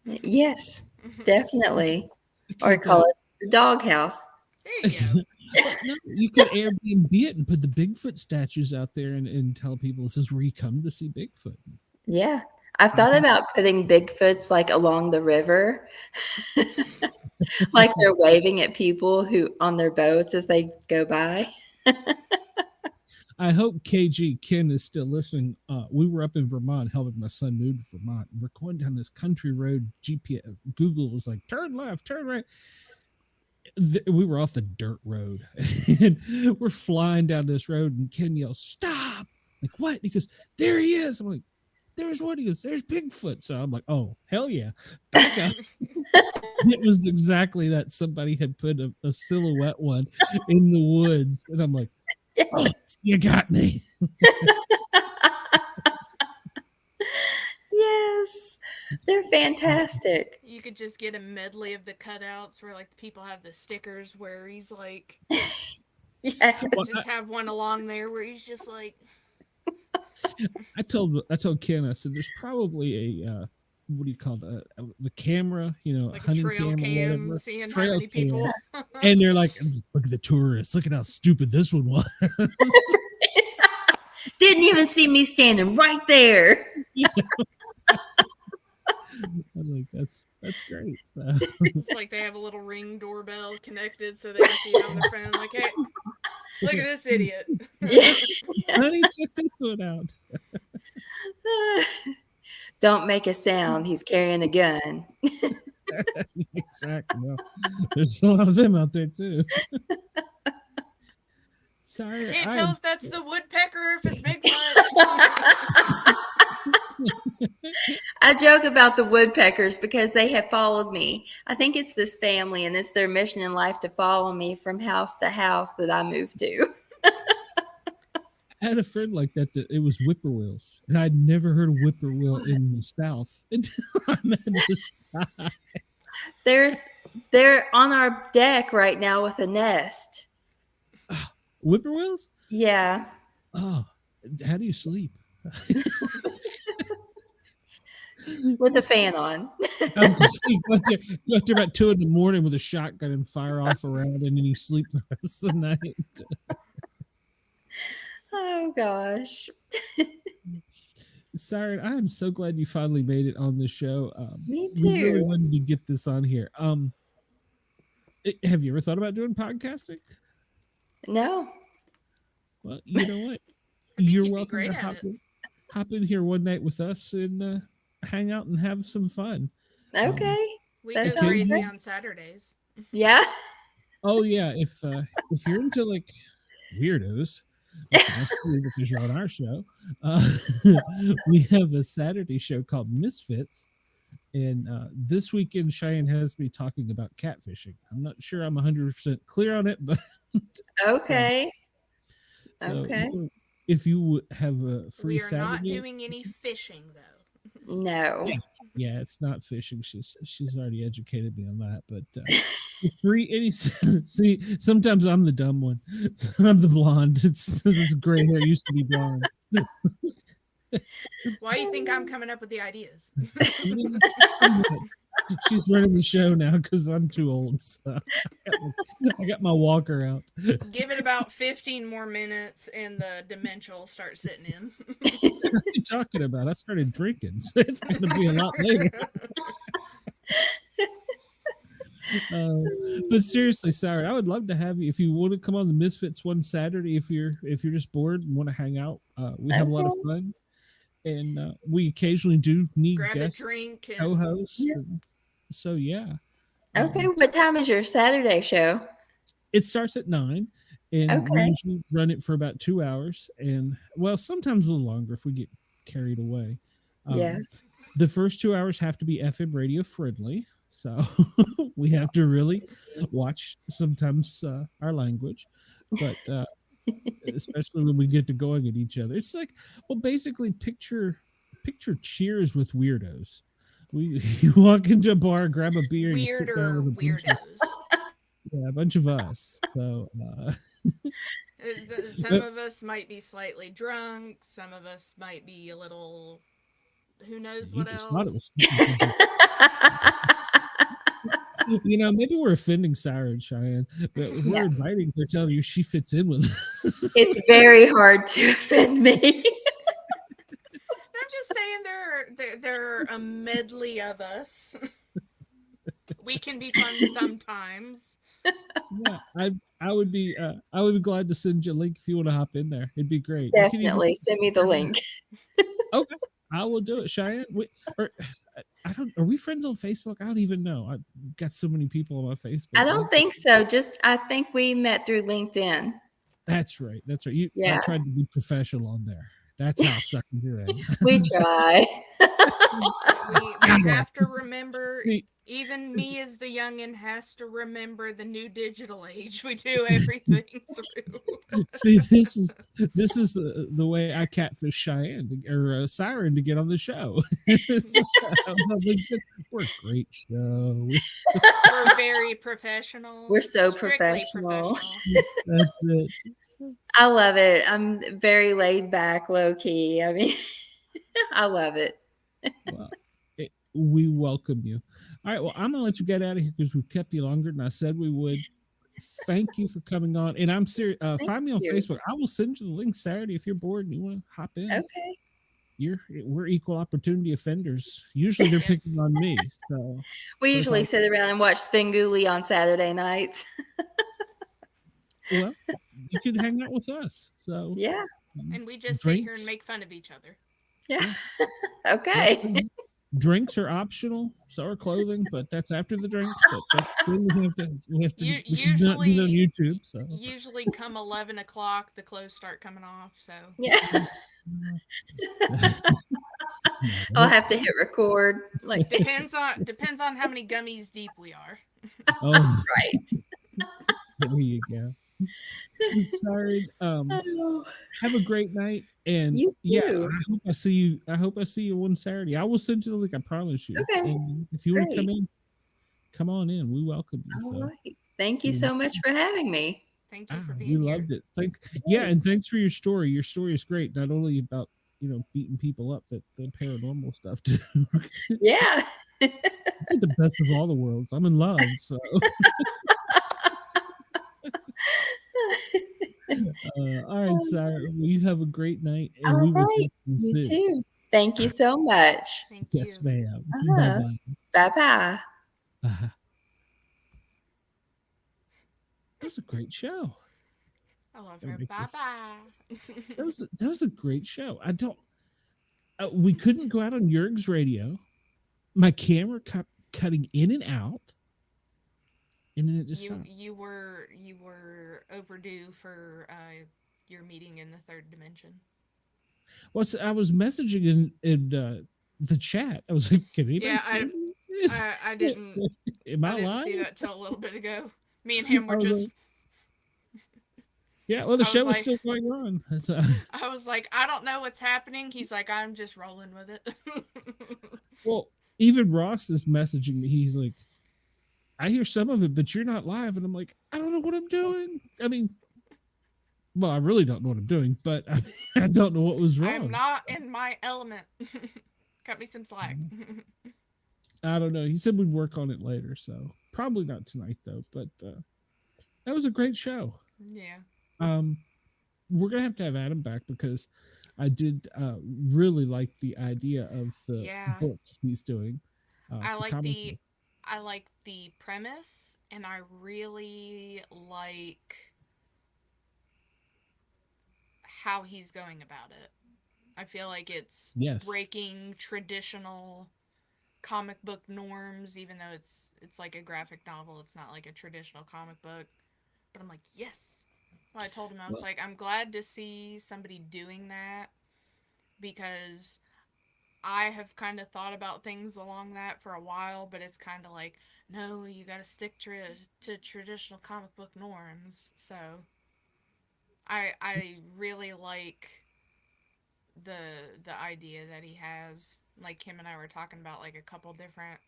Yes, definitely. You Or could, call it the dog house. There you go. well, no, you could Airbnb it and put the Bigfoot statues out there and tell people this is where you come to see Bigfoot. Yeah. I've thought about putting Bigfoots like along the river, like they're waving at people who on their boats as they go by. I hope KG Ken is still listening. We were up in Vermont helping my son move to Vermont. We're going down this country road. GPS Google was like, turn left, turn right. We were off the dirt road and we're flying down this road and Ken yells, stop. Like, what? He goes, there he is. I'm like, there's what? He goes, there's Bigfoot. So I'm like, oh, hell yeah. Back up. It was exactly that. Somebody had put a silhouette one in the woods. And I'm like, oh, you got me. Yes, they're fantastic. You could just get a medley of the cutouts where like the people have the stickers where he's like Yes. just have one along there where he's just like I told Ken, I said, there's probably a what do you call it? The camera, like a hunting trail camera, cam, whatever. seeing Trail how many cam. people. And they're like, look at the tourists. Look at how stupid this one was. Didn't even see me standing right there. I'm like, that's great. So. It's like they have a little Ring doorbell connected so they can see it on the phone. Like, hey, look at this idiot. Honey, check this one out. Don't make a sound. He's carrying a gun. Exactly. Well, there's a lot of them out there too. Sorry, Can't tell if that's the woodpecker or if it's Bigfoot. I joke about the woodpeckers because they have followed me. I think it's this family and it's their mission in life to follow me from house to house that I moved to. I had a friend like that it was whippoorwills, and I'd never heard of whippoorwill in the South until I met this guy. They're on our deck right now with a nest. Whippoorwills? Yeah. Oh, how do you sleep? With a fan on. I was just saying, go out there about 2 a.m. with a shotgun and fire off around, and then you sleep the rest of the night. Oh gosh. Syren, I am so glad you finally made it on the show. Me We really too. wanted to get this on here. Have you ever thought about doing podcasting? No. Well, you know what? you'd You're be welcome great to at hop in here one night with us and hang out and have some fun. Okay. We That go sounds crazy good. on Saturdays. Yeah. Oh yeah, if you're into like weirdos, which must be because you're on our show, we have a Saturday show called Misfits, and this weekend Cheyenne has me talking about catfishing. I'm not sure I'm 100% clear on it, but Okay. so Okay. if you would have a free We are not Saturday, doing any fishing though. No. yeah, it's not fishing. She's already educated me on that, but free any see. Sometimes I'm the dumb one. I'm the blonde. It's this gray hair used to be blonde. Why do you think I'm coming up with the ideas? She's running the show now because I'm too old. So I got my walker out. Give it about 15 more minutes and the dementia will start sitting in. What are you talking about? I started drinking, so it's going to be a lot later. But seriously, Syren, I would love to have you if you want to come on the Misfits one Saturday. If you're just bored and want to hang out, we have a lot of fun, and we occasionally do need Grab guests, a drink and co-hosts. Yeah. So yeah. Okay. What time is your Saturday show? It starts at 9, and we Okay. usually run it for about 2 hours, and well, sometimes a little longer if we get carried away. Yeah. The first 2 hours have to be FM radio friendly, so we have to really watch sometimes our language, but especially when we get to going at each other. It's like, well, basically picture Cheers with weirdos. you walk into a bar, grab a beer, you sit down with weirdos. a bunch of us. So Some of us might be slightly drunk. Some of us might be a little, who knows you what just thought it else. was. Maybe we're offending Syren and Cheyenne, but we're inviting her, telling you she fits in with us. It's very hard to offend me. I'm just saying there are a medley of us. We can be fun sometimes. Yeah, I would be glad to send you a link if you want to hop in there. It'd be great. Definitely send me the link. Okay, I will do it. Cheyenne, I don't. Are we friends on Facebook? I don't even know. I've got so many people on my Facebook. I don't think so. I think we met through LinkedIn. That's right. I tried to be professional on there. That's how sucking do it. We try. We have to remember. Even me as the youngin' has to remember the new digital age. We do everything through. See, this is the way I catfish Cheyenne or Syren to get on the show. We're a great show. We're very professional. We're so Strictly professional. That's it. I love it. I'm very laid back, low key. I mean, I love it. Well, we welcome you. All right, well, I'm gonna let you get out of here because we've kept you longer than I said we would. Thank you for coming on, and I'm serious. Find me on Facebook. I will send you the link Saturday if you're bored and you want to hop in. Okay. We're equal opportunity offenders. Usually they're picking on me. So we usually sit around and watch Svengoolie on Saturday nights. Well, you can hang out with us. So yeah, and we just sit here and make fun of each other. Yeah. Okay. Drinks are optional, so are clothing, but that's after the drinks. But then we have to usually be on YouTube. So usually come 11 o'clock, the clothes start coming off. So yeah, I'll have to hit record. Like depends on how many gummies deep we are. Oh, right. There you go. Sorry. Have a great night, and I hope I see you one Saturday. I will send you the link. I promise you. Okay. And if you want to come on in. We welcome you. All right. Thank you so much for having me. Thank you for being here. We here. loved it. And thanks for your story. Your story is great. Not only about beating people up, but the paranormal stuff too. Yeah. It's the best of all the worlds. I'm in love. So. All right, Syren. Well, you have a great night, and all we will right. You too. Thank you so much. Thank you. Yes, ma'am. Bye-bye. Bye-bye. That was a great show. I love her. Bye-bye. That was a great show. We couldn't go out on Jurg's radio. My camera kept cutting in and out. And then it just stopped. You were overdue for your meeting in the third dimension. Well, I was messaging in the chat. I was like, "Can anybody see this?" I didn't. Am I didn't lying? see that till a little bit ago. Me and him were just. Yeah, well, the show was still going on. So. I was like, I don't know what's happening. He's like, I'm just rolling with it. Well, even Ross is messaging me. He's like, I hear some of it, but you're not live. And I'm like, I don't know what I'm doing. I mean, well, I really don't know what I'm doing, but I don't know what was wrong. I'm not in my element. Cut me some slack. I don't know. He said we'd work on it later, so probably not tonight though. But that was a great show. Yeah. We're gonna have to have Adam back because I did really like the idea of the book he's doing. I like the premise, and I really like how he's going about it. I feel like it's breaking traditional comic book norms, even though it's like a graphic novel. It's not like a traditional comic book. But I'm like, yes. Well, I told him, I was like, I'm glad to see somebody doing that, because I have kind of thought about things along that for a while, but it's kind of like, no, you got to stick to traditional comic book norms. So I really like the idea that he has. Like him and I were talking about like a couple different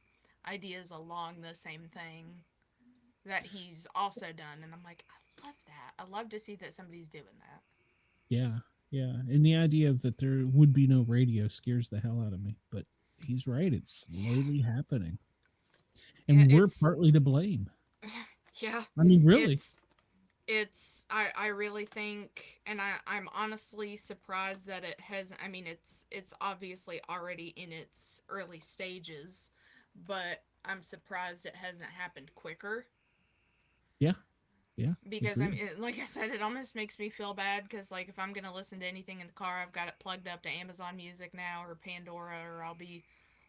ideas along the same thing that he's also done, and I'm like, I love that. I love to see that somebody's doing that. Yeah, yeah. And the idea of that there would be no radio scares the hell out of me. But he's right; it's slowly happening, Yeah, and we're it's partly to blame. yeah, I mean, really. it's I really think, and I'm honestly surprised that it has. I mean, it's obviously already in its early stages, but I'm surprised it hasn't happened quicker. Yeah, yeah. Because Agreed. like I said, it almost makes me feel bad because like if I'm gonna listen to anything in the car, I've got it plugged up to Amazon Music now or Pandora, or I'll be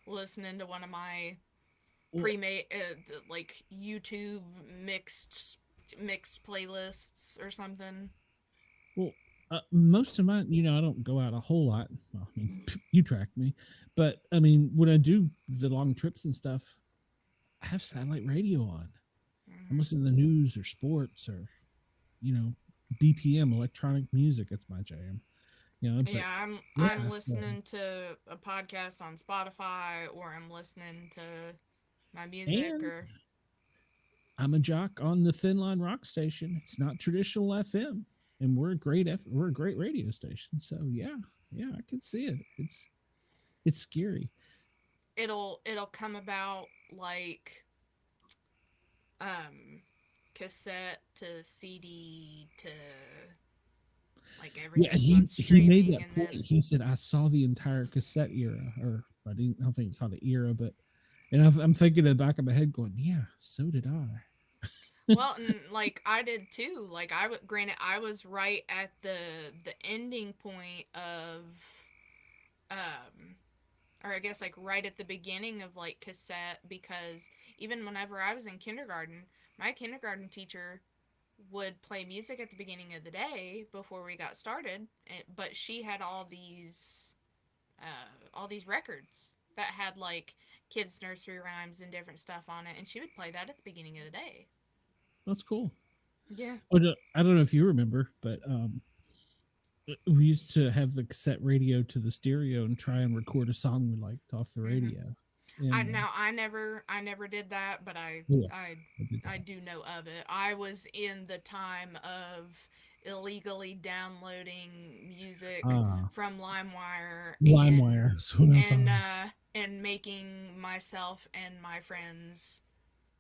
listening to one of my Well, pre-made like YouTube mixed playlists or something. well, most of mine, I don't go out a whole lot. Well, I mean, you track me, but I mean, when I do the long trips and stuff, I have satellite radio on. I'm Hmm. listening to the news or sports or you know BPM electronic music. That's my jam. But Yeah, I'm yeah. So listening to a podcast on Spotify, or I'm listening to my music, and or I'm a jock on the Thin Line Rock station. It's not traditional FM, and we're a great radio station. So yeah, yeah, I can see it. It's scary. it'll come about like um cassette to CD to like Yeah, everything's on he made streaming, that and point. then He said, "I saw the entire cassette era," or I don't think he called it era, but and I'm thinking in the back of my head, going, "Yeah, so did I." well, and like I did too. Like granted, I was right at the ending point of um or I guess like right at the beginning of like cassette, because even whenever I was in kindergarten, my kindergarten teacher would play music at the beginning of the day before we got started, but she had all these records that had like kids nursery rhymes and different stuff on it, and she would play that at the beginning of the day. That's cool. Yeah. I don't know if you remember, but we used to have the cassette radio to the stereo and try and record a song we liked off the Hmm. radio. And I never did that, but yeah, I I did I that. do know of it. I was in the time of illegally downloading music Ah, from LimeWire LimeWire. That's what I thought. and making myself and my friends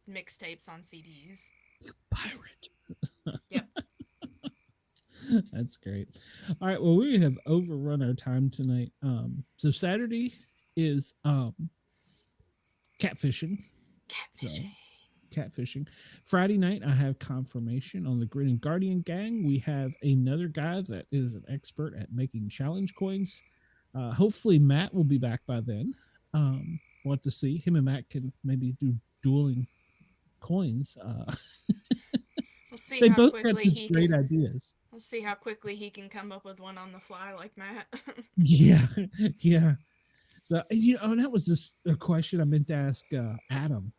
mixtapes on CDs. Pirate. Yep. That's great. All right. Well, we have overrun our time tonight. So Saturday is catfishing. So Catfishing. catfishing. Friday night, I have confirmation on the Grin and Guardian gang. We have another guy that is an expert at making challenge coins. Hopefully, Matt will be back by then. We'll have to see. Him and Matt can maybe do dueling coins. We'll see They how both got quickly such he great can. ideas. We'll see how quickly he can come up with one on the fly like Matt. Yeah, yeah. So and that was just a question I meant to ask Adam.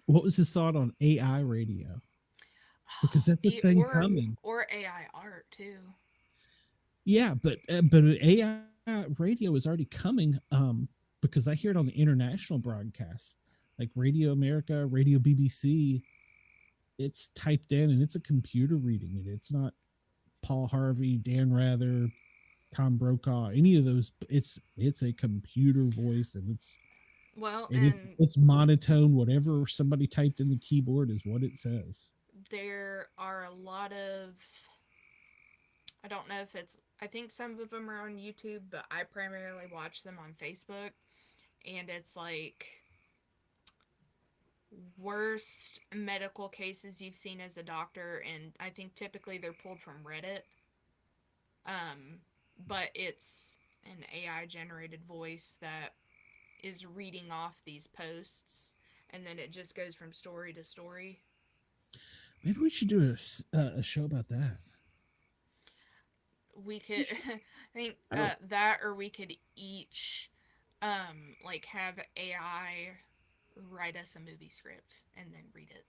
What was his thought on AI radio? Because that's a thing or coming. AI art too. Yeah, but AI radio is already coming. Because I hear it on the international broadcast, like Radio America, Radio BBC. It's typed in and it's a computer reading it. It's not Paul Harvey, Dan Rather, Tom Brokaw, any of those. It's a computer voice, and Well, it's and it's monotone. Whatever somebody typed in the keyboard is what it says. there are a lot of, I don't know if it's, I think some of them are on YouTube, but I primarily watch them on Facebook, and it's like worst medical cases you've seen as a doctor, and I think typically they're pulled from Reddit. But it's an AI generated voice that is reading off these posts, and then it just goes from story to story. Maybe we should do a show about that. We could I think that, or we could each like have AI write us a movie script and then read it.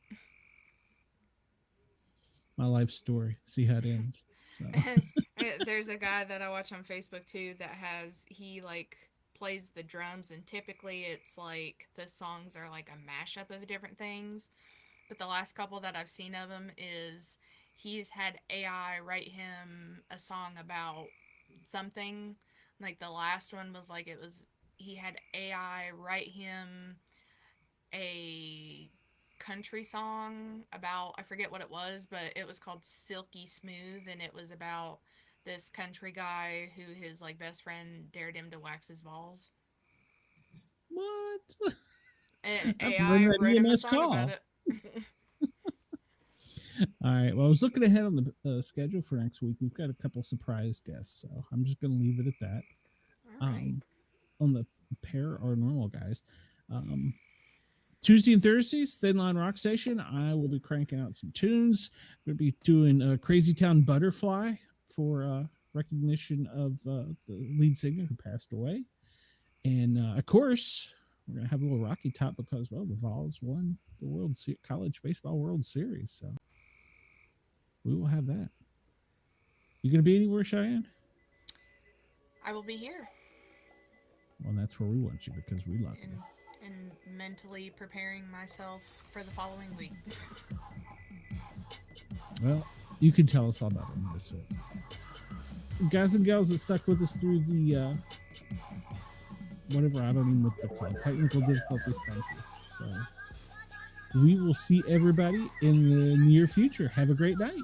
My life story. See how it ends. So. There's a guy that I watch on Facebook too that he like plays the drums, and typically it's like the songs are like a mashup of different things. But the last couple that I've seen of him is he's had AI write him a song about something. Like the last one was like he had AI write him a country song about, I forget what it was, but it was called Silky Smooth, and it was about this country guy who his like best friend dared him to wax his balls. What? And I've AI run that wrote him a EMS song call. about it. All right. Well, I was looking ahead on the schedule for next week. We've got a couple surprise guests, so I'm just going to leave it at that. All right. On the Paranormal Guys, Tuesday and Thursdays, Thin Line Rock Station, I will be cranking out some tunes. We'll be doing Crazy Town Butterfly for recognition of the lead singer who passed away. And of course, we're going to have a little Rocky Top because, well, the Vols won the College Baseball World Series. So we will have that. You going to be anywhere, Cheyenne? I will be here. Well, that's where we want you because we love you. And mentally preparing myself for the following week. Well, you can tell us all about it, Misfits. Guys and gals that stuck with us through the whatever, I don't even know what they're called, technical difficulties, thank you. So we will see everybody in the near future. Have a great night.